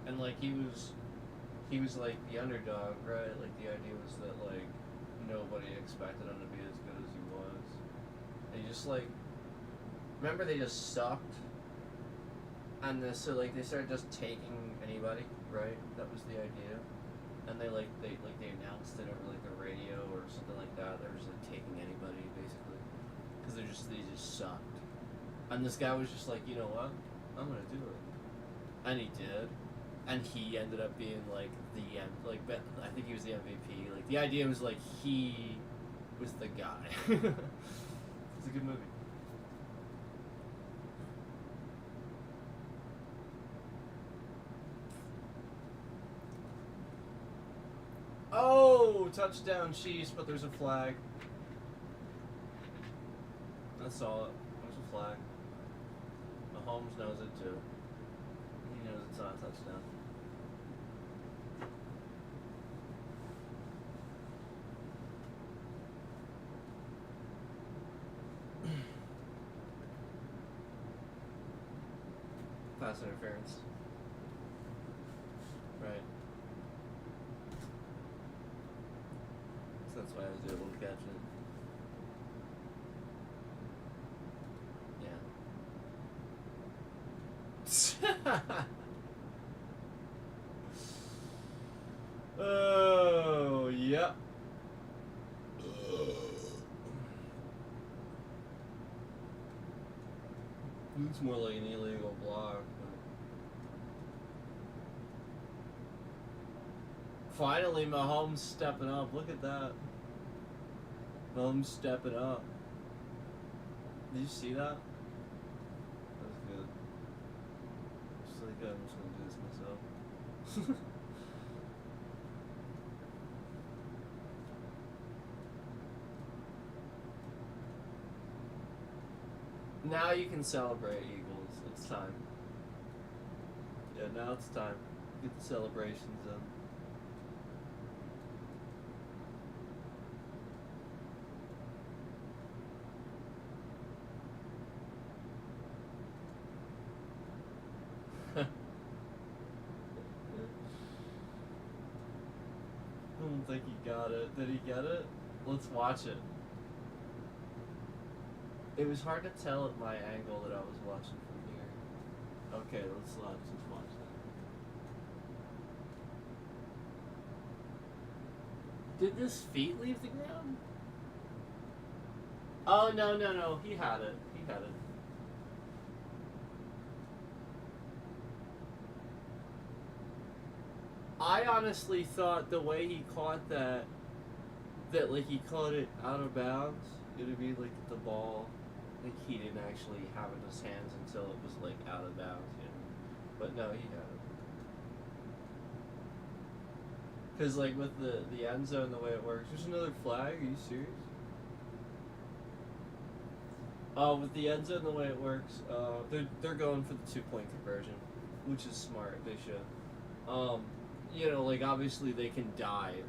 And like he was like the underdog, right? Like the idea was that like nobody expected him to be as good as he was. And he just like remember they just sucked. And so like they started just taking anybody, right? That was the idea. And they announced it over like the radio or something like that. They were just like taking anybody basically, because they just sucked. And this guy was just like, you know what, I'm gonna do it, and he did, and he ended up being like I think he was the MVP. Like the idea was like he was the guy. It's a good movie. Oh, touchdown Chiefs, but there's a flag. I saw it. There's a flag. Mahomes knows it too. He knows it's not a touchdown. Pass interference. Right. So that's why I was able to catch it. Yeah. Oh, yep. Looks more like an illegal block. Finally, Mahomes stepping up. Look at that. Mahomes stepping up. Did you see that? That was good. Just like, I'm just gonna do this myself. Now you can celebrate, Eagles. It's time. Yeah, now it's time. Get the celebrations in. I don't think he got it. Did he get it? Let's watch it. It was hard to tell at my angle that I was watching from here. Okay, let's watch that. Did this feet leave the ground? Oh, no. He had it. He had it. I honestly thought the way he caught that like he caught it out of bounds. It'd be like the ball, like he didn't actually have it in his hands until it was like out of bounds. You know? But no, he had it. Cause like with the end zone, the way it works. There's another flag. Are you serious? With the end zone, the way it works, they're going for the 2-point conversion, which is smart. They should. You know, like obviously they can dive.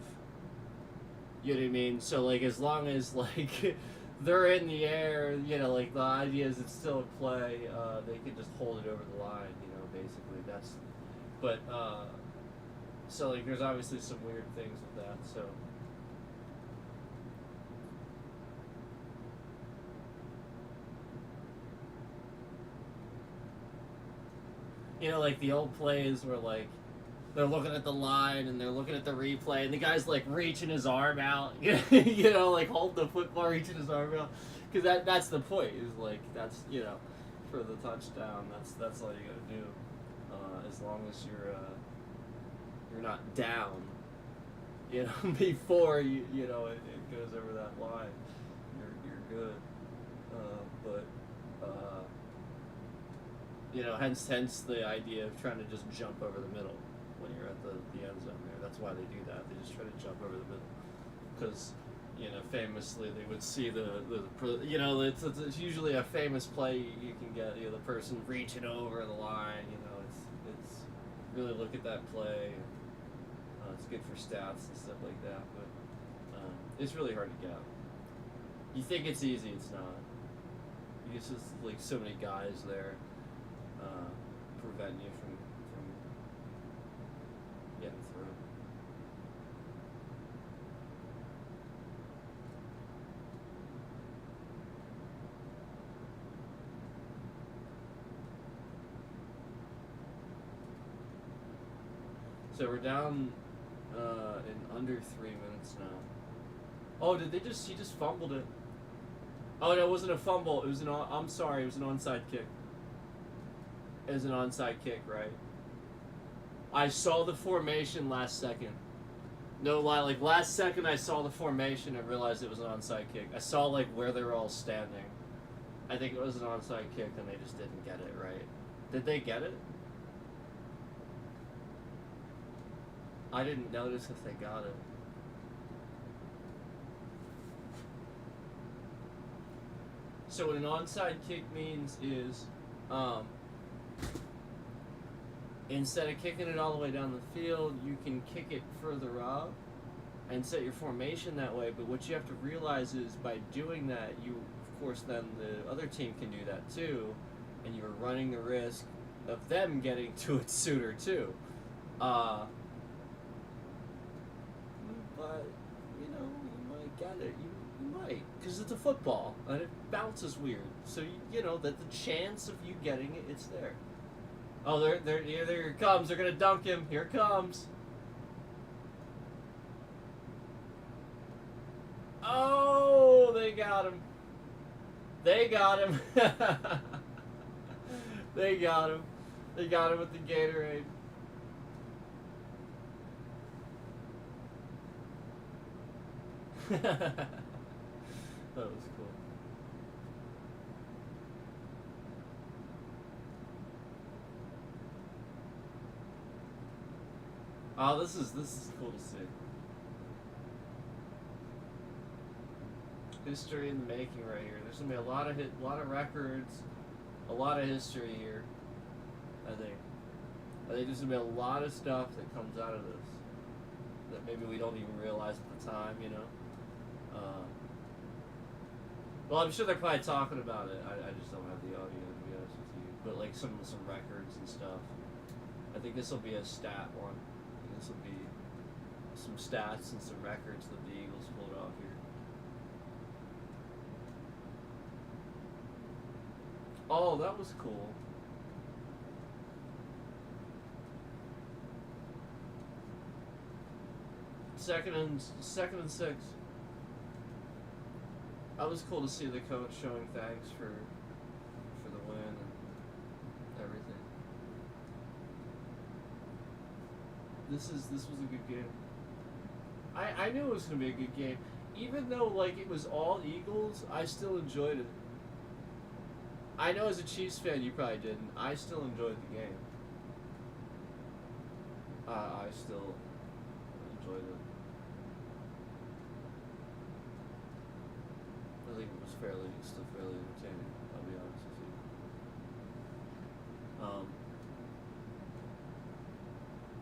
You know what I mean? So like as long as like they're in the air, you know, like the idea is it's still a play. They can just hold it over the line. You know, basically that's. But so like there's obviously some weird things with that. So. You know, like the old plays where like they're looking at the line and they're looking at the replay and the guy's like reaching his arm out, you know, like holding the football, reaching his arm out, because that's the point. Is like that's for the touchdown. That's all you gotta do, as long as you're not down, before it goes over that line, you're good, but. Hence the idea of trying to just jump over the middle when you're at the end zone there. That's why they do that. They just try to jump over the middle. Because, famously they would see it's usually a famous play you can get, the person reaching over the line, it's really look at that play. It's good for stats and stuff like that, but it's really hard to get. You think it's easy, it's not. It's just like so many guys there. Prevent you from getting through. So we're down in under 3 minutes now. Oh, he just fumbled it. Oh, no, it wasn't a fumble. It was I'm sorry, it was an onside kick. It was an onside kick, right? I saw the formation last second. No lie, like last second I saw the formation and realized it was an onside kick. I saw like where they were all standing. I think it was an onside kick and they just didn't get it, right? Did they get it? I didn't notice if they got it. So what an onside kick means is, instead of kicking it all the way down the field, you can kick it further up and set your formation that way. But what you have to realize is by doing that, you, of course, then the other team can do that too, and you're running the risk of them getting to it sooner too. But, you might get it. You might, because it's a football and it bounces weird. So that the chance of you getting it, it's there. Oh, there it comes. They're gonna dunk him. Here it comes. Oh, they got him. They got him. They got him. They got him with the Gatorade. That was cool. Oh, this is cool to see. history in the making right here. There's gonna be a lot of records, a lot of history here. I think there's gonna be a lot of stuff that comes out of this that maybe we don't even realize at the time, you know. Well, I'm sure they're probably talking about it. I just don't have the audio, to be honest with you. But like some records and stuff. I think this will be a stat one. I think this will be some stats and some records that the Eagles pulled off here. Oh, that was cool. Second and 6. That was cool to see the coach showing thanks for the win and everything. This was a good game. I knew it was gonna be a good game. Even though like it was all Eagles, I still enjoyed it. I know as a Chiefs fan you probably didn't. I still enjoyed the game. I still enjoyed it. I think it was still fairly entertaining, I'll be honest with you.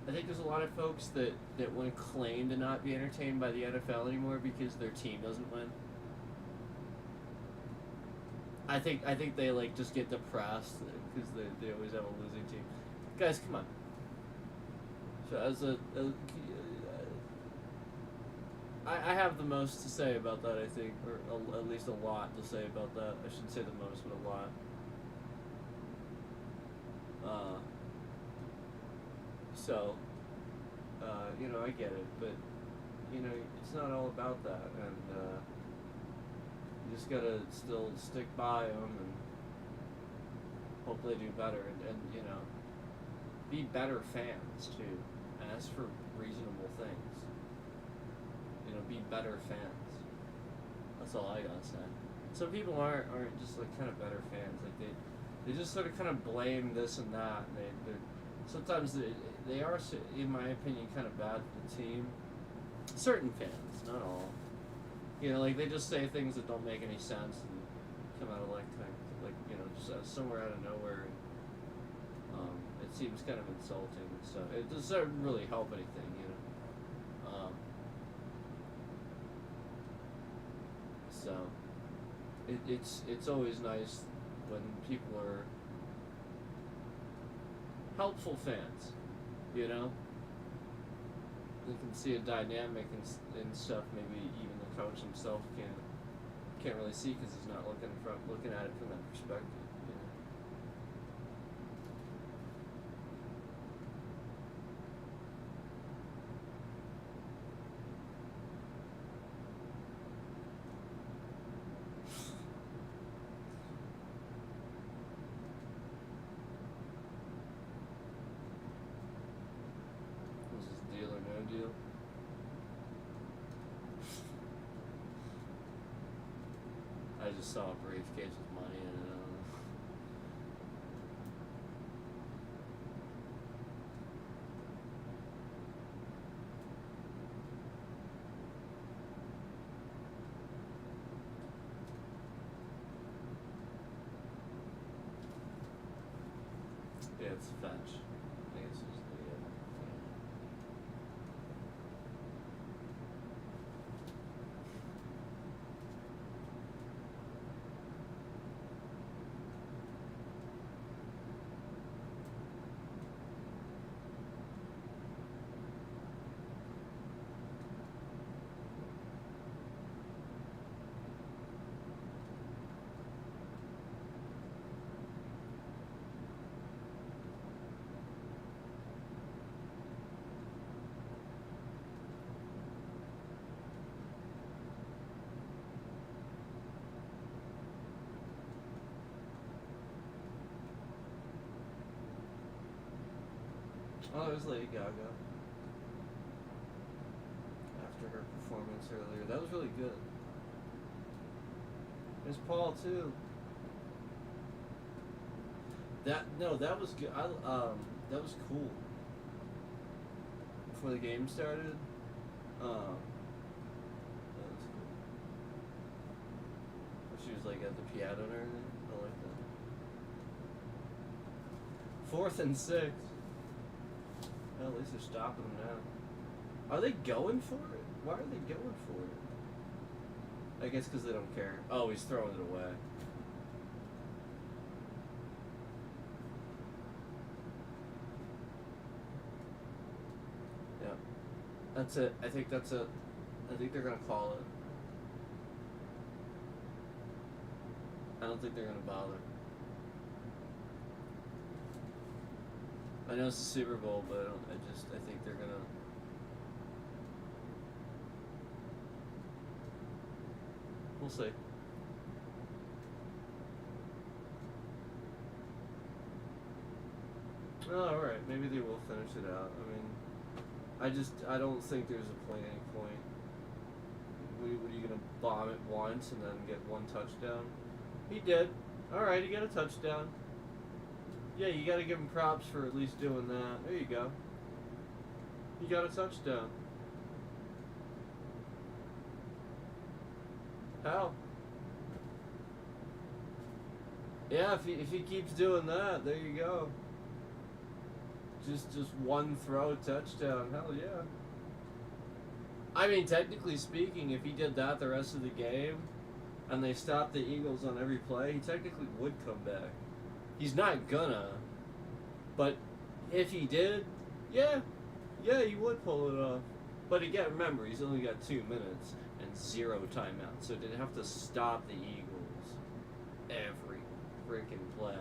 I think there's a lot of folks that want to claim to not be entertained by the NFL anymore because their team doesn't win. I think they like just get depressed because they always have a losing team. Guys, come on. So I have the most to say about that, I think, or at least a lot to say about that. I shouldn't say the most, but a lot. You know, I get it, but, you know, it's not all about that, and, you just gotta still stick by them and hope they do better, and you know, be better fans, too. Ask for reasonable things. You know, be better fans. That's all I gotta say. Some people aren't just like kind of better fans. Like they just sort of kind of blame this and that. And they're sometimes they are, in my opinion, kind of bad for the team. Certain fans, not all. You know, like they just say things that don't make any sense and come out of like you know, just somewhere out of nowhere. And, it seems kind of insulting and stuff. It doesn't really help anything, you know. So it's always nice when people are helpful fans, you know. They can see a dynamic and stuff. Maybe even the coach himself can't really see because he's not looking at it from that perspective. You know? Was this deal or no deal? I just saw a briefcase with money in it. Yeah, it's fetch. I think it's just the. Oh, it was Lady Gaga. After her performance earlier. That was really good. There's Paul too. That was good. That was cool. Before the game started. That was cool. She was like at the piano and everything. I like that. 4th and 6. Well, at least they're stopping them now. Are they going for it? Why are they going for it? I guess because they don't care. Oh, he's throwing it away. Yeah. That's it. I think that's it. I think they're going to call it. I don't think they're going to bother. I know it's the Super Bowl, but I think they're going to... We'll see. Oh, alright, maybe they will finish it out. I mean, I don't think there's any point. What are you gonna bomb it once and then get one touchdown? He did. Alright, he got a touchdown. Yeah, you gotta give him props for at least doing that. There you go. He got a touchdown. How? Yeah, if he keeps doing that, there you go. Just one throw touchdown. Hell yeah. I mean, technically speaking, if he did that the rest of the game, and they stopped the Eagles on every play, he technically would come back. He's not gonna, but if he did, yeah, he would pull it off. But again, remember, he's only got 2 minutes and 0 timeouts, so they'd have to stop the Eagles every freaking play.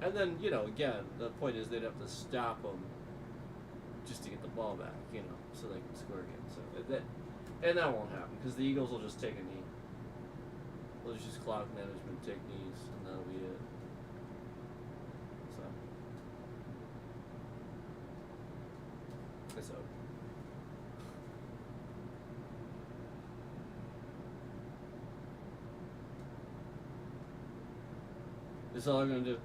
And then, again, the point is they'd have to stop them just to get the ball back, so they can score again. So and that won't happen because the Eagles will just take a knee. They'll just use clock management, take knees, and that'll be it. So, let's hope. That's all they're gonna do.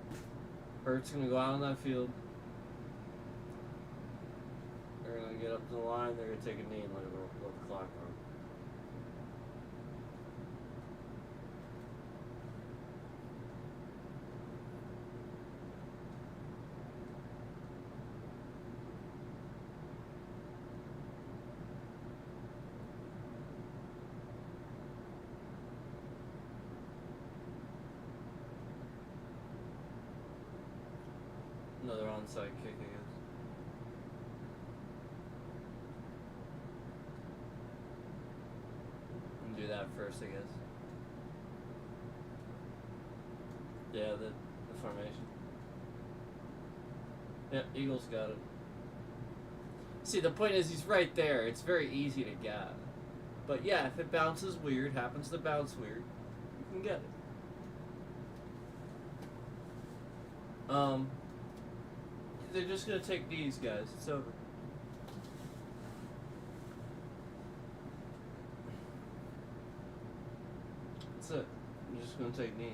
Hurt's gonna go out on that field. They're gonna get up to the line. They're gonna take a knee and let the clock run. Another onside kick, I guess. And do that first, I guess. Yeah, the formation. Yep, Eagles got it. See, the point is he's right there. It's very easy to get. But yeah, if it bounces weird, happens to bounce weird, you can get it. They're just gonna take knees, guys. It's over. That's it. You're just gonna take knees.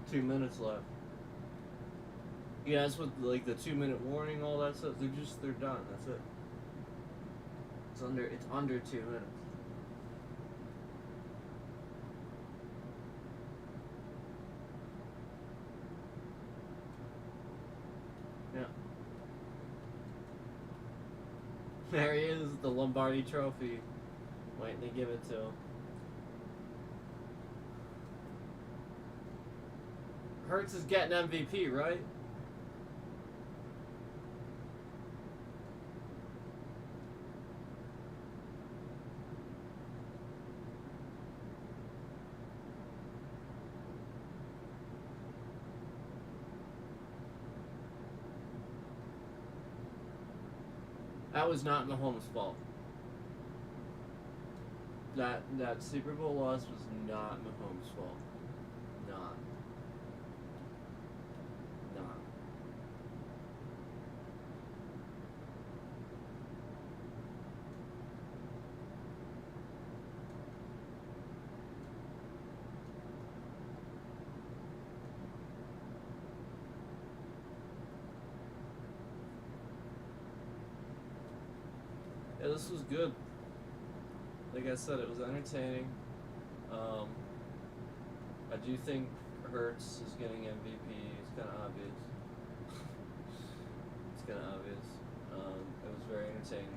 2 minutes left. Yeah, that's what like the 2-minute warning, all that stuff. They're done. That's it. It's under 2 minutes. Yeah. There he is, the Lombardi Trophy. Waiting to give it to him. Hurts is getting MVP, right? That was not Mahomes' fault. That Super Bowl loss was not Mahomes' fault. Not. Yeah, this was good. Like I said, it was entertaining. I do think Hurts is getting MVP. It's kind of obvious. It's kind of obvious. It was very entertaining.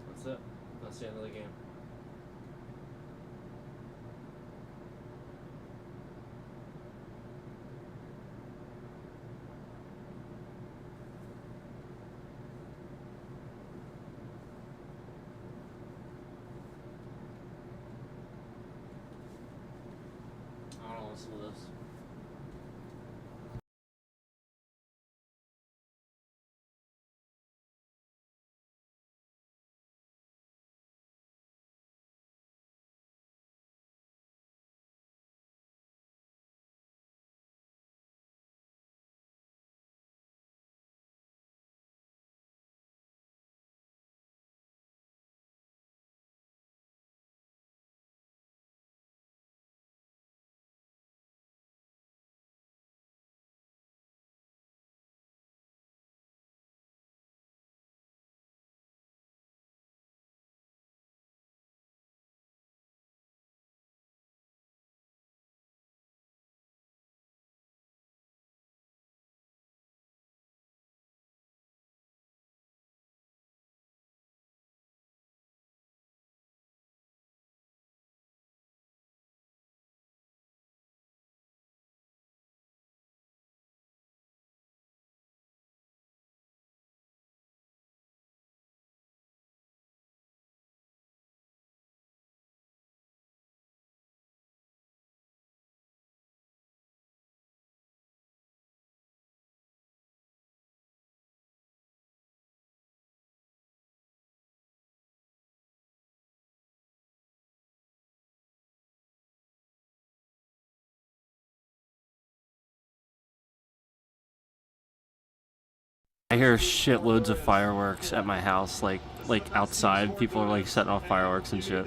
That's it. That's the end of the game. I don't listen to this. I hear shitloads of fireworks at my house, like outside. People are like setting off fireworks and shit.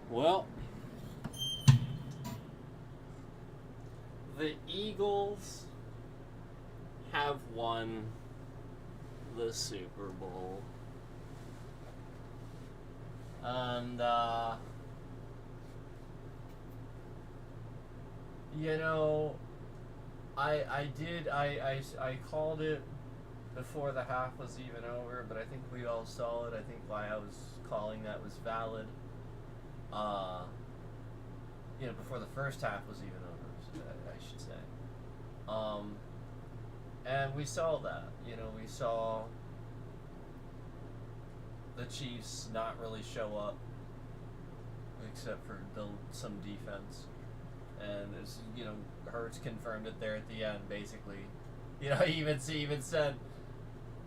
Well, the Eagles have won the Super Bowl. And, you know, I called it before the half was even over, but I think we all saw it. I think why I was calling that was valid. Before the first half was even over, I should say. And we saw that. We saw the Chiefs not really show up, except for some defense. And it's, Hurts confirmed it there at the end, basically. He even said,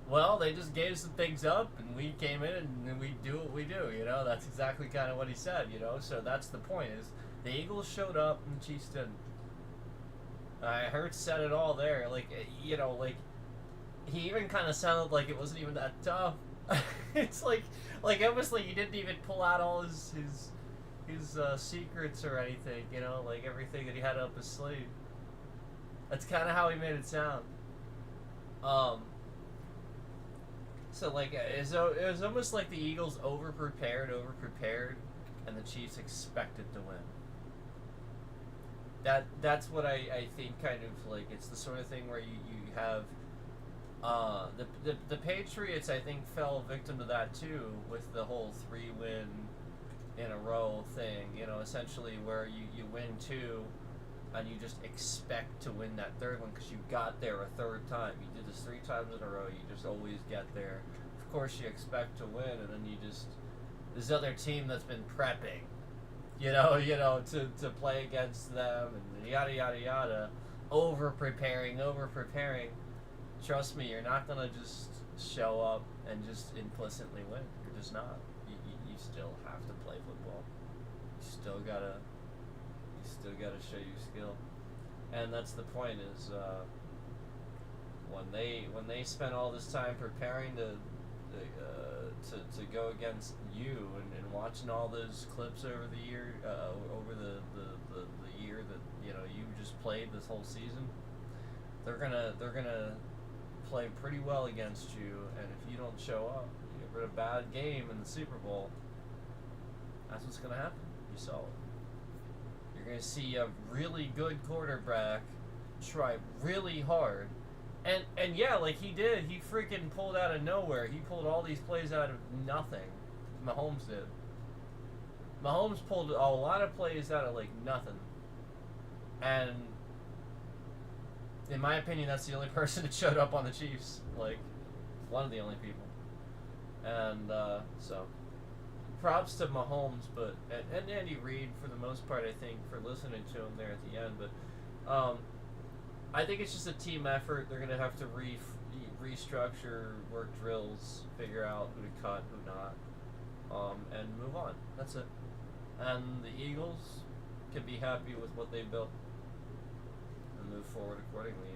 well, they just gave some things up, and we came in and we do what we do. That's exactly kind of what he said. So that's the point. Is the Eagles showed up and the Chiefs didn't. Hurts said it all there. He even kind of sounded like it wasn't even that tough. It's like obviously he didn't even pull out all his secrets or anything. Everything that he had up his sleeve. That's kind of how he made it sound. So it was almost like the Eagles over-prepared, and the Chiefs expected to win. That's what I think kind of like, it's the sort of thing where you have the Patriots, I think, fell victim to that too with the whole 3-win in a row thing, essentially where you win 2 and you just expect to win that third one because you got there a third time. You did this 3 times in a row, you just always get there. Of course you expect to win, and then you just, this other team that's been prepping, to play against them, and yada yada yada, over preparing. Trust me, you're not gonna just show up and just implicitly win. You're just not. You still have to play football. You still gotta show your skill, and that's the point. Is when they spent all this time preparing to go against you and watching all those clips over the year, over the year that you just played this whole season, they're gonna play pretty well against you, and if you don't show up, you have a bad game in the Super Bowl. That's what's gonna happen. You saw it. You're gonna see a really good quarterback try really hard. And yeah, like he did. He freaking pulled out of nowhere. He pulled all these plays out of nothing. Mahomes did. Mahomes pulled a lot of plays out of like nothing. And in my opinion, that's the only person that showed up on the Chiefs. Like, one of the only people. And so, props to Mahomes, and Andy Reid for the most part, I think, for listening to him there at the end. But I think it's just a team effort. They're going to have to restructure, work drills, figure out who to cut, who not, and move on. That's it. And the Eagles can be happy with what they built and move forward accordingly,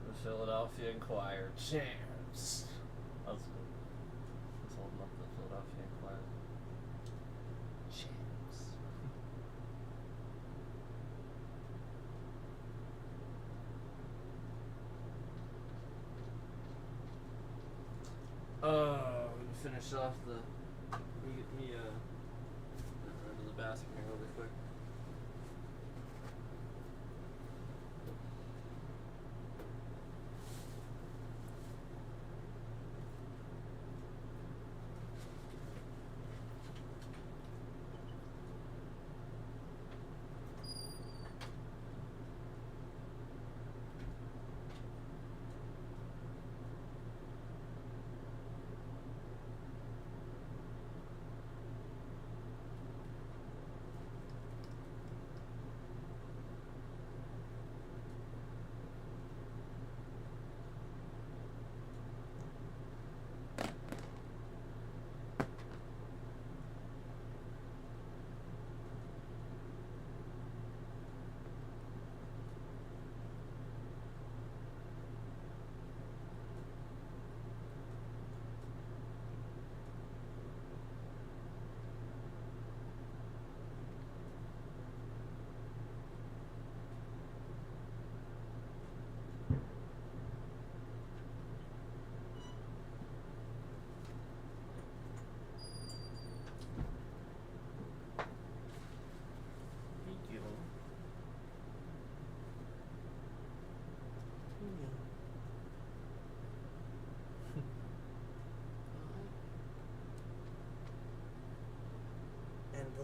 The Philadelphia Inquirer champs. That's good. Let's hold up the Philadelphia Inquirer champs. We finish off the. Let me run to the bathroom here really quick.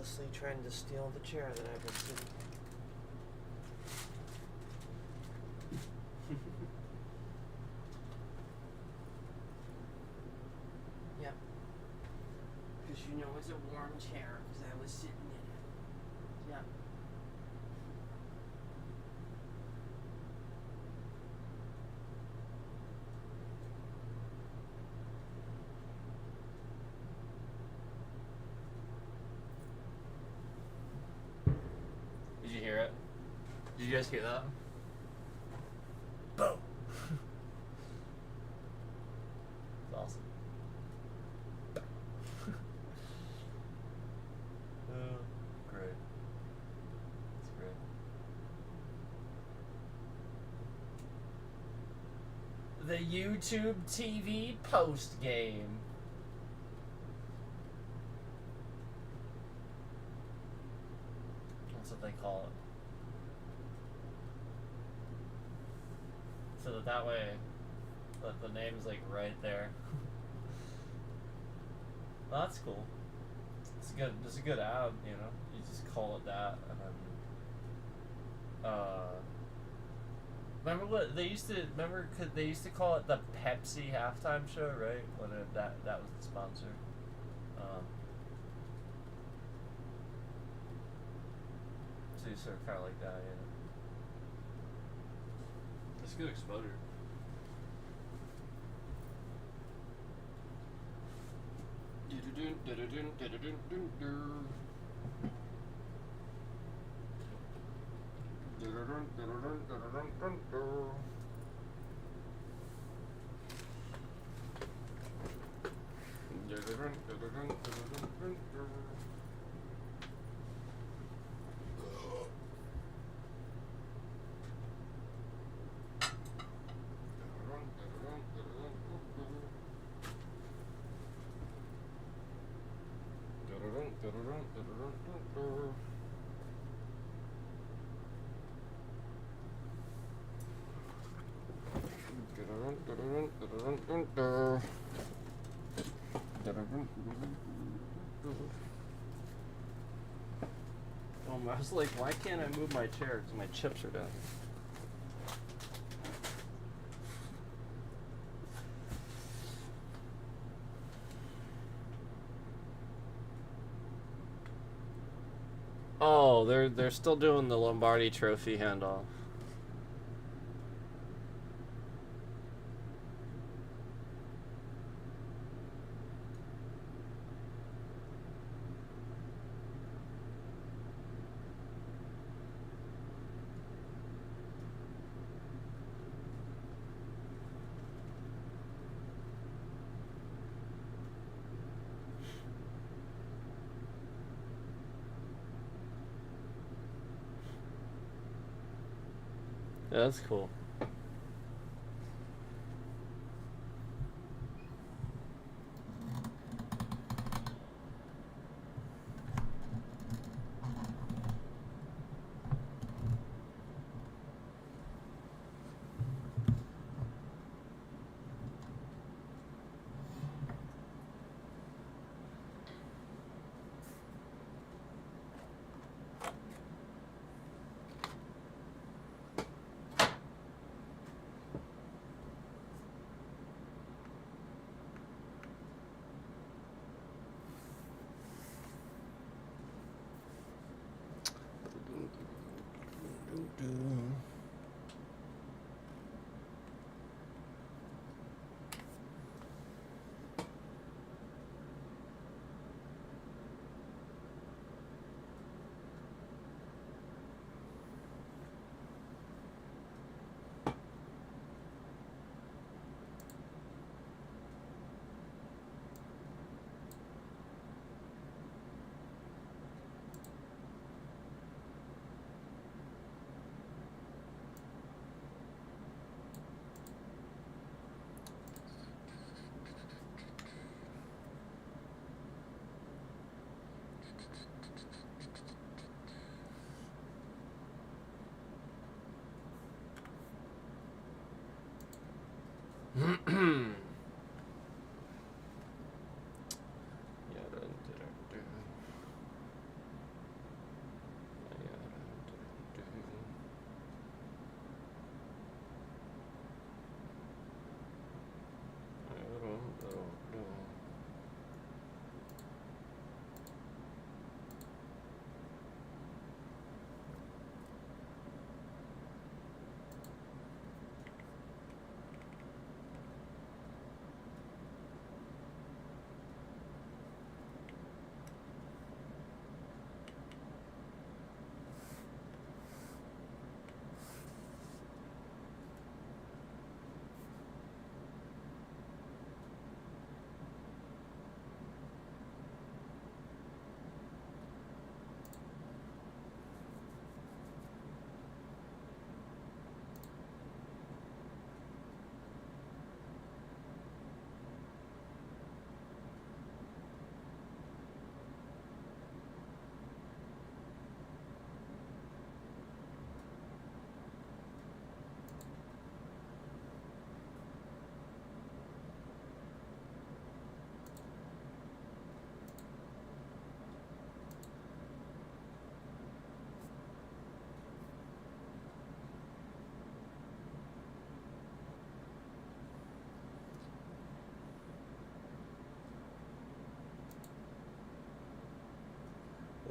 mercilessly trying to steal the chair that I've been sitting in. Yep. Because you know it's a warm chair because I was sitting in it. Yep. Did you hear it? Did you guys hear that? Boom. It's awesome. Great. It's great. The YouTube TV post game. That's what they call it. So that way, the name's like right there. Well, that's cool. It's good. It's a good ad, you know. You just call it that, and then, remember what they used to remember? Cause they used to call it the Pepsi halftime show, right? When that was the sponsor. So you sort of kind of like that, yeah. That's good exposure. I was like, why can't I move my chair? Because my chips are down. Oh, they're still doing the Lombardi Trophy handoff. Yeah, that's cool.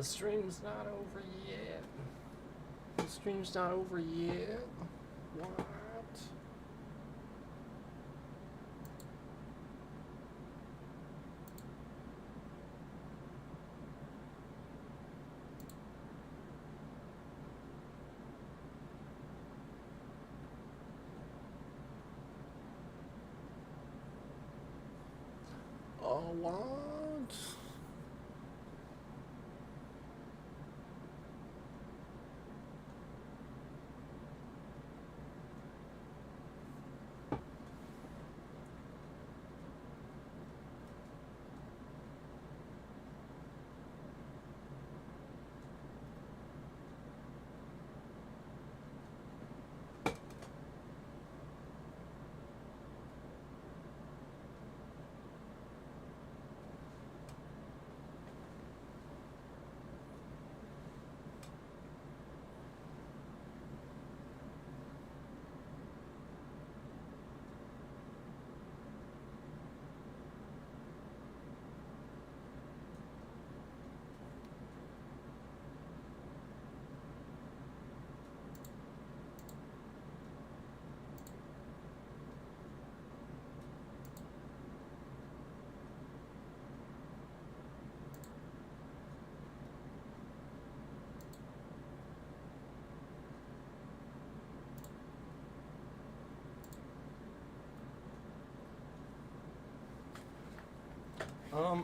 The stream's not over yet. The stream's not over yet. What? Oh, what?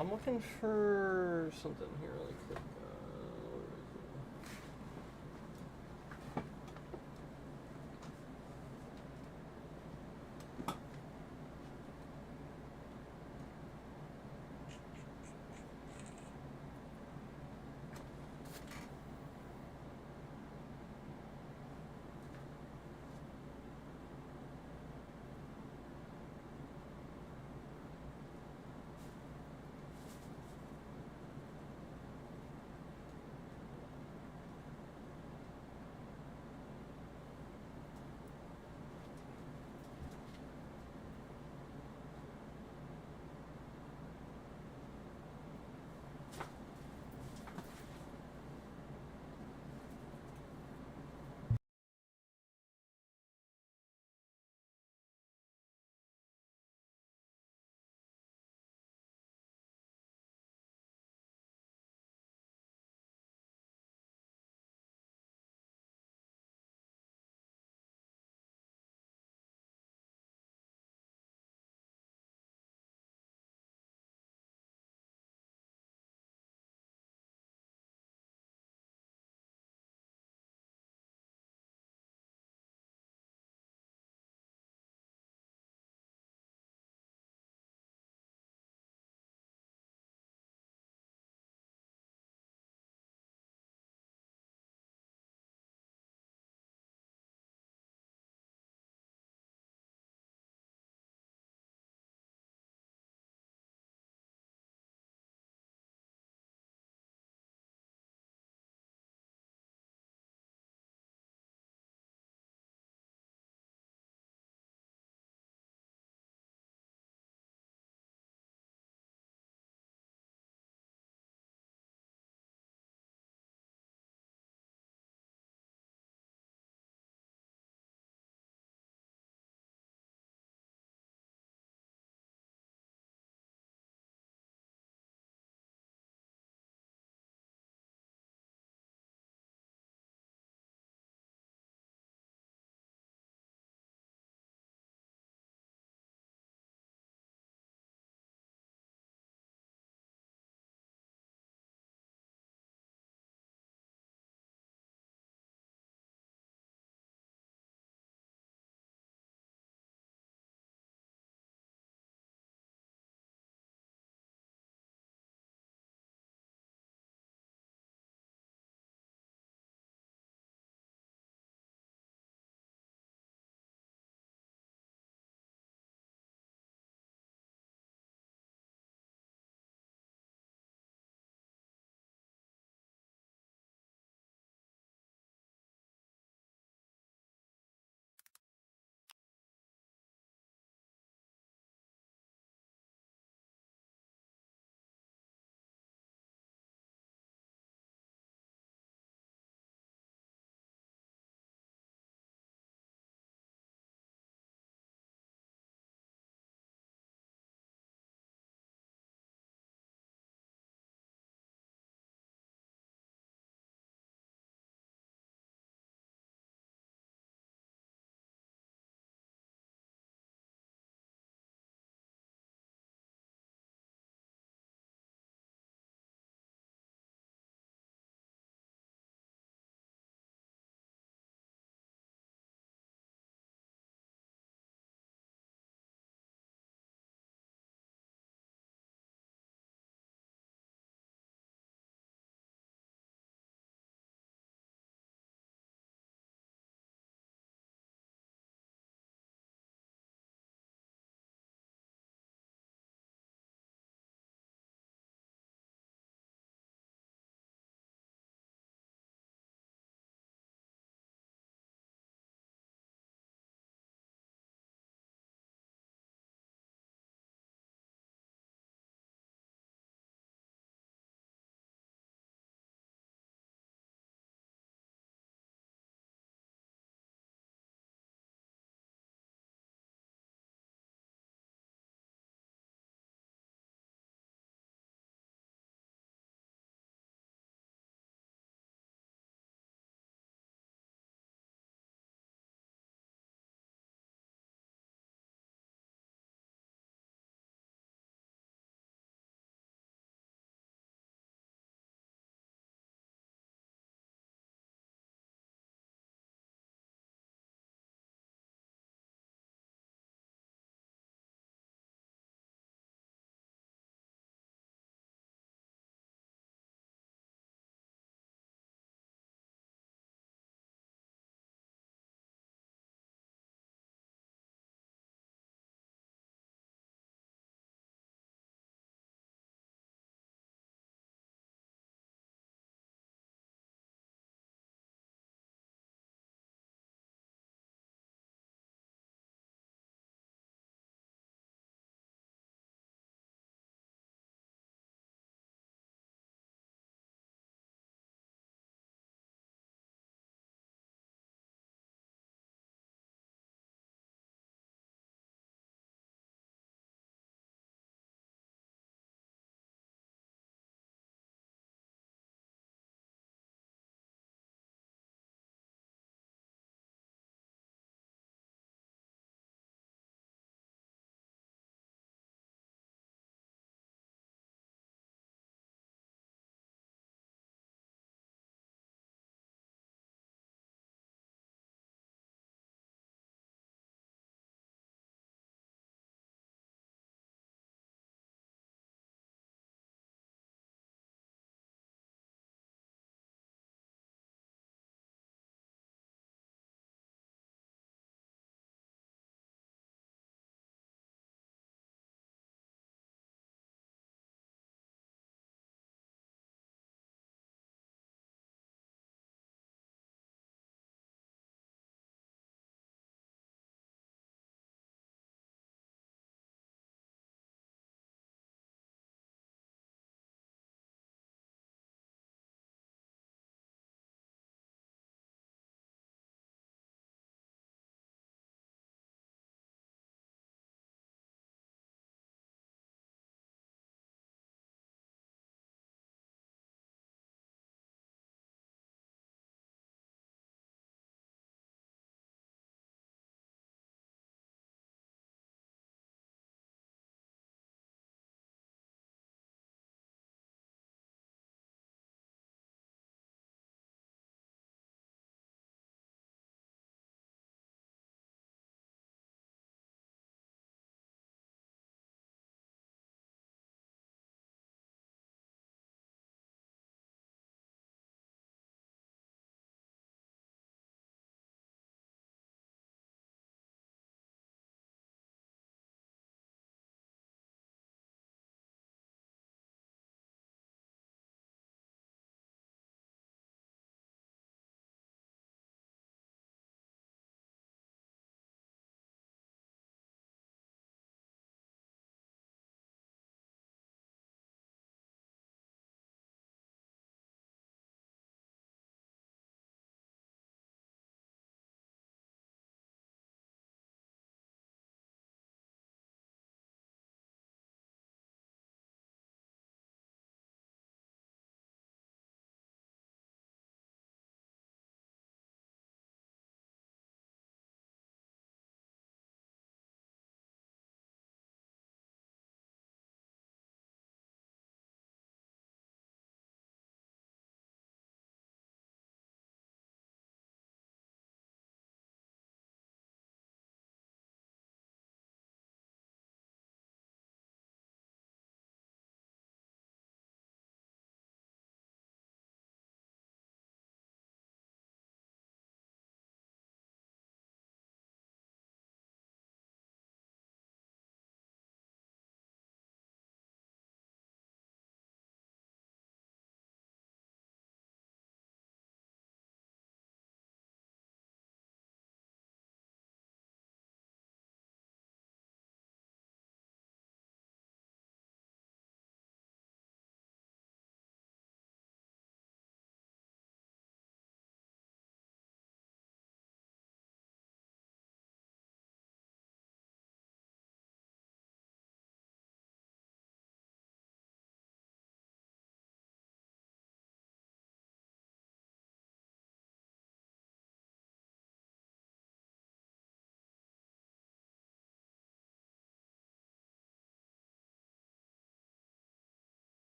I'm looking for something here really quick. Where is it?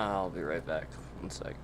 I'll be right back. 1 sec.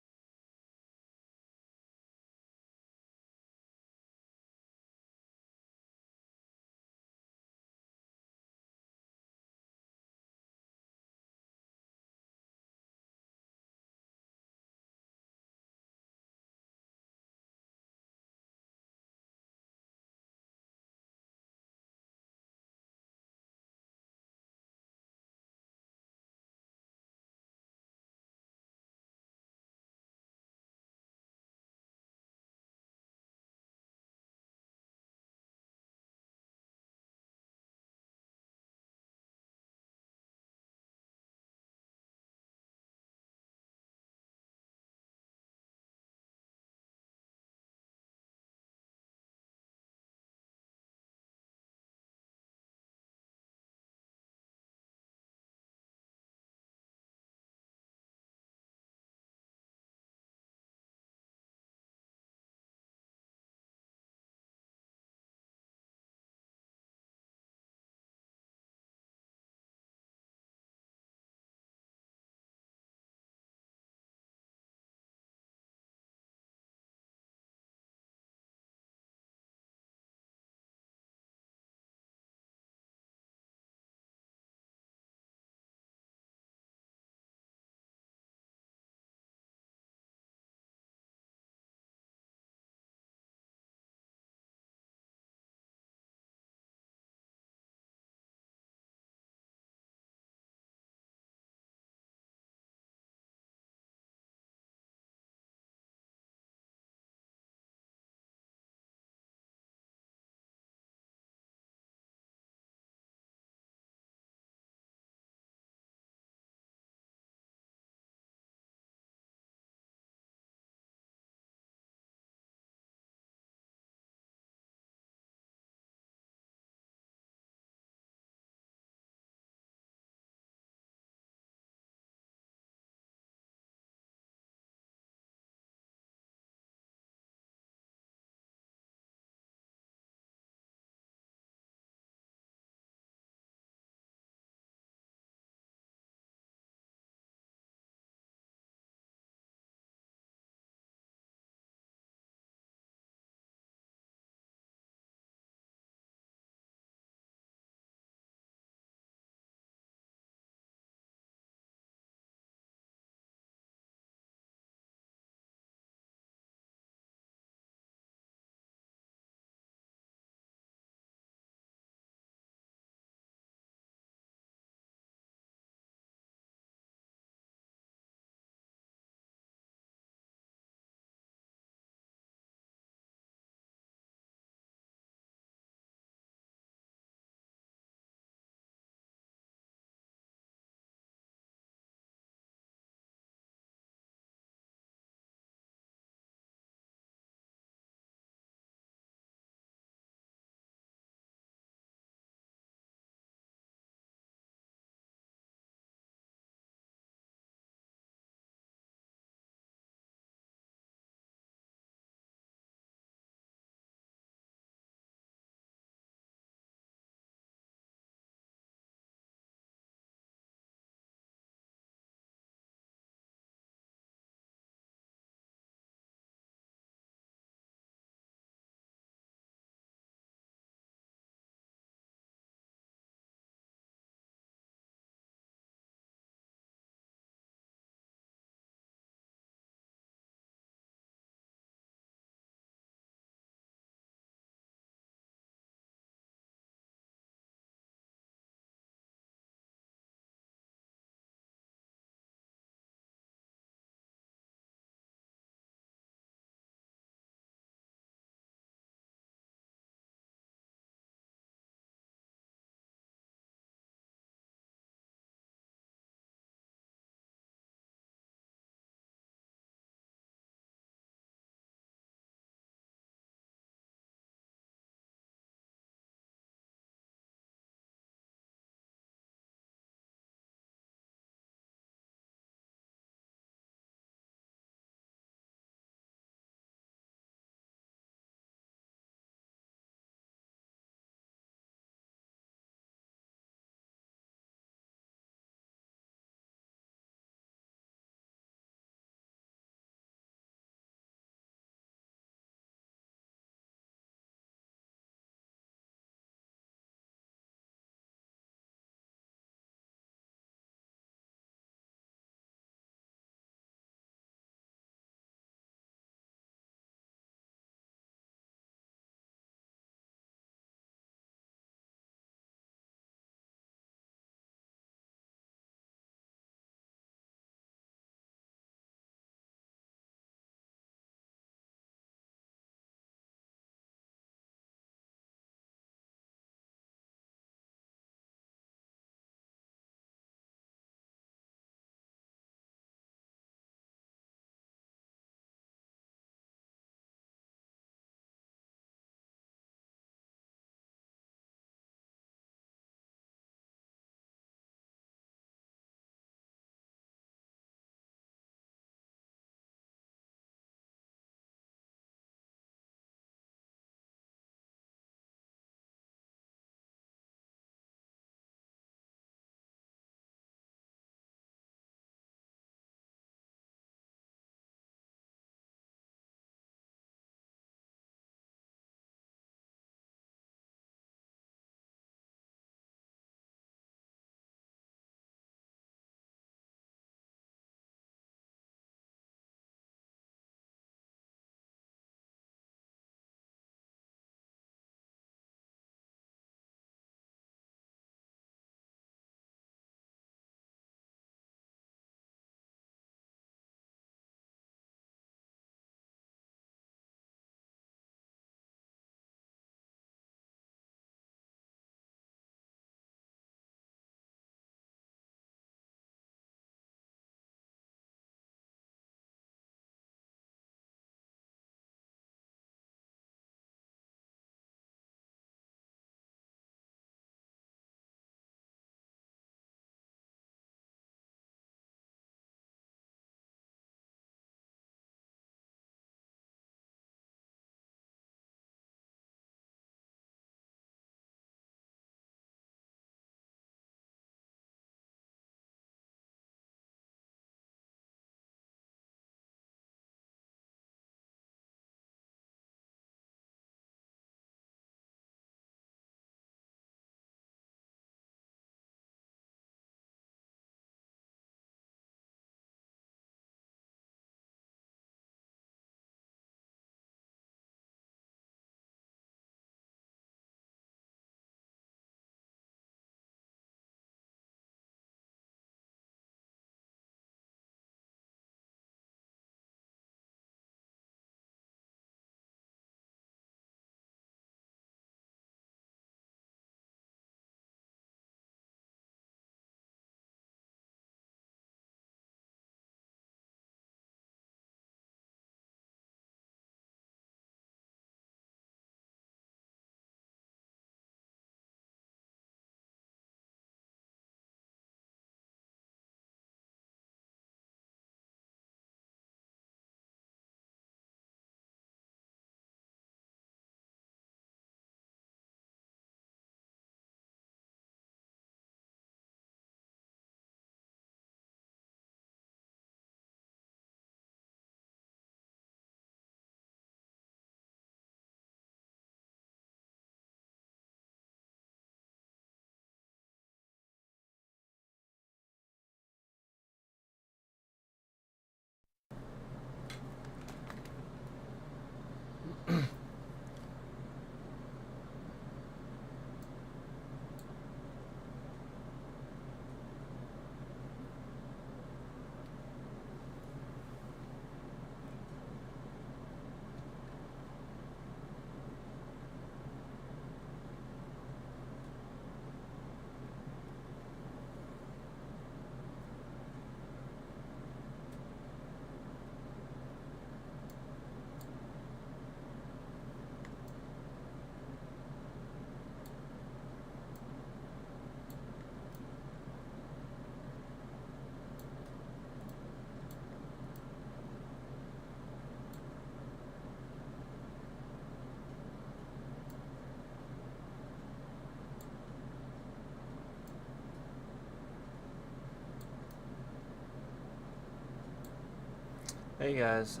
Hey guys,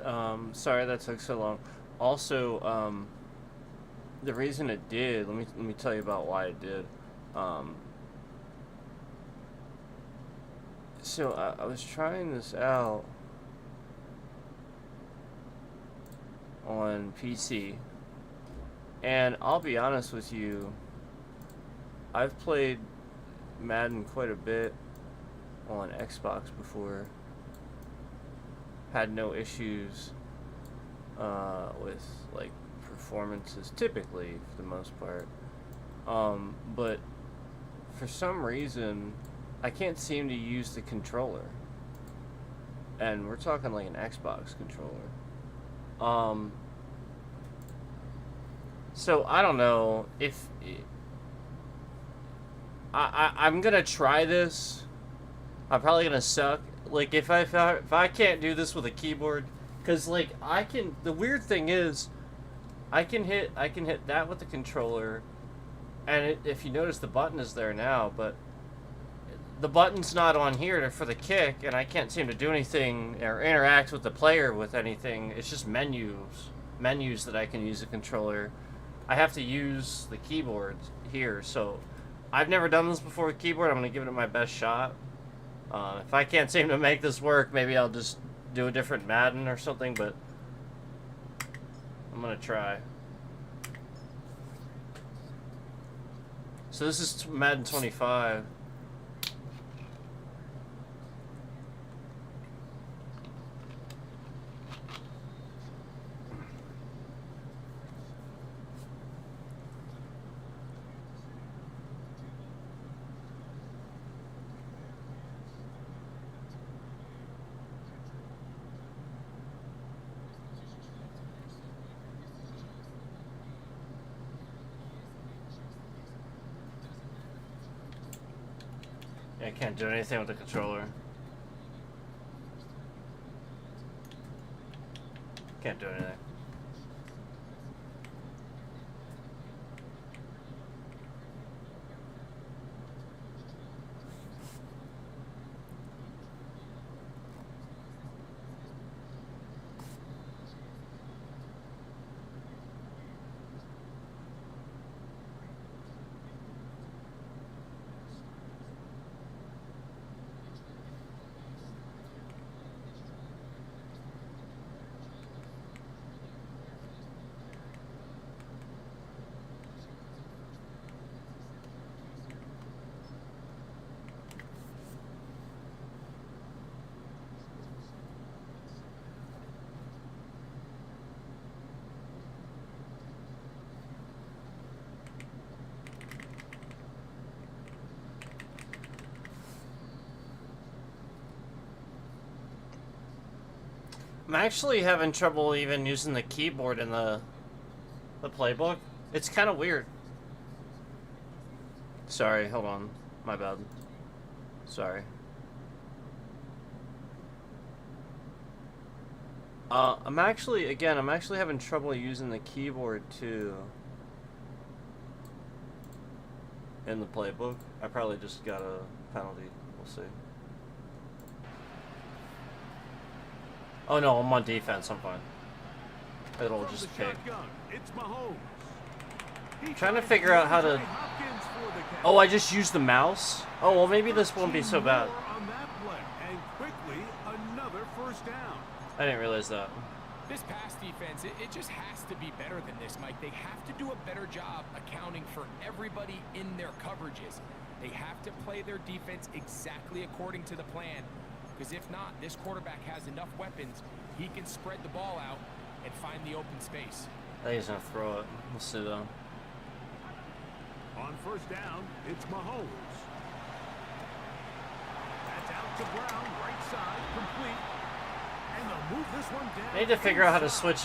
sorry that took so long. Also, the reason it did, let me tell you about why it did. Um, so I was trying this out on PC, and I'll be honest with you, I've played Madden quite a bit on Xbox before. Had no issues with like performances typically for the most part. But for some reason I can't seem to use the controller. And we're talking like an Xbox controller. So I don't know if I'm gonna try this. I'm probably gonna suck. Like if I can't do this with a keyboard, cause like I can. The weird thing is, I can hit that with the controller, and if you notice the button is there now, but the button's not on here for the kick, and I can't seem to do anything or interact with the player with anything. It's just menus that I can use a controller. I have to use the keyboard here, so I've never done this before with keyboard. I'm gonna give it my best shot. If I can't seem to make this work, maybe I'll just do a different Madden or something, but I'm gonna try. So this is Madden 25. I can't do anything with the controller. Can't do anything. I'm actually having trouble even using the keyboard in the playbook. It's kind of weird. Sorry, hold on. My bad. Sorry. I'm actually having trouble using the keyboard too in the playbook. I probably just got a penalty. We'll see. Oh no, I'm on defense. I'm fine. It'll just pick. It's Mahomes. Trying to figure out how to. Oh, I just used the mouse. Oh well, maybe this won't be so bad. On that play, and quickly another first down. I didn't realize that. This pass defense, it just has to be better than this, Mike. They have to do a better job accounting for everybody in their coverages. They have to play their defense exactly according to the plan. Because if not, this quarterback has enough weapons, he can spread the ball out and find the open space. I think he's gonna throw it. We'll see though. On first down, it's Mahomes. That's out to Brown, right side, complete. And they'll move this one down. I need to figure out how to switch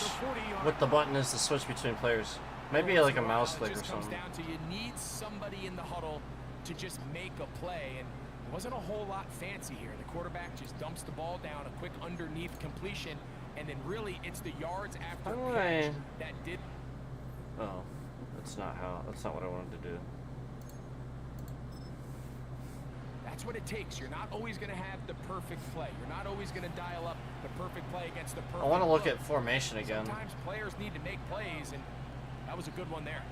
what the button is to switch between players. Maybe like a mouse click or something. Down to you need somebody in the huddle to just make a play, and it wasn't a whole lot fancy here. The quarterback just dumps the ball down, a quick underneath completion, and then really it's the yards after catch that did. Oh, that's not what I wanted to do. The That's what it takes. You're not always going to have the perfect play. You're not always going to dial up the perfect play against the perfect I want to look look. at formation again. Sometimes players need to make plays, and that was a good one there.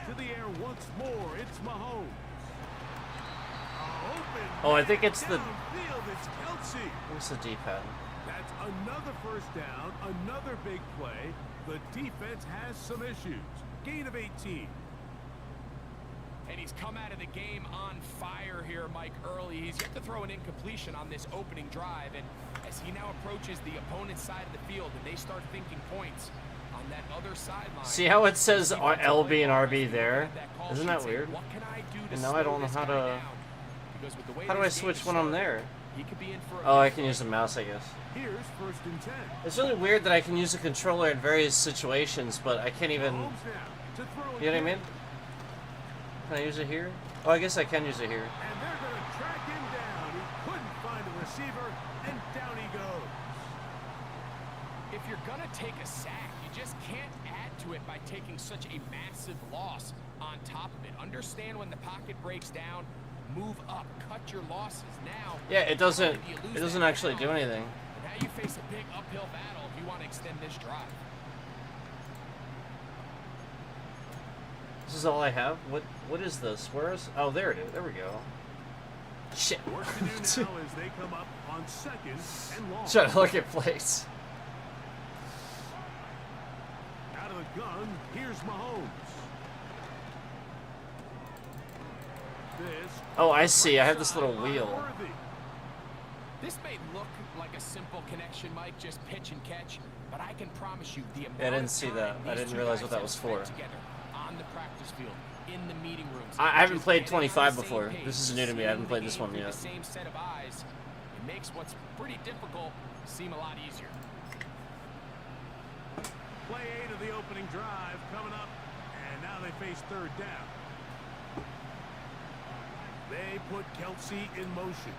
To the air once more. It's Mahomes. Open. Oh, I think it's the... Downfield, it's Kelsey. What's the D-pad? That's another first down, another big play. The defense has some issues. Gain of 18. And he's come out of the game on fire here, Mike, early. He's yet to throw an incompletion on this opening drive, and as he now approaches the opponent's side of the field and they start thinking points on that other sideline. See how it says LB and RB there? Isn't that weird? What can I do to And now I don't know slow how this guy to... down? Because with the way How do I this game switch when I'm there? he could be in for a Oh, I big can use the mouse, I guess. Here's first and 10. It's really weird that I can use the controller in various situations, but I can't even... Mahomes now to throw You know what I again. mean? Can I use it here? Oh, I guess I can use it here. And they're going to track him down. He couldn't find a receiver, and down he goes. If you're gonna take a sack, you just can't add to it by taking such a massive loss on top of it. Understand when the pocket breaks down, move up, cut your losses now. Yeah, it doesn't... if you lose It doesn't that actually do down, anything. Now you face a big uphill battle if you want to extend this drive. This is all I have? What is this? Where is... Oh, there it is. There we go. Shit. Work to do now as they come up on second and long. Trying to look at plays. Out of the gun, here's Mahomes. This Oh, I see. I have this little sideline wheel. worthy. This may look like a simple connection, Mike, just pitch and catch, but I can promise you the amount Yeah, I didn't of see time that. I these didn't two realize guys what that have was spent for. together on the practice field, in the meeting rooms. I haven't just played getting on the 25 same before. page, This is new to me. I haven't seeing played the this game one through yet. The same set of eyes. It makes what's pretty difficult seem a lot easier. Play 8 of the opening drive coming up, and now they face third down. They put Kelsey in motion.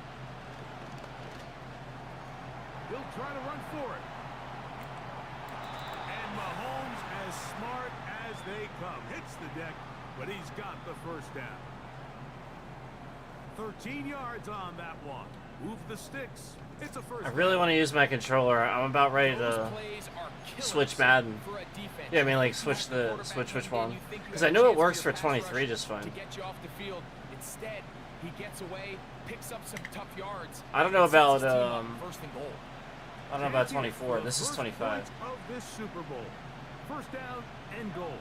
He'll try to run for it. And Mahomes, as smart as they come, hits the deck, but he's got the first down. 13 yards on that one. Move the sticks. It's a first I really want to use my controller. I'm about ready Those to plays are killers switch Madden. for a defense. Yeah, I mean, like, You switch knock the- quarterback switch which in and one. you think you 'Cause have I a know it chance works your for pass 23 rush just fine. To get you off the field. Instead, he gets away, picks up some tough yards. I don't know and sets his about, team up first and goal. I don't know about 24. This is 25. Of this Super Bowl. First down and goal.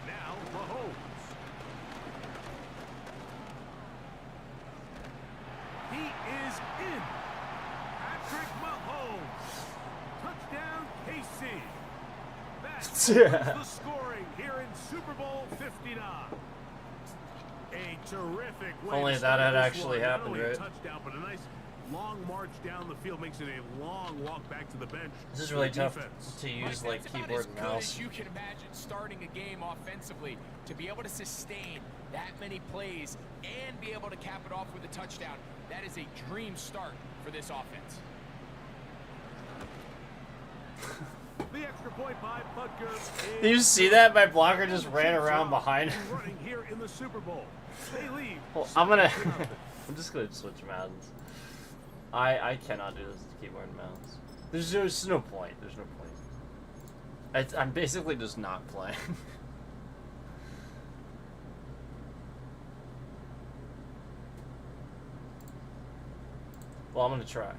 Now Mahomes. He is in. Patrick Mahomes. Touchdown KC. That's the scoring here in Super Bowl 59. A terrific way Only to that start had this actually one. Not happened, only a right? touchdown, but a nice long march down the field makes it a long walk back to the bench. This is for really the tough defense. to Mike, use, like, that's about keyboard as and good mouse. as you can imagine starting a game offensively. To be able to sustain that many plays and be able to cap it off with a touchdown, that is a dream start for this offense. The extra point by Butker. Did you see that? My blocker just ran around behind. Running here in the Super Bowl. They leave. Well, I'm gonna... I'm just gonna switch Maddens. I cannot do this with keyboard and mouse. There's just no point. There's no point. I'm basically just not playing. Well, I'm gonna try.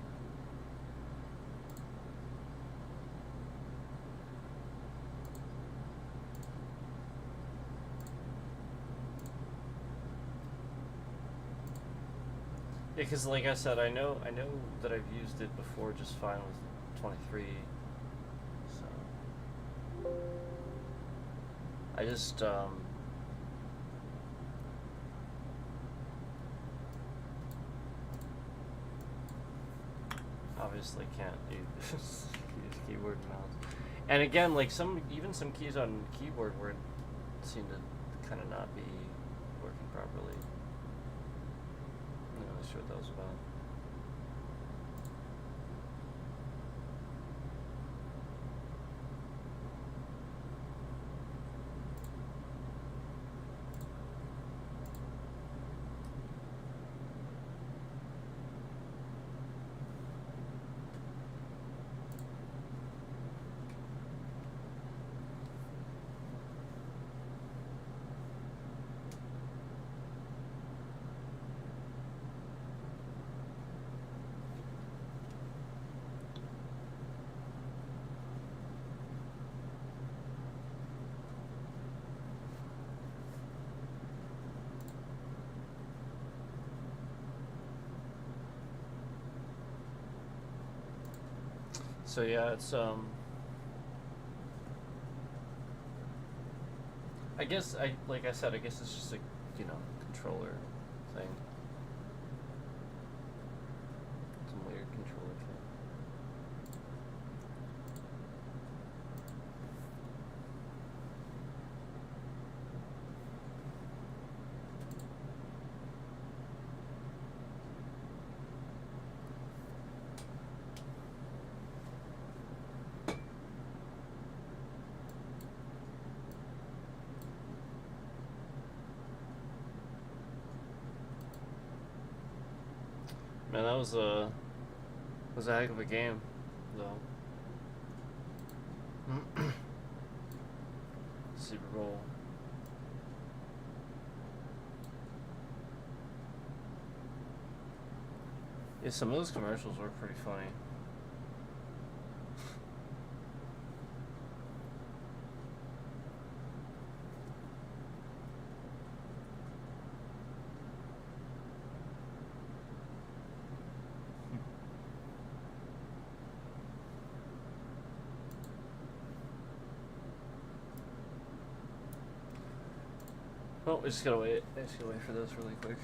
Yeah, because like I said, I know that I've used it before just fine with 23. So I just obviously can't use keyboard and mouse. And again, like even some keys on keyboard were seem to kind of not be working properly. I'm not really sure what that was about. So yeah, it's I guess like I said, I guess it's just a controller thing. Some weird controller thing. Man, that was a heck of a game, though. Super Bowl. Yeah, some of those commercials were pretty funny. Well, we just gotta wait. I just gotta wait for this really quick.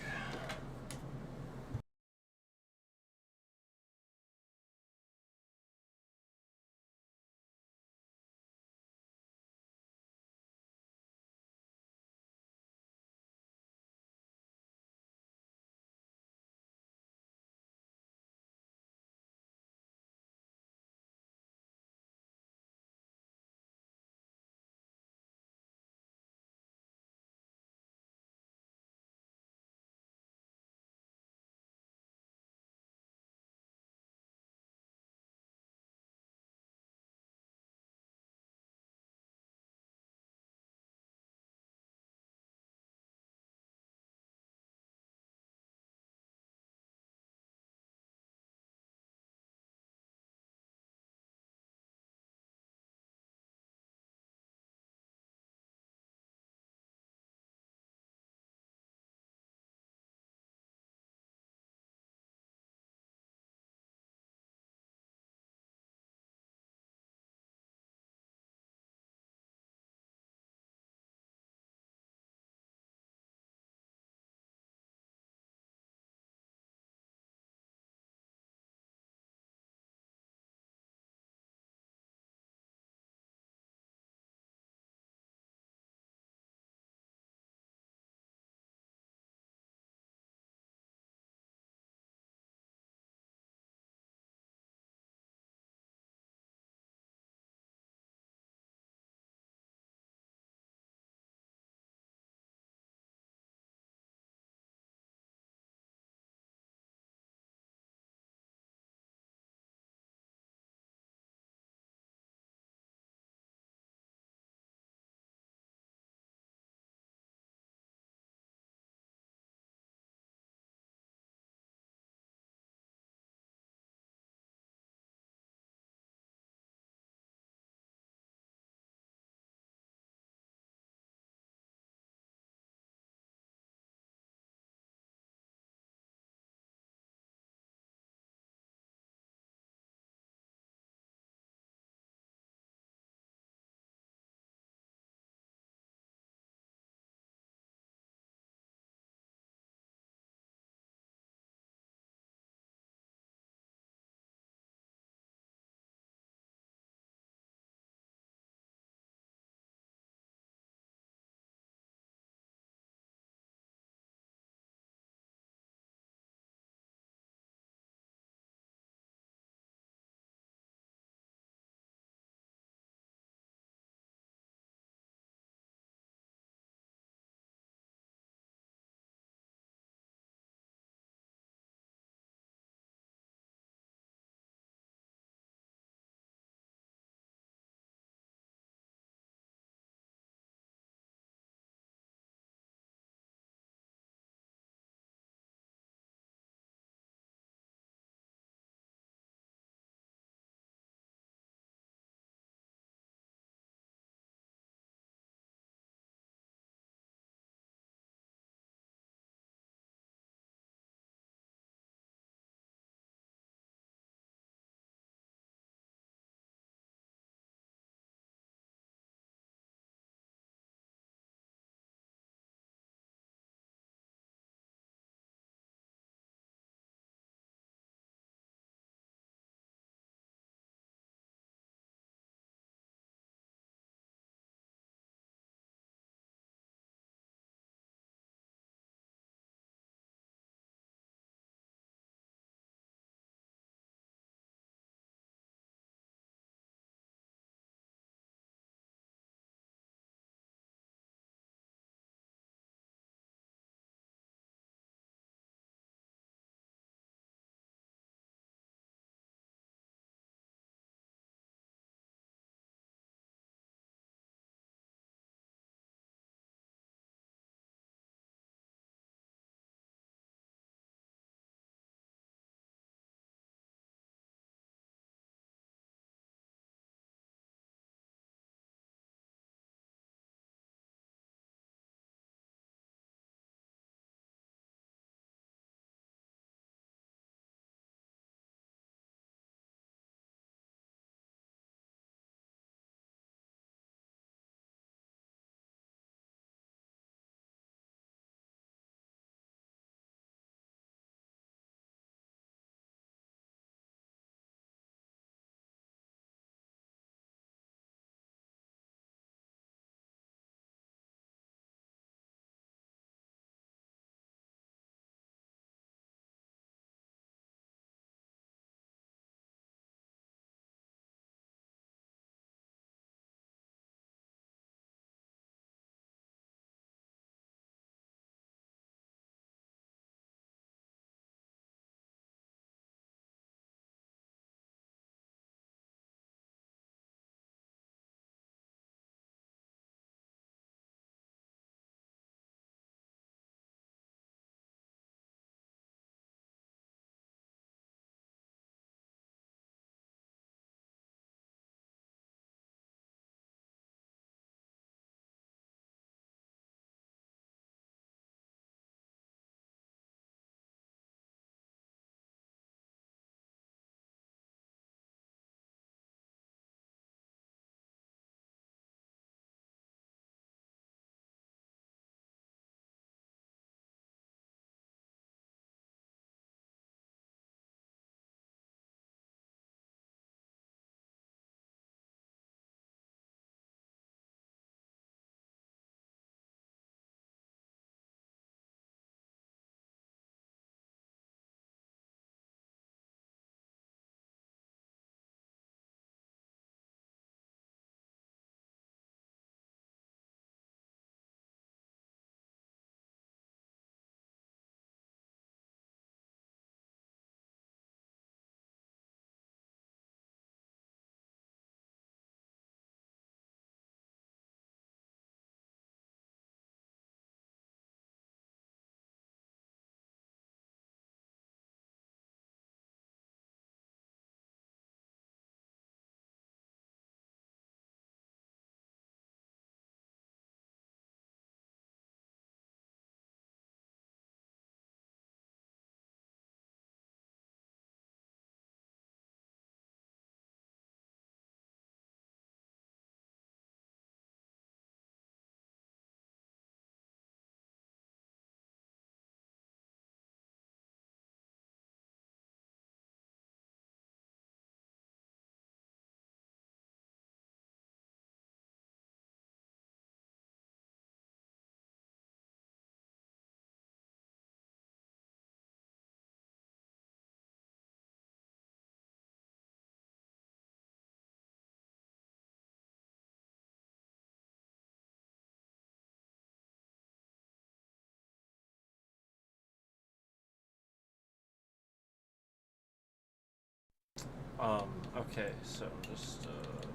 Okay, so I'm just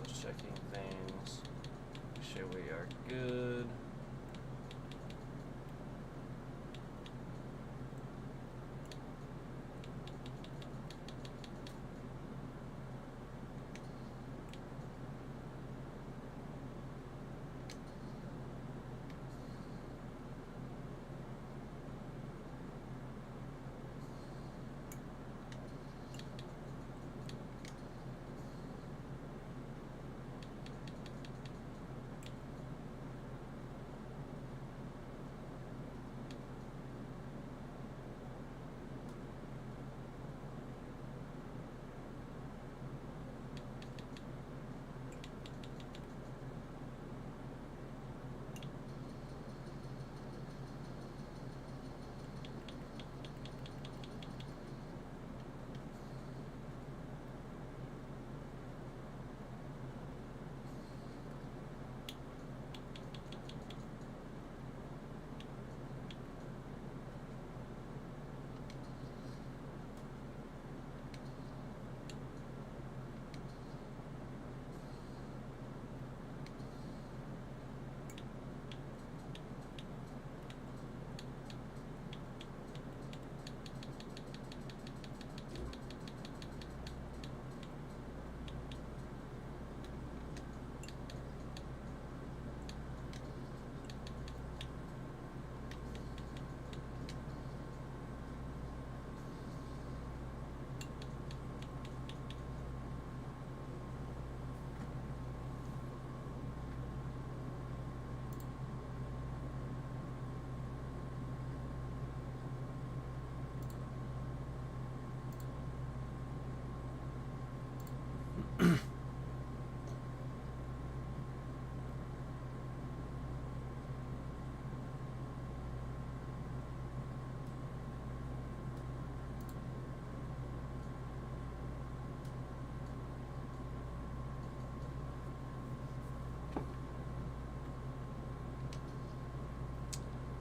checking things. Make sure we are good.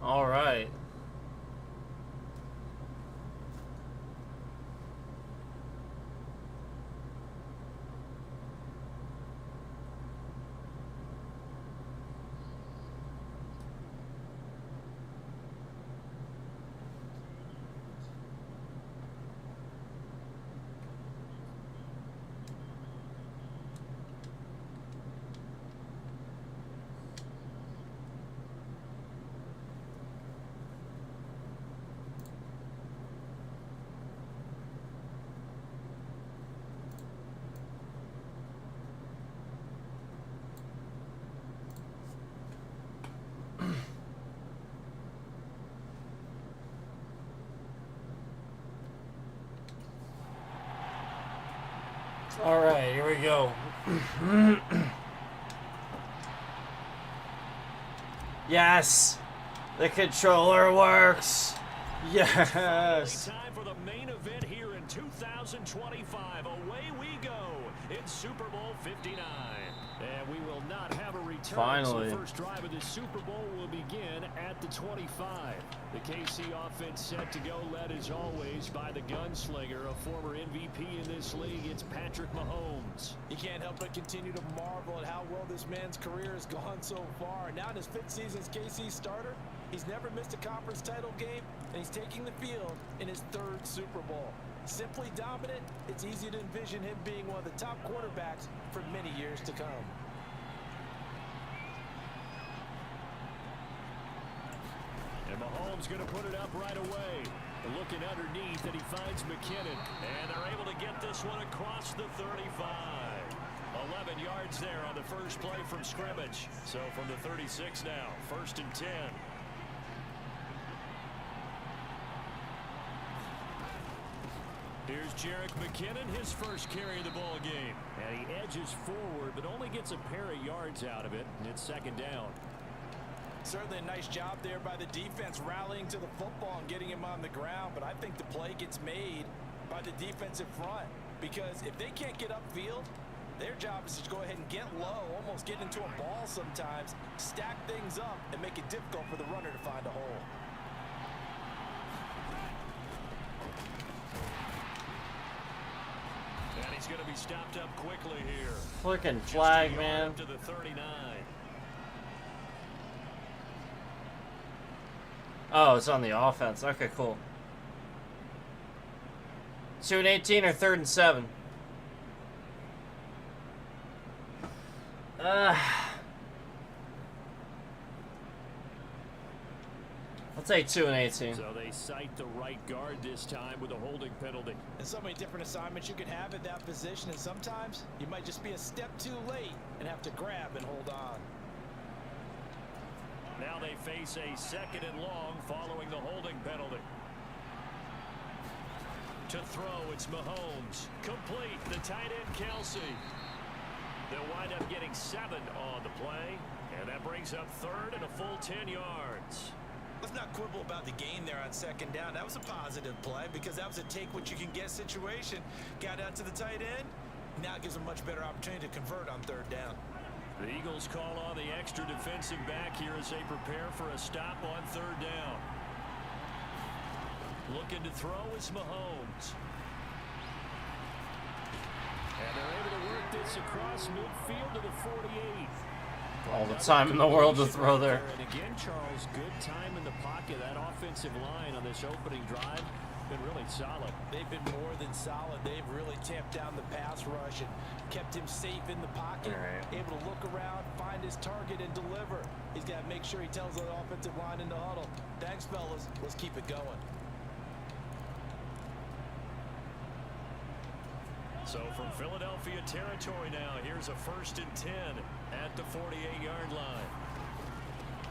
All right. All right, here we go. Yes, the controller works. Yes. Time for the main event here in 2025. Away we go in Super Bowl 59. And we will not have a return. Finally. So the first drive of the Super Bowl will begin at the 25. The KC offense set to go, led as always by the gunslinger, a former MVP in this league. It's Patrick Mahomes. You can't help but continue to marvel at how well this man's career has gone so far. Now in his 5th season as KC starter, he's never missed a conference title game, and he's taking the field in his 3rd Super Bowl. Simply dominant, it's easy to envision him being one of the top quarterbacks for many years to come. And Mahomes going to put it up right away. Looking underneath, and he finds McKinnon. And they're able to get this one across the 35. 11 yards there on the first play from scrimmage. So from the 36 now, 1st and 10. Here's Jerick McKinnon, his first carry of the ball game. And he edges forward, but only gets a pair of yards out of it. And it's 2nd down. Certainly a nice job there by the defense, rallying to the football and getting him on the ground. But I think the play gets made by the defensive front. Because if they can't get upfield, their job is to go ahead and get low, almost get into a ball sometimes, stack things up, and make it difficult for the runner to find a hole. And he's going to be stopped up quickly here. Flicking Just flag, a yard man. up to the 39. Oh, it's on the offense. Okay, cool. 2 and 18 or 3rd and 7? I'll take 2 and 18. So they cite the right guard this time with a holding penalty. And so many different assignments you could have at that position, and sometimes you might just be a step too late and have to grab and hold on. Now they face a 2nd and long following the holding penalty. To throw, it's Mahomes. Complete, the tight end Kelsey. They'll wind up getting 7 on the play, and that brings up 3rd and a full 10 yards. Let's not quibble about the gain there on 2nd down. That was a positive play because that was a take-what-you-can-get situation. Got out to the tight end. Now it gives them a much better opportunity to convert on 3rd down. The Eagles call on the extra defensive back here as they prepare for a stop on 3rd down. Looking to throw is Mahomes. And they're able to work this across midfield to the 48. All the time in the world to throw there. And again, Charles, good time in the pocket. That offensive line on this opening drive been really solid. They've been more than solid. They've really tamped down the pass rush and kept him safe in the pocket. Right. Able to look around, find his target, and deliver. He's got to make sure he tells the offensive line in the huddle, thanks, fellas. Let's keep it going. So from Philadelphia territory now, here's a 1st and 10 at the 48-yard line.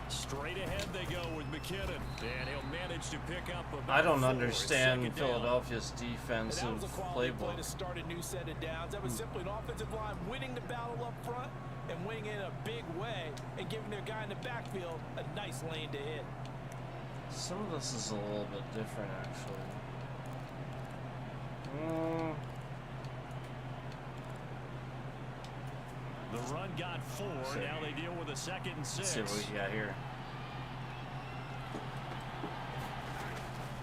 Straight ahead they go with McKinnon, and he'll manage to pick up about I don't 4. understand 2nd down. Philadelphia's And defensive that was a quality play playbook. to start a new set of downs. That was simply an offensive line winning the battle up front and winning in a big way and giving their guy in the backfield a nice lane to hit. Some of this is a little bit different, actually. The run got 4. See. Now they deal with a 2nd and 6. Let's see what we got here.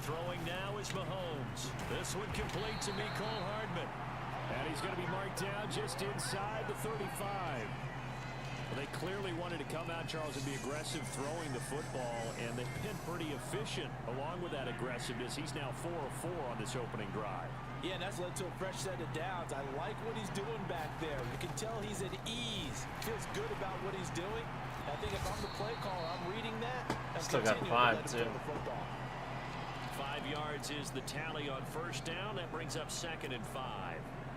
Throwing now is Mahomes. This one complete to Mecole Hardman. And he's going to be marked down just inside the 35. Well, they clearly wanted to come out, Charles, and be aggressive throwing the football, and they've been pretty efficient along with that aggressiveness. He's now 4 of 4 on this opening drive. Yeah, and that's led to a fresh set of downs. I like what he's doing back there. You can tell he's at ease. Feels good about what he's doing. I think if I'm the play caller, I'm reading that. And Still got 5, too. 5 yards is the tally on 1st down. That brings up 2nd and 5.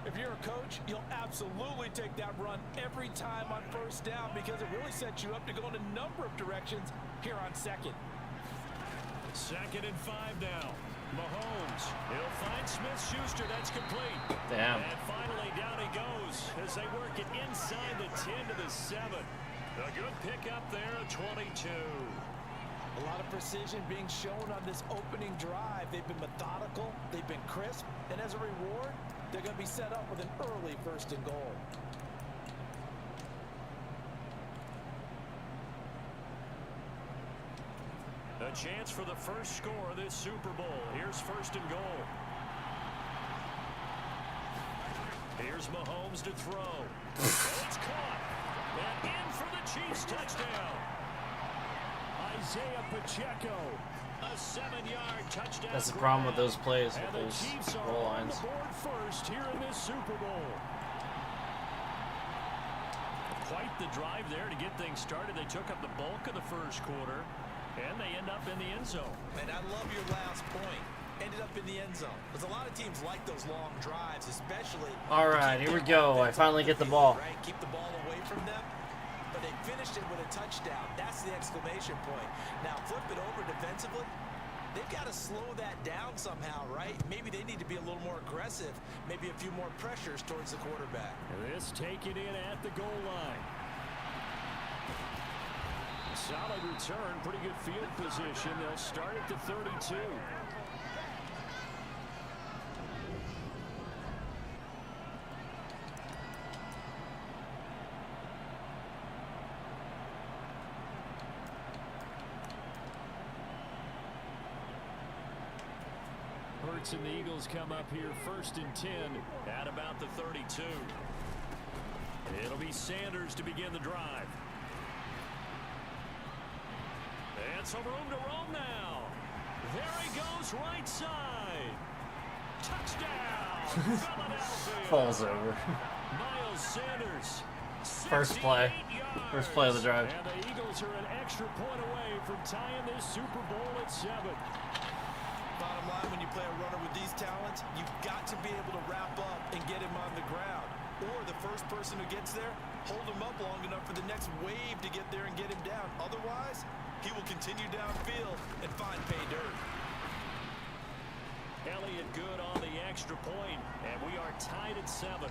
If you're a coach, you'll absolutely take that run every time on 1st down because it really sets you up to go in a number of directions here on 2nd. 2nd and 5 now. Mahomes. He'll find Smith-Schuster. That's complete. Damn. And finally down he goes as they work it inside the 10 to the 7. A good pickup there, 22. A lot of precision being shown on this opening drive. They've been methodical. They've been crisp. And as a reward, they're going to be set up with an early 1st and goal. A chance for the first score of this Super Bowl. Here's 1st and goal. Here's Mahomes to throw. Oh, it's caught. And in for the Chiefs touchdown. Isaiah Pacheco. A 7-yard touchdown. That's the problem with those plays, And with the those Chiefs are goal on lines. the board first here in this Super Bowl. Quite the drive there to get things started. They took up the bulk of the first quarter, and they end up in the end zone. And I love your last point. Ended up in the end zone. Because a lot of teams like those long drives, especially. All right, here we go. I finally get the ball. Right, keep the ball away from them. But they finished it with a touchdown. That's the exclamation point. Now flip it over defensively. They've got to slow that down somehow, right? Maybe they need to be a little more aggressive. Maybe a few more pressures towards the quarterback. And this taken in at the goal line. Solid return, pretty good field position. They'll start at the 32. converts, and the Eagles come up here 1st and 10 at about the 32. It'll be Sanders to begin the drive. And some room to roam now. There he goes, right side. Touchdown, Philadelphia. Falls over. Miles Sanders. First play. First play of the drive. And the Eagles are an extra point away from tying this Super Bowl at 7. Bottom line, when you play a runner with these talents, you've got to be able to wrap up and get him on the ground. Or the first person who gets there, hold him up long enough for the next wave to get there and get him down. Otherwise, he will continue downfield and find pay dirt. Elliott good on the extra point, and we are tied at 7.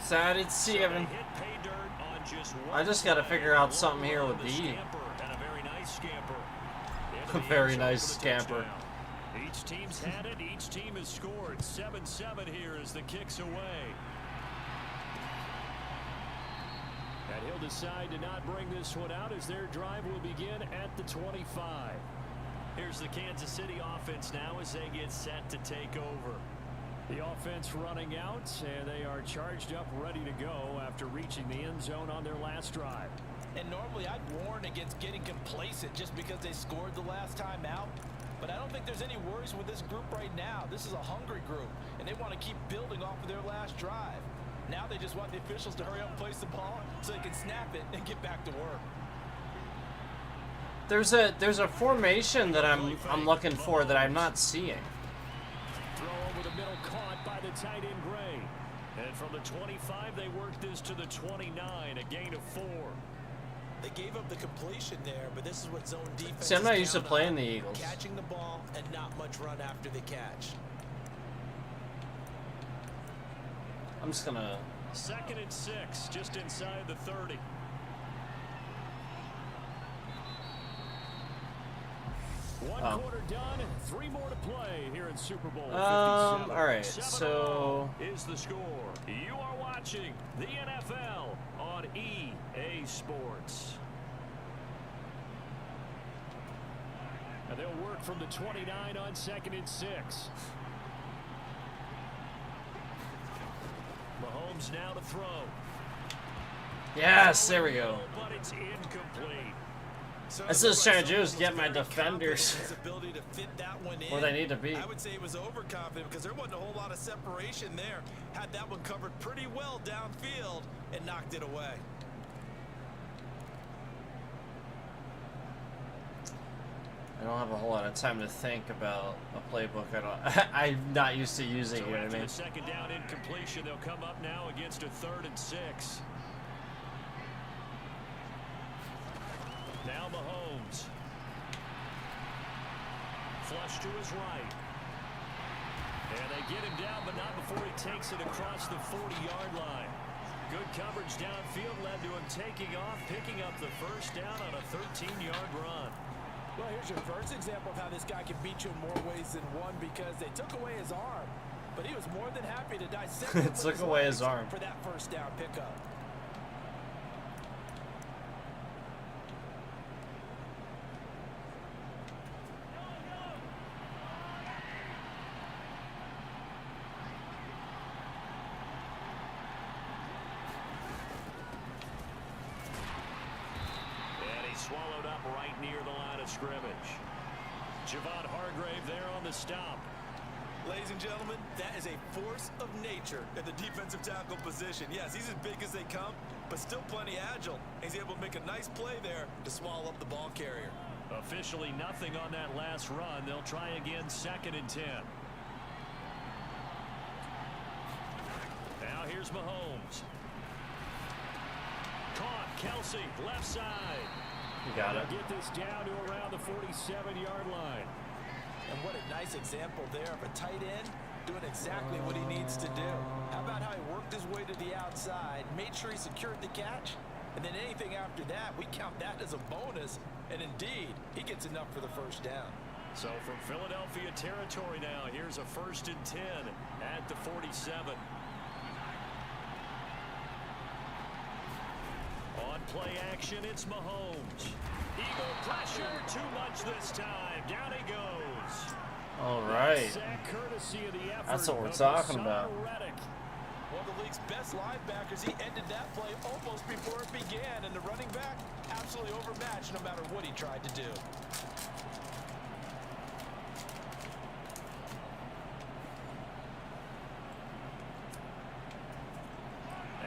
Sad it's 7. I just got to figure out something here with D. And a very nice scamper. A very nice scamper. Each team's had it. Each team has scored. 7-7 here as the kick's away. And he'll decide to not bring this one out as their drive will begin at the 25. Here's the Kansas City offense now as they get set to take over. The offense running out, and they are charged up, ready to go after reaching the end zone on their last drive. And normally I'd warn against getting complacent just because they scored the last time out. But I don't think there's any worries with this group right now. This is a hungry group, and they want to keep building off of their last drive. Now they just want the officials to hurry up and place the ball so they can snap it and get back to work. There's a formation that I'm looking for that I'm not seeing. Throw over the middle caught by the tight end Gray. And from the 25, they worked this to the 29, a gain of 4. They gave up the completion there, but this is what zone defense See, I'm not is used to down playing on. the Eagles. Catching the ball and not much run after the catch. I'm just gonna. 2nd and 6, just inside the 30. One quarter done, 3 more to play here in Super Bowl 57. All right, 7-0 so is the score. You are watching the NFL on EA Sports. And they'll work from the 29 on 2nd and 6. Mahomes now to throw. Yes, there we go. But it's incomplete. That's what I was trying to do is get my defenders where they need to be. I would say he was overconfident because there wasn't a whole lot of separation there. Had that one covered pretty well downfield and knocked it away. I don't have a whole lot of time to think about a playbook. I'm not used to using it. You know what I mean? The 2nd down incompletion, they'll come up now against a 3rd and 6. Now Mahomes. Flush to his right. And they get him down, but not before he takes it across the 40-yard line. Good coverage downfield led to him taking off, picking up the 1st down on a 13-yard run. Well, here's your first example of how this guy can beat you in more ways than one because they took away his arm. But he was more than happy to dissect it. Took away his arm. For that 1st down pickup. Swallowed up right near the line of scrimmage. Javon Hargrave there on the stop. Ladies and gentlemen, that is a force of nature at the defensive tackle position. Yes, he's as big as they come, but still plenty agile. He's able to make a nice play there to swallow up the ball carrier. Officially nothing on that last run. They'll try again 2nd and 10. Now here's Mahomes. Caught, Kelsey, left side. You got it. Get this down to around the 47-yard line. And what a nice example there of a tight end doing exactly what he needs to do. How about how he worked his way to the outside, made sure he secured the catch, and then anything after that, we count that as a bonus. And indeed, he gets enough for the 1st down. So from Philadelphia territory now, here's a 1st and 10 at the 47. On play action, it's Mahomes. Eagle pressure, too much this time. Down he goes. All right. Sack courtesy of the effort That's what we're of talking Hassan about. Reddick. One of the league's best linebackers. He ended that play almost before it began, and the running back absolutely overmatched no matter what he tried to do.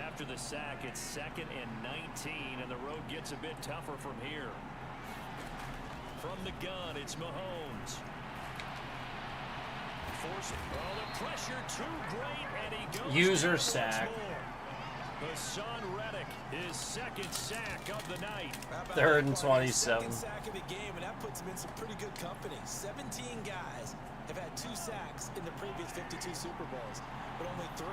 After the sack, it's 2nd and 19, and the road gets a bit tougher from here. From the gun, it's Mahomes. Forcing. Oh, the pressure too great, and he goes User down once sack. more. Hassan Reddick, his 2nd sack of the night. How about 3rd that and part? 27. Second sack of the game, and that puts him in some pretty good company. 17 guys have had 2 sacks in the previous 52 Super Bowls, but only 3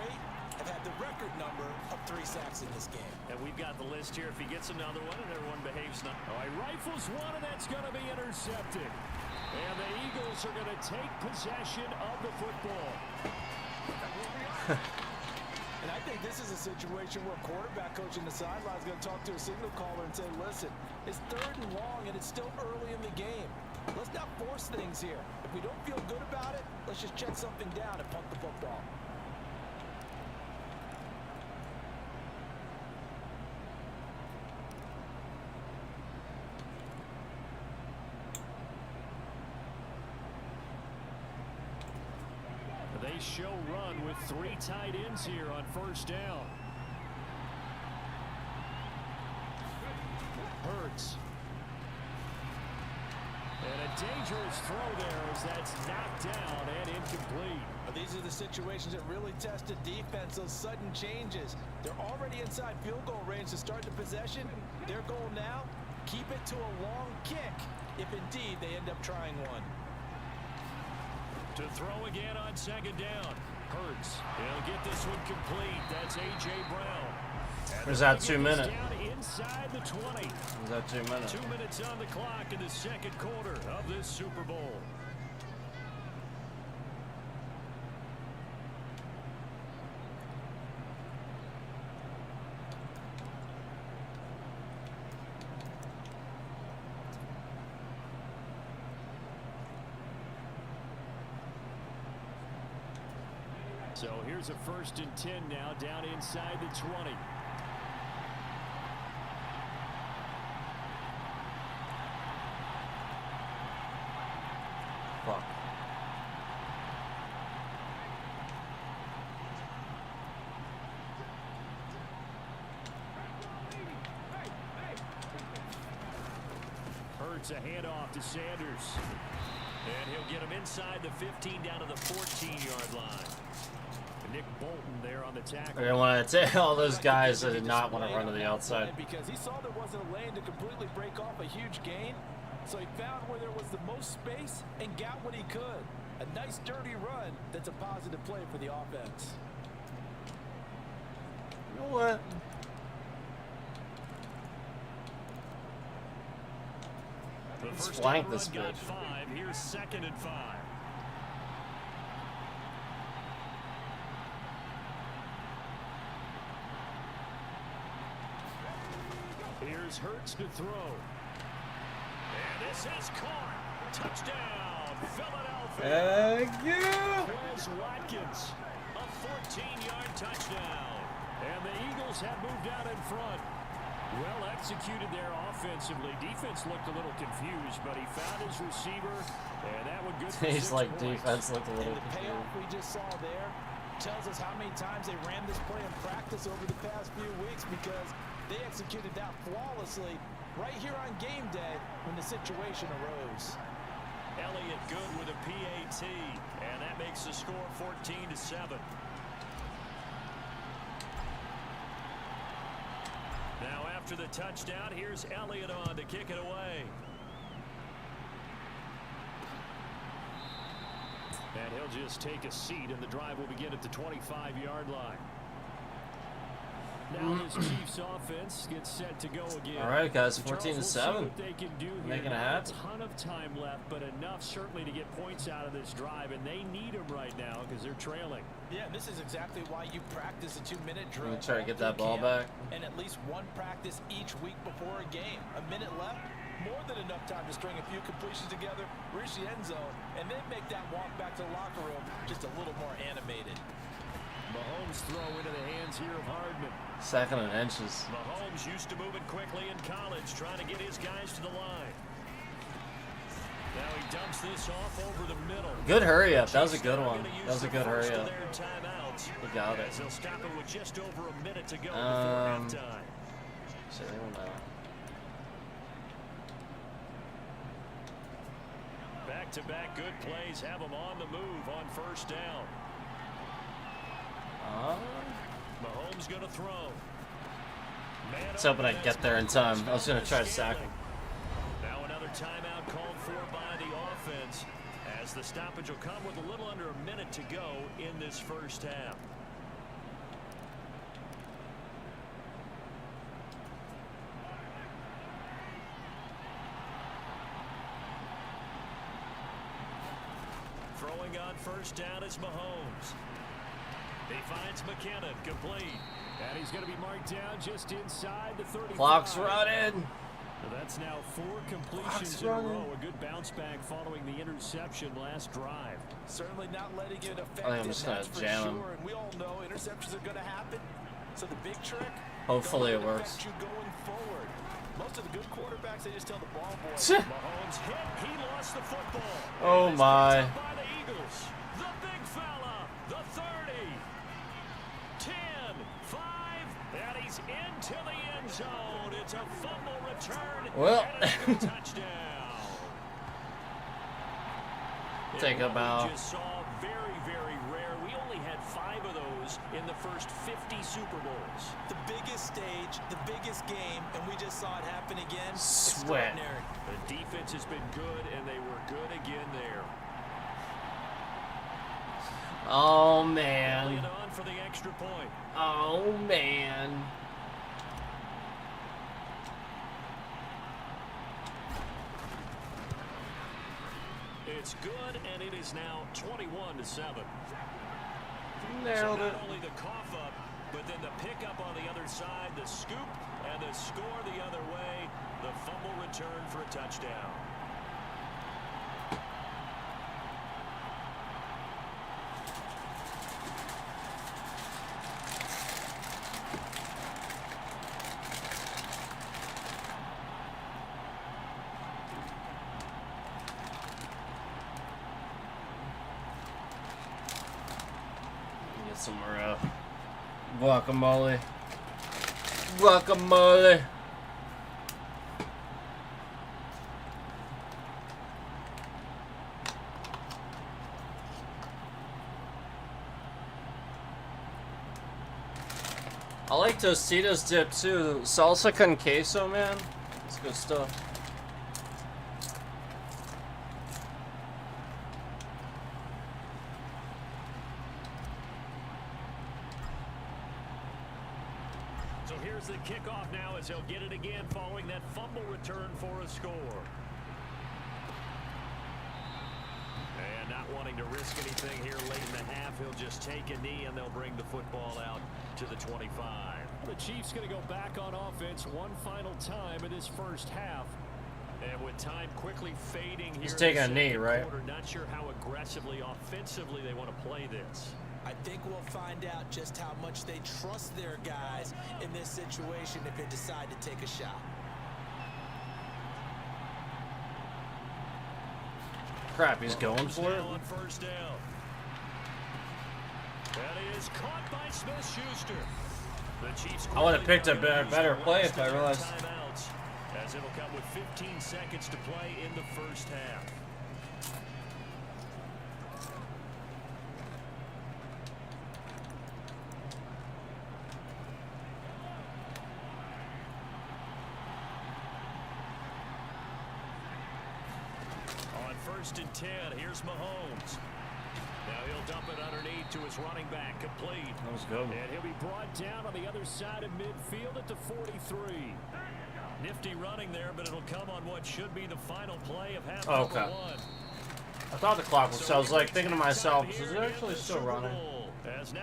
have had the record number of 3 sacks in this game. And we've got the list here. If he gets another one and everyone behaves not. Oh, he rifles one, and that's going to be intercepted. And the Eagles are going to take possession of the football. And I think this is a situation where quarterback coach in the sideline is going to talk to a signal caller and say, listen, it's 3rd and long, and it's still early in the game. Let's not force things here. If we don't feel good about it, let's just check something down and punt the football. They show run with 3 tight ends here on 1st down. Hurts. And a dangerous throw there as that's knocked down and incomplete. These are the situations that really test the defense, those sudden changes. They're already inside field goal range to start the possession. Their goal now, keep it to a long kick, if indeed they end up trying one. To throw again on 2nd down. Hurts. He'll get this one complete. That's A.J. Brown. And Where's they'll that get 2 this minute? down inside the 20. Is that 2 minutes? 2 minutes on the clock in the 2nd quarter of this Super Bowl. So here's a 1st and 10 now down inside the 20. Fuck. Hurts a handoff to Sanders. And he'll get him inside the 15 down to the 14-yard line. Nick Bolton there on the tackle. I want to tell all those guys that did not want to run to the outside. Because he saw there wasn't a lane to completely break off a huge gain, so he found where there was the most space and got what he could. A nice dirty run that's a positive play for the offense. You know what? The Let's first flank down this run got bitch. 5. Here's 2nd and 5. Here's Hurts to throw. And this is caught. Touchdown, Philadelphia. Thank you. Quez Watkins, a 14-yard touchdown. And the Eagles have moved out in front. Well executed there offensively. Defense looked a little confused, but he found his receiver, and that would good for 6 He's like points. defense looked a little And the payoff confused. we just saw there tells us how many times they ran this play in practice over the past few weeks, because they executed that flawlessly right here on game day when the situation arose. Elliott good with a PAT, and that makes the score 14-7. Now after the touchdown, here's Elliott on to kick it away. And he'll just take a seat, and the drive will begin at the 25-yard line. Now this Chiefs offense gets set to go again. All right, guys, Charles, we'll see 14-7. what they can do here. Making it Not happen. a ton of time left, but enough certainly to get points out of this drive, and they need them right now because they're trailing. Yeah, and this is exactly why you practice a 2-minute drill. Let me try to all get through that ball camp, back. And at least one practice each week before a game. A minute left, more than enough time to string a few completions together, reach the end zone, and then make that walk back to the locker room just a little more animated. Mahomes throw into the hands here of Hardman. 2nd and inches. Mahomes used to moving quickly in college, trying to get his guys to the line. Now he dumps this off over the middle. Good hurry up. That was a good one. That was a good hurry up. He got it. They'll stop it with just over a minute to go before halftime. So they don't know. Back-to-back good plays have them on the move on 1st down. Mahomes going to throw. Let's hope I get there in time. I was going to try to sack him. Now another timeout called for by the offense, as the stoppage will come with a little under a minute to go in this 1st half. Throwing on 1st down is Mahomes. He finds McKinnon, complete. And he's going to be marked down just inside the 35. Clock's running. Well, that's now 4 completions in a row. A good bounce back following the interception last drive. Certainly not letting it affect I think I'm him, just gonna that's for jam him. sure. And we all know interceptions are going to happen. So the big trick, Hopefully it don't let works. affect you going forward. Most of the good quarterbacks, they just tell the ball boy. Mahomes hit. He lost the football. Oh And it's my. picked up by the Eagles. The big fella. The 30. 10. 5. And he's into the end zone. It's a fumble return. Well. And it's a touchdown. Take a bow. We just saw very, very rare. We only had 5 of those in the first 50 Super Bowls. The biggest stage, the biggest game, and we just saw it happen again. Sweat. Extraordinary. The defense has been good, and they were good again there. Oh Lead man. on for the extra point. Oh man. It's good, and it is now 21-7. Nailed So it. not only the cough up, but then the pickup on the other side, the scoop, and the score the other way. The fumble return for a touchdown. Get some guacamole. Guacamole. I like Tostitos dip too. Salsa con queso, man. It's good stuff. So here's the kickoff now as he'll get it again following that fumble return for a score. And not wanting to risk anything here late in the half, he'll just take a knee and they'll bring the football out to the 25. The Chiefs going to go back on offense one final time in this first half. And with time quickly fading here, He's taking a in the knee, second right? quarter, not sure how aggressively, offensively they want to play this. I think we'll find out just how much they trust their guys in this situation if they decide to take a shot. Crap, he's going for it. Now on 1st down. That is caught by Smith-Schuster. The Chiefs I would have picked a quickly better play use if I their realized. timeouts, as it'll come with 15 seconds to play in the first half. On 1st and 10, here's Mahomes. Now he'll dump it underneath to his running back, complete. That was good. And he'll be brought down on the other side of midfield at the 43. Nifty running there, but it'll come on what should be the final play of half Okay. number 1. I thought the clock was. So I was like thinking to myself, Here is it in actually the still Super running? Bowl.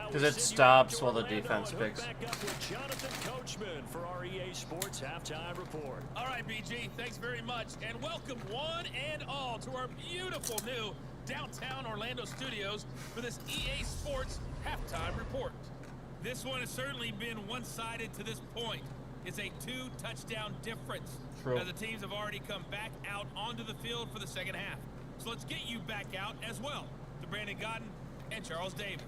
Because it stops while the defense picks. Back up with Jonathan Coachman for our EA Sports Halftime Report. All right, BG, thanks very much. And welcome one and all to our beautiful new downtown Orlando studios for this EA Sports Halftime Report. This one has certainly been one-sided to this point. It's a 2-touchdown difference. True. Now the teams have already come back out onto the field for the second half. So let's get you back out as well to Brandon Godden and Charles Davis.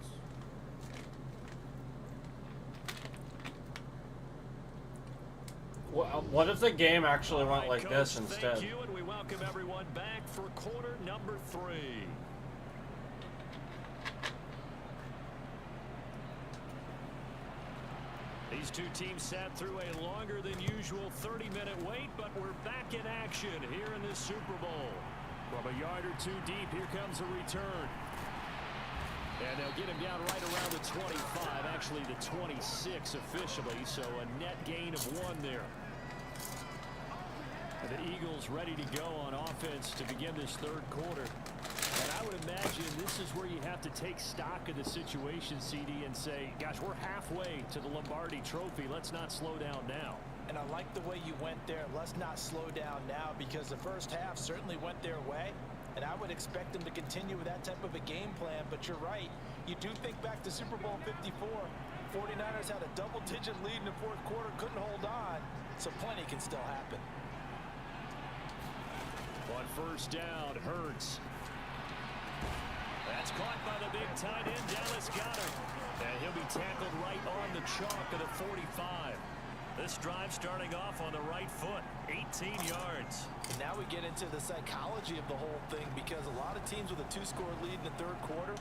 What if the game actually went All right, like Coach, this instead? Thank you, and we welcome everyone back for quarter number 3. These two teams sat through a longer than usual 30-minute wait, but we're back in action here in this Super Bowl. From a yard or two deep, here comes a return. And they'll get him down right around the 25, actually the 26 officially, so a net gain of 1 there. And the Eagles ready to go on offense to begin this third quarter. And I would imagine this is where you have to take stock of the situation, CD, and say, gosh, we're halfway to the Lombardi Trophy. Let's not slow down now. And I like the way you went there. Let's not slow down now, because the first half certainly went their way. And I would expect them to continue with that type of a game plan. But you're right. You do think back to Super Bowl 54. 49ers had a double-digit lead in the fourth quarter, couldn't hold on. So plenty can still happen. On first down, Hurts. That's caught by the big tight end, Dallas Goedert. And he'll be tackled right on the chalk of the 45. This drive starting off on the right foot, 18 yards. And now we get into the psychology of the whole thing, because a lot of teams with a 2-score lead in the third quarter,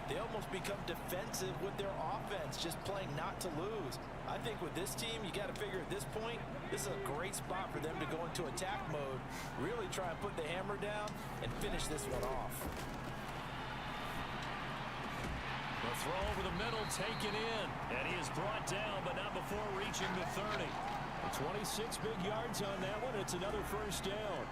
they almost become defensive with their offense, just playing not to lose. I think with this team, you got to figure at this point, this is a great spot for them to go into attack mode, really try and put the hammer down and finish this one off. The throw over the middle, taken in, and he is brought down, but not before reaching the 30. 26 big yards on that one. It's another first down.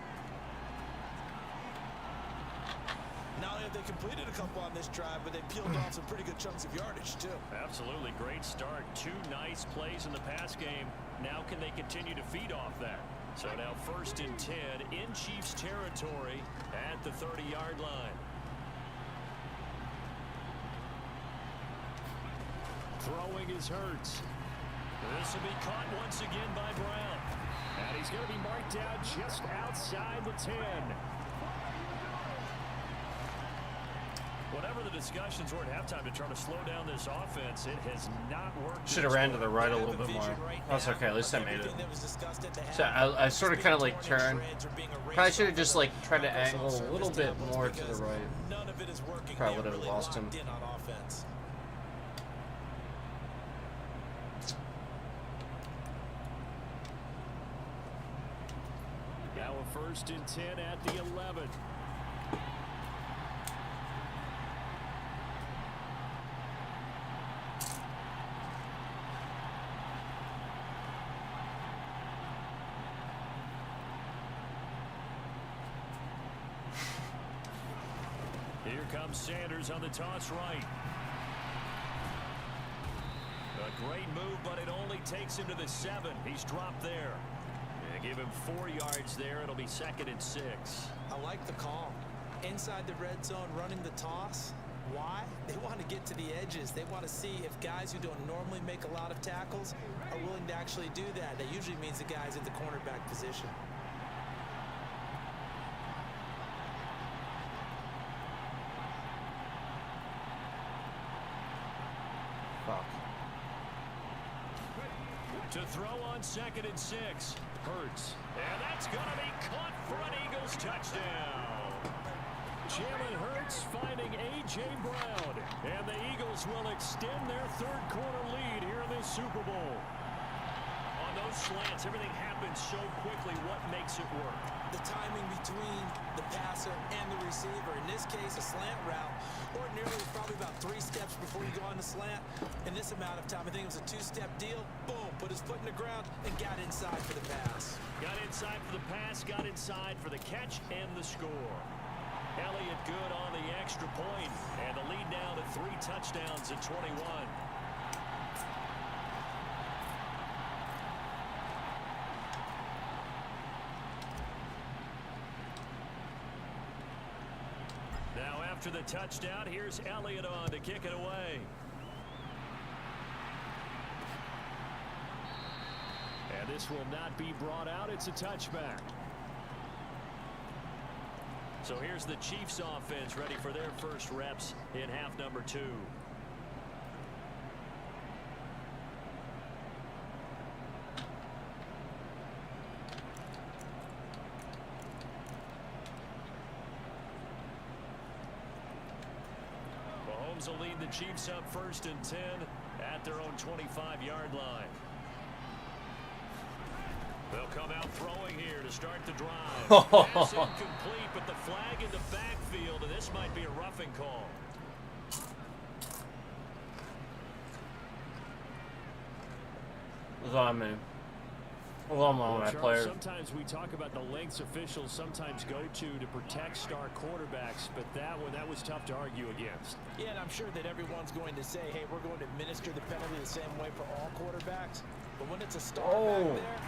Not only have they completed a couple on this drive, but they peeled off some pretty good chunks of yardage, too. Absolutely great start. 2 nice plays in the pass game. Now can they continue to feed off that? So now 1st and 10 in Chiefs territory at the 30-yard line. Throwing is Hurts. This will be caught once again by Brown. And he's going to be marked down just outside the 10. Whatever the discussions were at halftime to try to slow down this offense, it has not worked. Should have ran to the right a little bit more. That's okay, at least I made it. So I sort of kind of like turned. Probably should have just like tried to angle a little bit more to the right. Probably would have lost him. Now a 1st and 10 at the 11. Here comes Sanders on the toss right. A great move, but it only takes him to the 7. He's dropped there. Yeah, give him 4 yards there. It'll be 2nd and 6. I like the call. Inside the red zone, running the toss. Why? They want to get to the edges. They want to see if guys who don't normally make a lot of tackles are willing to actually do that. That usually means the guy's in the cornerback position. Fuck. To throw on 2nd and 6. Hurts. And that's going to be caught for an Eagles touchdown. Jalen Hurts finding A.J. Brown. And the Eagles will extend their third quarter lead here in this Super Bowl. On those slants, everything happens so quickly. What makes it work? The timing between the passer and the receiver. In this case, a slant route. Ordinarily, it's probably about 3 steps before you go on the slant. In this amount of time, I think it was a 2-step deal. Boom, put his foot in the ground and got inside for the pass. Got inside for the pass, got inside for the catch and the score. Elliott good on the extra point, and the lead now to 3 touchdowns at 21. Now after the touchdown, here's Elliott on to kick it away. And this will not be brought out. It's a touchback. So here's the Chiefs offense ready for their first reps in half number 2. Mahomes will lead the Chiefs up 1st and 10 at their own 25-yard line. They'll come out throwing here to start the drive. Pass incomplete, but the flag in the backfield, and this might be a roughing call. What's on me? What's on my Charles, player? sometimes we talk about the lengths officials sometimes go to protect star quarterbacks, but that was tough to argue against. Yeah, and I'm sure that everyone's going to say, hey, we're going to administer the penalty the same way for all quarterbacks. But when it's a star back there,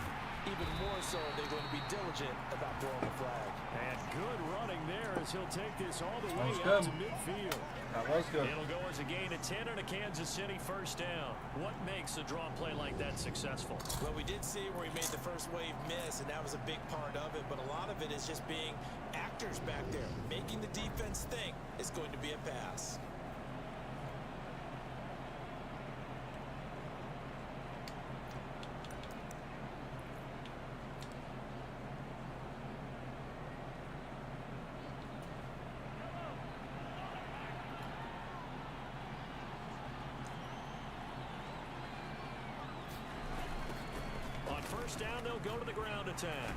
even more so are they going to be diligent about throwing the flag. And good running there as he'll take this all the way out to midfield. That was good. It'll go as a gain of 10 and a Kansas City first down. What makes a draw play like that successful? Well, we did see where he made the first wave miss, and that was a big part of it. But a lot of it is just being actors back there, making the defense think it's going to be a pass. First down, they'll go to the ground attack.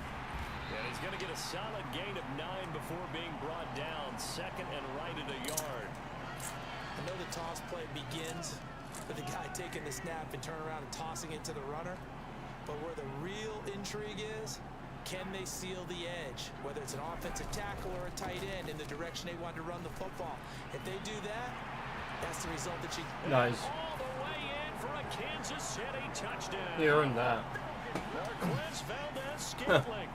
And he's going to get a solid gain of 9 before being brought down. 2nd and right at a yard. I know the toss play begins with the guy taking the snap and turn around and tossing it to the runner. But where the real intrigue is, can they seal the edge? Whether it's an offensive tackle or a tight end in the direction they want to run the football. If they do that, that's the result that you... Nice. All the way in for a Kansas City touchdown. You earned that. Marquez Valdez-Scantling,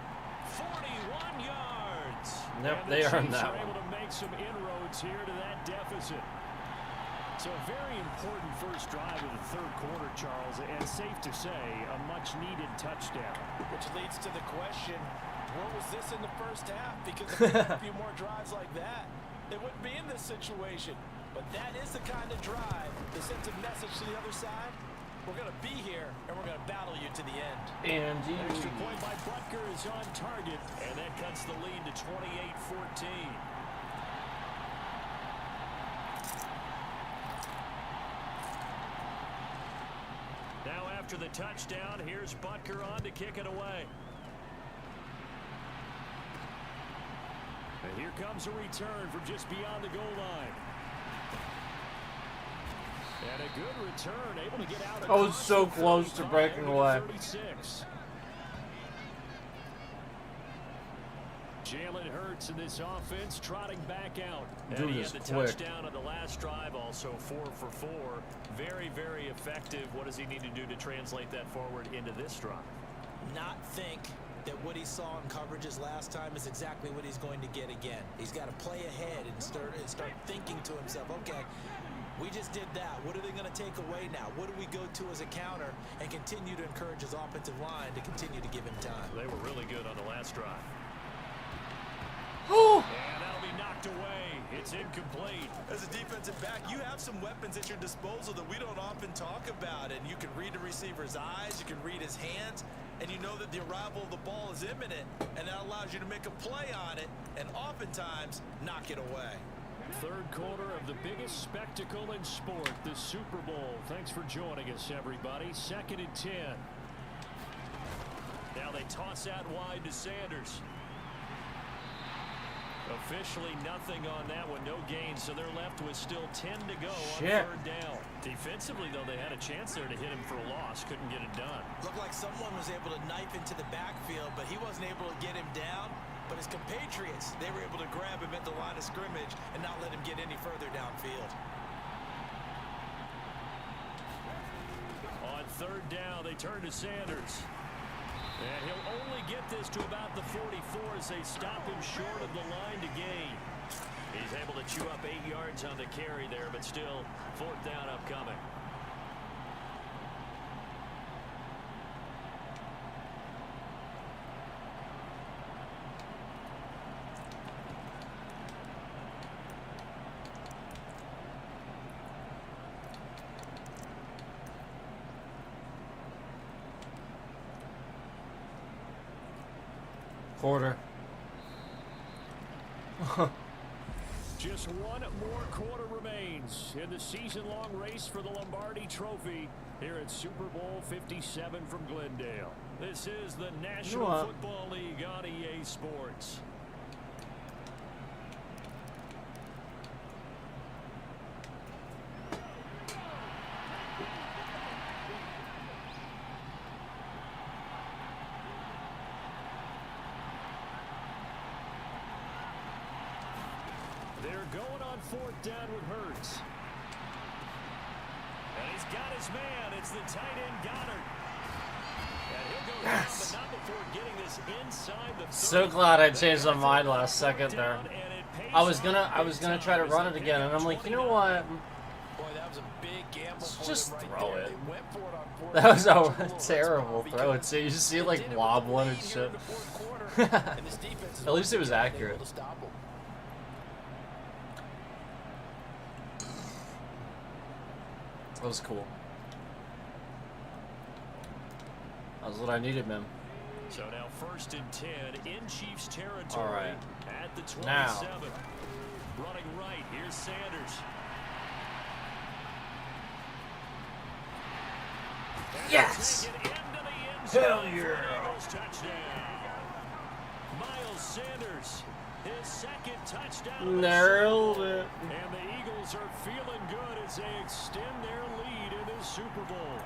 41 yards. Yep, and they the earned Chiefs that are able one. to make some inroads here to that deficit. So a very important first drive of the 3rd quarter, Charles, and safe to say, a much-needed touchdown. Which leads to the question, where was this in the first half? Because if they had a few more drives like that, they wouldn't be in this situation. But that is the kind of drive that sends a message to the other side. We're going to be here, and we're going to battle you to the end. And Extra point by Butker is on target, and that cuts the lead to 28-14. Now after the touchdown, here's Butker on to kick it away. And here comes a return from just beyond the goal line. And a good return, able to get out. I was so close to breaking away. 36. Jalen Hurts in this offense trotting back out. Do And he this had the quick. touchdown on the last drive, also 4 for 4. Very, very effective. What does he need to do to translate that forward into this drive? Not think that what he saw in coverages last time is exactly what he's going to get again. He's got to play ahead and start thinking to himself, okay, we just did that. What are they going to take away now? What do we go to as a counter? And continue to encourage his offensive line to continue to give him time. They were really good on the last drive. Oh. And that'll be knocked away. It's incomplete. As a defensive back, you have some weapons at your disposal that we don't often talk about. And you can read the receiver's eyes, you can read his hands, and you know that the arrival of the ball is imminent, and that allows you to make a play on it and oftentimes knock it away. 3rd quarter of the biggest spectacle in sport, the Super Bowl. Thanks for joining us, everybody. 2nd and 10. Now they toss out wide to Sanders. Officially nothing on that one, no gain, so they're left with still 10 to go on 3rd down. Defensively, though, they had a chance there to hit him for a loss, couldn't get it done. Looked like someone was able to knife into the backfield, but he wasn't able to get him down. But his compatriots, they were able to grab him at the line of scrimmage and not let him get any further downfield. On third down, they turn to Sanders. And he'll only get this to about the 44 as they stop him short of the line to gain. He's able to chew up 8 yards on the carry there, but still fourth down upcoming. Quarter. Just one more quarter remains in the season-long race for the Lombardi Trophy here at Super Bowl 57 from Glendale. This is the National Football League on EA Sports. They're going on fourth down with Hurts. And he's got his man. It's the tight end Goddard. And he'll go down, but not before getting this inside the 30. So glad I changed my mind last second there. I was gonna try to run it again, and I'm like, you know what? Boy, that was a big gamble for Just them right throw there. it. They went for it on fourth That was down. a terrible throw. So you just see it like wobbling and shit. At least it was accurate. That was cool. That was what I needed, man. So now first and 10 in Chiefs territory. All right. At the 27. Now. Running right. Here's Sanders. And Yes! take it into the end zone Hell for an yeah! Eagles touchdown. Miles Sanders, his second touchdown. of the Nailed Super Bowl. it. And the Eagles are feeling good as they extend their lead in the Super Bowl.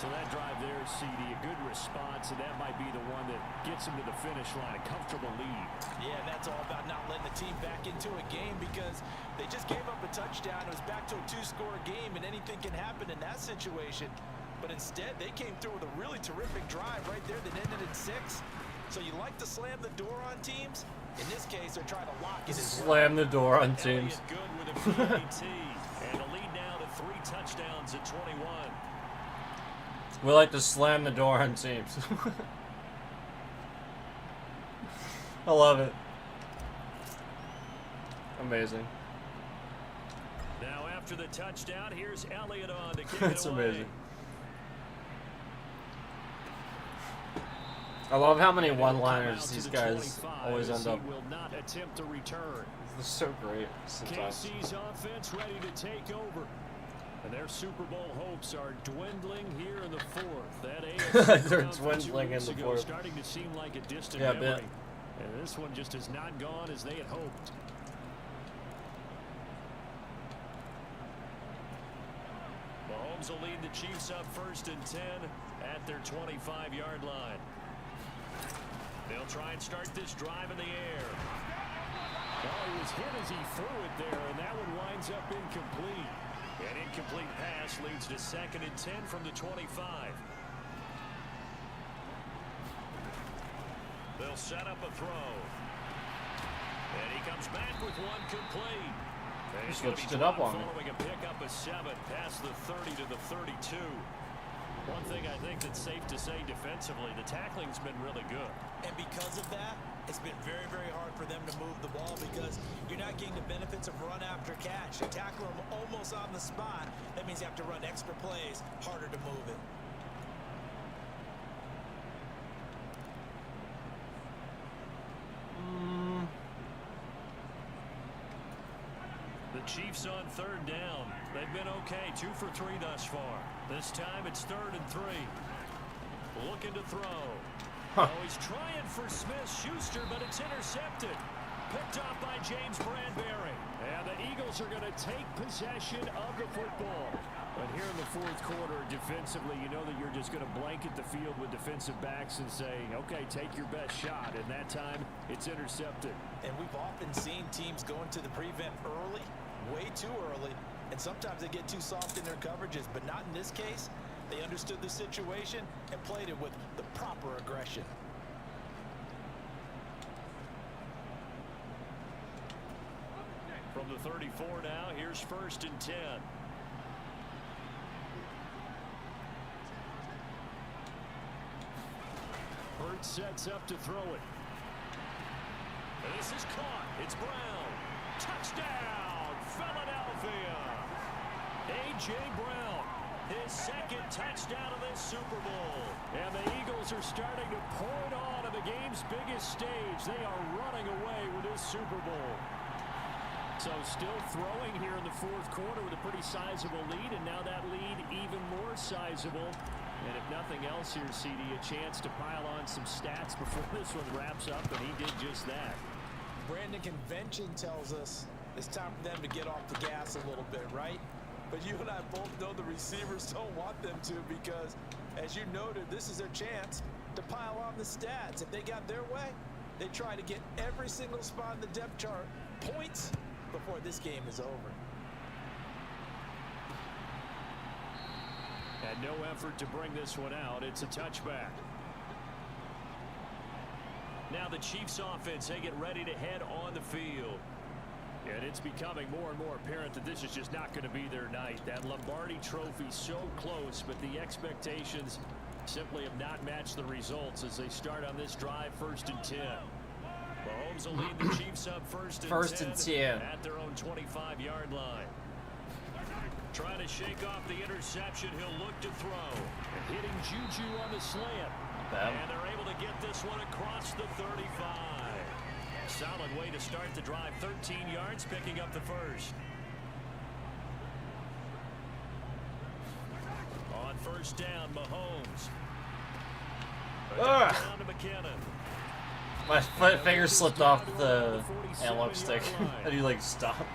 So that drive there, CD, a good response, and that might be the one that gets them to the finish line, a comfortable lead. Yeah, and that's all about not letting the team back into a game because they just gave up a touchdown. It was back to a 2-score game, and anything can happen in that situation. But instead, they came through with a really terrific drive right there that ended in 6. So you like to slam the door on teams? In this case, they're trying to lock it as well. Slam the door on teams. Elliott good with a PAT, and a lead now to 3 touchdowns at 21. We like to slam the door on teams. I love it. Amazing. Now after the touchdown, here's Elliott on to kick It's it away. amazing. I love how many one-liners these guys always end up. He will not attempt to return. They're so great sometimes. KC's offense ready to take over. And their Super Bowl hopes are dwindling here in the fourth. That AFC They're conference 2 dwindling in weeks the ago fourth. starting to seem like a distant Yeah, I memory. bet. And this one just has not gone as they had hoped. Mahomes will lead the Chiefs up first and 10 at their 25-yard line. They'll try and start this drive in the air. Well, he was hit as he threw it there, and that one winds up incomplete. An incomplete pass leads to second and 10 from the 25. They'll set up a throw. And he comes back with one complete. And he's gonna be switched it up dropped on me. following a pickup of 7 past the 30 to the 32. One thing I think that's safe to say defensively, the tackling's been really good. And because of that, it's been very, very hard for them to move the ball because you're not getting the benefits of run after catch. You tackle them almost on the spot. That means you have to run extra plays, harder to move it. The Chiefs on third down. They've been okay, 2 for 3 thus far. This time it's 3rd and 3. Looking to throw. Oh, he's trying for Smith-Schuster, but it's intercepted. Picked off by James Bradbury. And the Eagles are going to take possession of the football. But here in the fourth quarter, defensively, you know that you're just going to blanket the field with defensive backs and say, okay, take your best shot. And that time, it's intercepted. And we've often seen teams go into the prevent early, way too early, and sometimes they get too soft in their coverages. But not in this case. They understood the situation and played it with the proper aggression. From the 34 now, here's 1st and 10. Hurts sets up to throw it. This is caught. It's Brown. Touchdown, Philadelphia. A.J. Brown, his second touchdown of this Super Bowl. And the Eagles are starting to pour it on the game's biggest stage. They are running away with this Super Bowl. So still throwing here in the fourth quarter with a pretty sizable lead, and now that lead even more sizable. And if nothing else here, CD, a chance to pile on some stats before this one wraps up, and he did just that. Brandon, convention tells us it's time for them to get off the gas a little bit, right? But you and I both know the receivers don't want them to, because, as you noted, this is their chance to pile on the stats. If they got their way, they try to get every single spot in the depth chart points before this game is over. And no effort to bring this one out. It's a touchback. Now the Chiefs offense, they get ready to head on the field. And it's becoming more and more apparent that this is just not going to be their night. That Lombardi trophy so close, but the expectations simply have not matched the results as they start on this drive, 1st and 10. Mahomes will lead the Chiefs up first and 10 at their own 25-yard line. Trying to shake off the interception, he'll look to throw. And hitting Juju on the slant. And they're able to get this one across the 35. Solid way to start the drive. 13 yards, picking up the first. On 1st down, Mahomes. Down to McKinnon. My finger slipped off the analog stick. How do you like stop?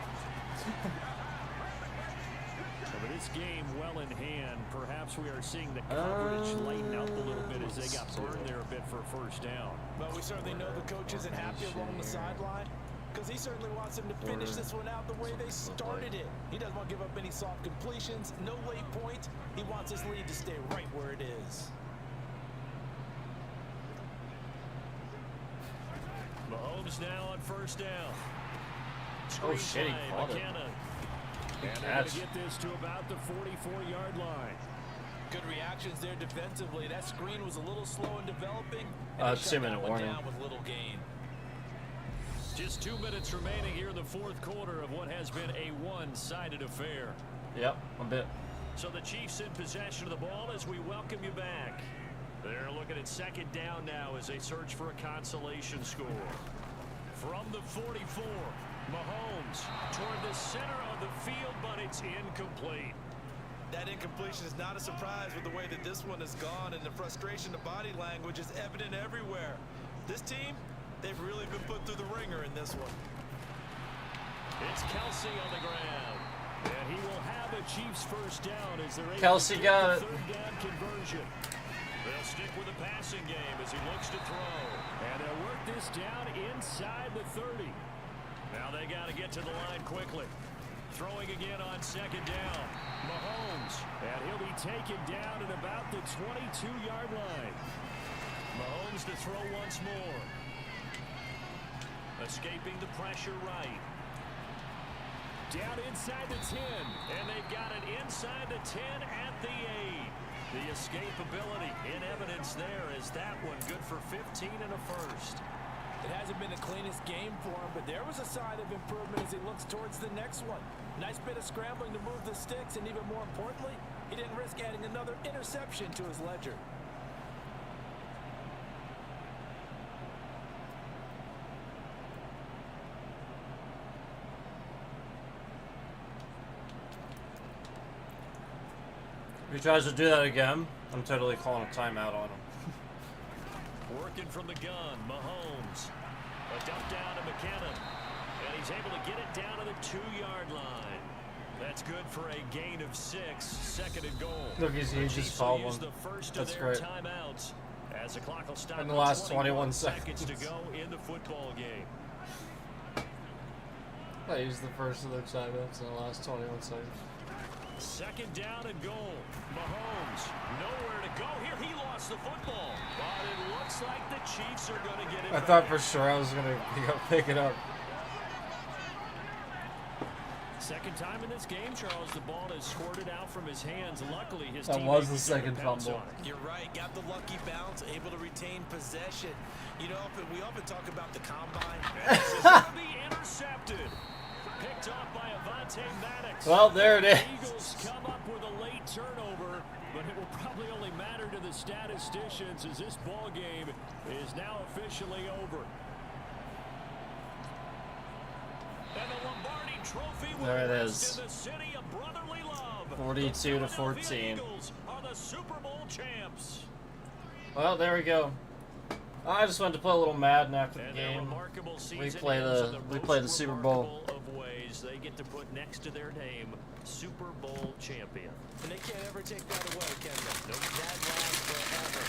But this game well in hand. Perhaps we are seeing the coverage lighten up a little bit as they got burned there a bit for a 1st down. Well, we certainly know the coach isn't happy along the sideline, because he certainly wants them to finish this one out the way they started it. He doesn't want to give up any soft completions, no late points. He wants his lead to stay right where it is. Mahomes now on 1st down. Oh shit, he caught it. And they're going to get this to about the 44-yard line. Good reactions there defensively. That screen was a little slow in developing. It's 2-minute warning. Down with little gain. Just 2 minutes remaining here in the fourth quarter of what has been a one-sided affair. Yep, a bit. So the Chiefs in possession of the ball as we welcome you back. They're looking at 2nd down now as they search for a consolation score. From the 44, Mahomes toward the center of the field, but it's incomplete. That incompletion is not a surprise with the way that this one has gone, and the frustration of body language is evident everywhere. This team, they've really been put through the ringer in this one. It's Kelsey on the ground. And he will have a Chiefs 1st down as they're able Kelsey to got get the 3rd down conversion. They'll stick with the passing game as he looks to throw. And they'll work this down inside the 30. Now they got to get to the line quickly. Throwing again on 2nd down. Mahomes. And he'll be taken down at about the 22-yard line. Mahomes to throw once more. Escaping the pressure right. Down inside the 10. And they've got it inside the 10 at the 8. The escapability in evidence there is that one good for 15 and a first. It hasn't been the cleanest game for him, but there was a sign of improvement as he looks towards the next one. Nice bit of scrambling to move the sticks, and even more importantly, he didn't risk adding another interception to his ledger. If he tries to do that again, I'm totally calling a timeout on him. Working from the gun, Mahomes. A dump down to McKinnon. And he's able to get it down to the 2-yard line. That's good for a gain of 6, 2nd and goal. Look, he The just Chiefs fouled will use one. the first That's of their great. timeouts as the clock will stop In the at last 21 seconds to seconds. go in the football game. I used the first of their timeouts in the last 21 seconds. 2nd down and goal. Mahomes, nowhere to go. Here he lost the football. But it looks like the Chiefs are going to get it I back. thought for sure I was going to pick it up. Second time in this game, Charles, the ball has squirted out from his hands. Luckily, his That teammate was the was able to second pounce fumble. on it. You're right. Got the lucky bounce, able to retain possession. You know, we often talk about the combine. This is going to be intercepted. Picked off by Avonte Maddox. Well, there it is. The Eagles come up with a late turnover, but it will probably only matter to the statisticians as this ball game is now officially over. And the Lombardi Trophy will There it rest is. in the city of brotherly love. 42 to The Philadelphia 14. Eagles are the Super Bowl champs. Well, there we go. I just wanted to play a little Madden after the And their game. remarkable season We play ends the in we most play the Super Bowl. remarkable of ways. They get to put next to their name Super Bowl champion. And they can't ever take that away, can they? Nope. That lasts forever.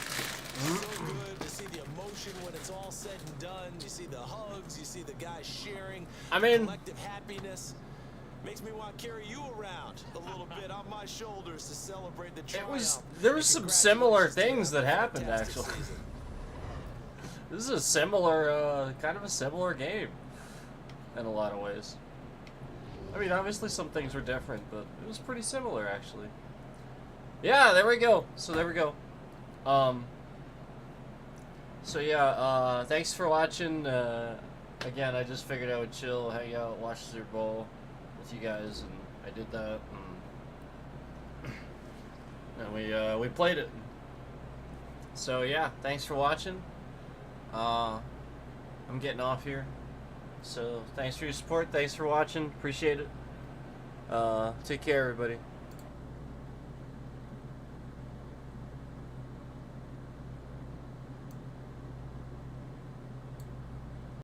So good to see the emotion when it's all said and done. You see the hugs, you see the guys sharing. I mean- Collective happiness. Makes me want to carry you around a little bit on my shoulders to celebrate the triumph. There was And some similar congratulations to things them that on a happened, fantastic actually. season. This is a similar, kind of a similar game in a lot of ways. I mean, obviously some things were different, but it was pretty similar, actually. Yeah, there we go. So there we go. So yeah, thanks for watching. Again, I just figured I would chill, hang out, watch the Super Bowl with you guys, and I did that. And we played it. So yeah, thanks for watching. I'm getting off here. So thanks for your support. Thanks for watching. Appreciate it. Take care, everybody.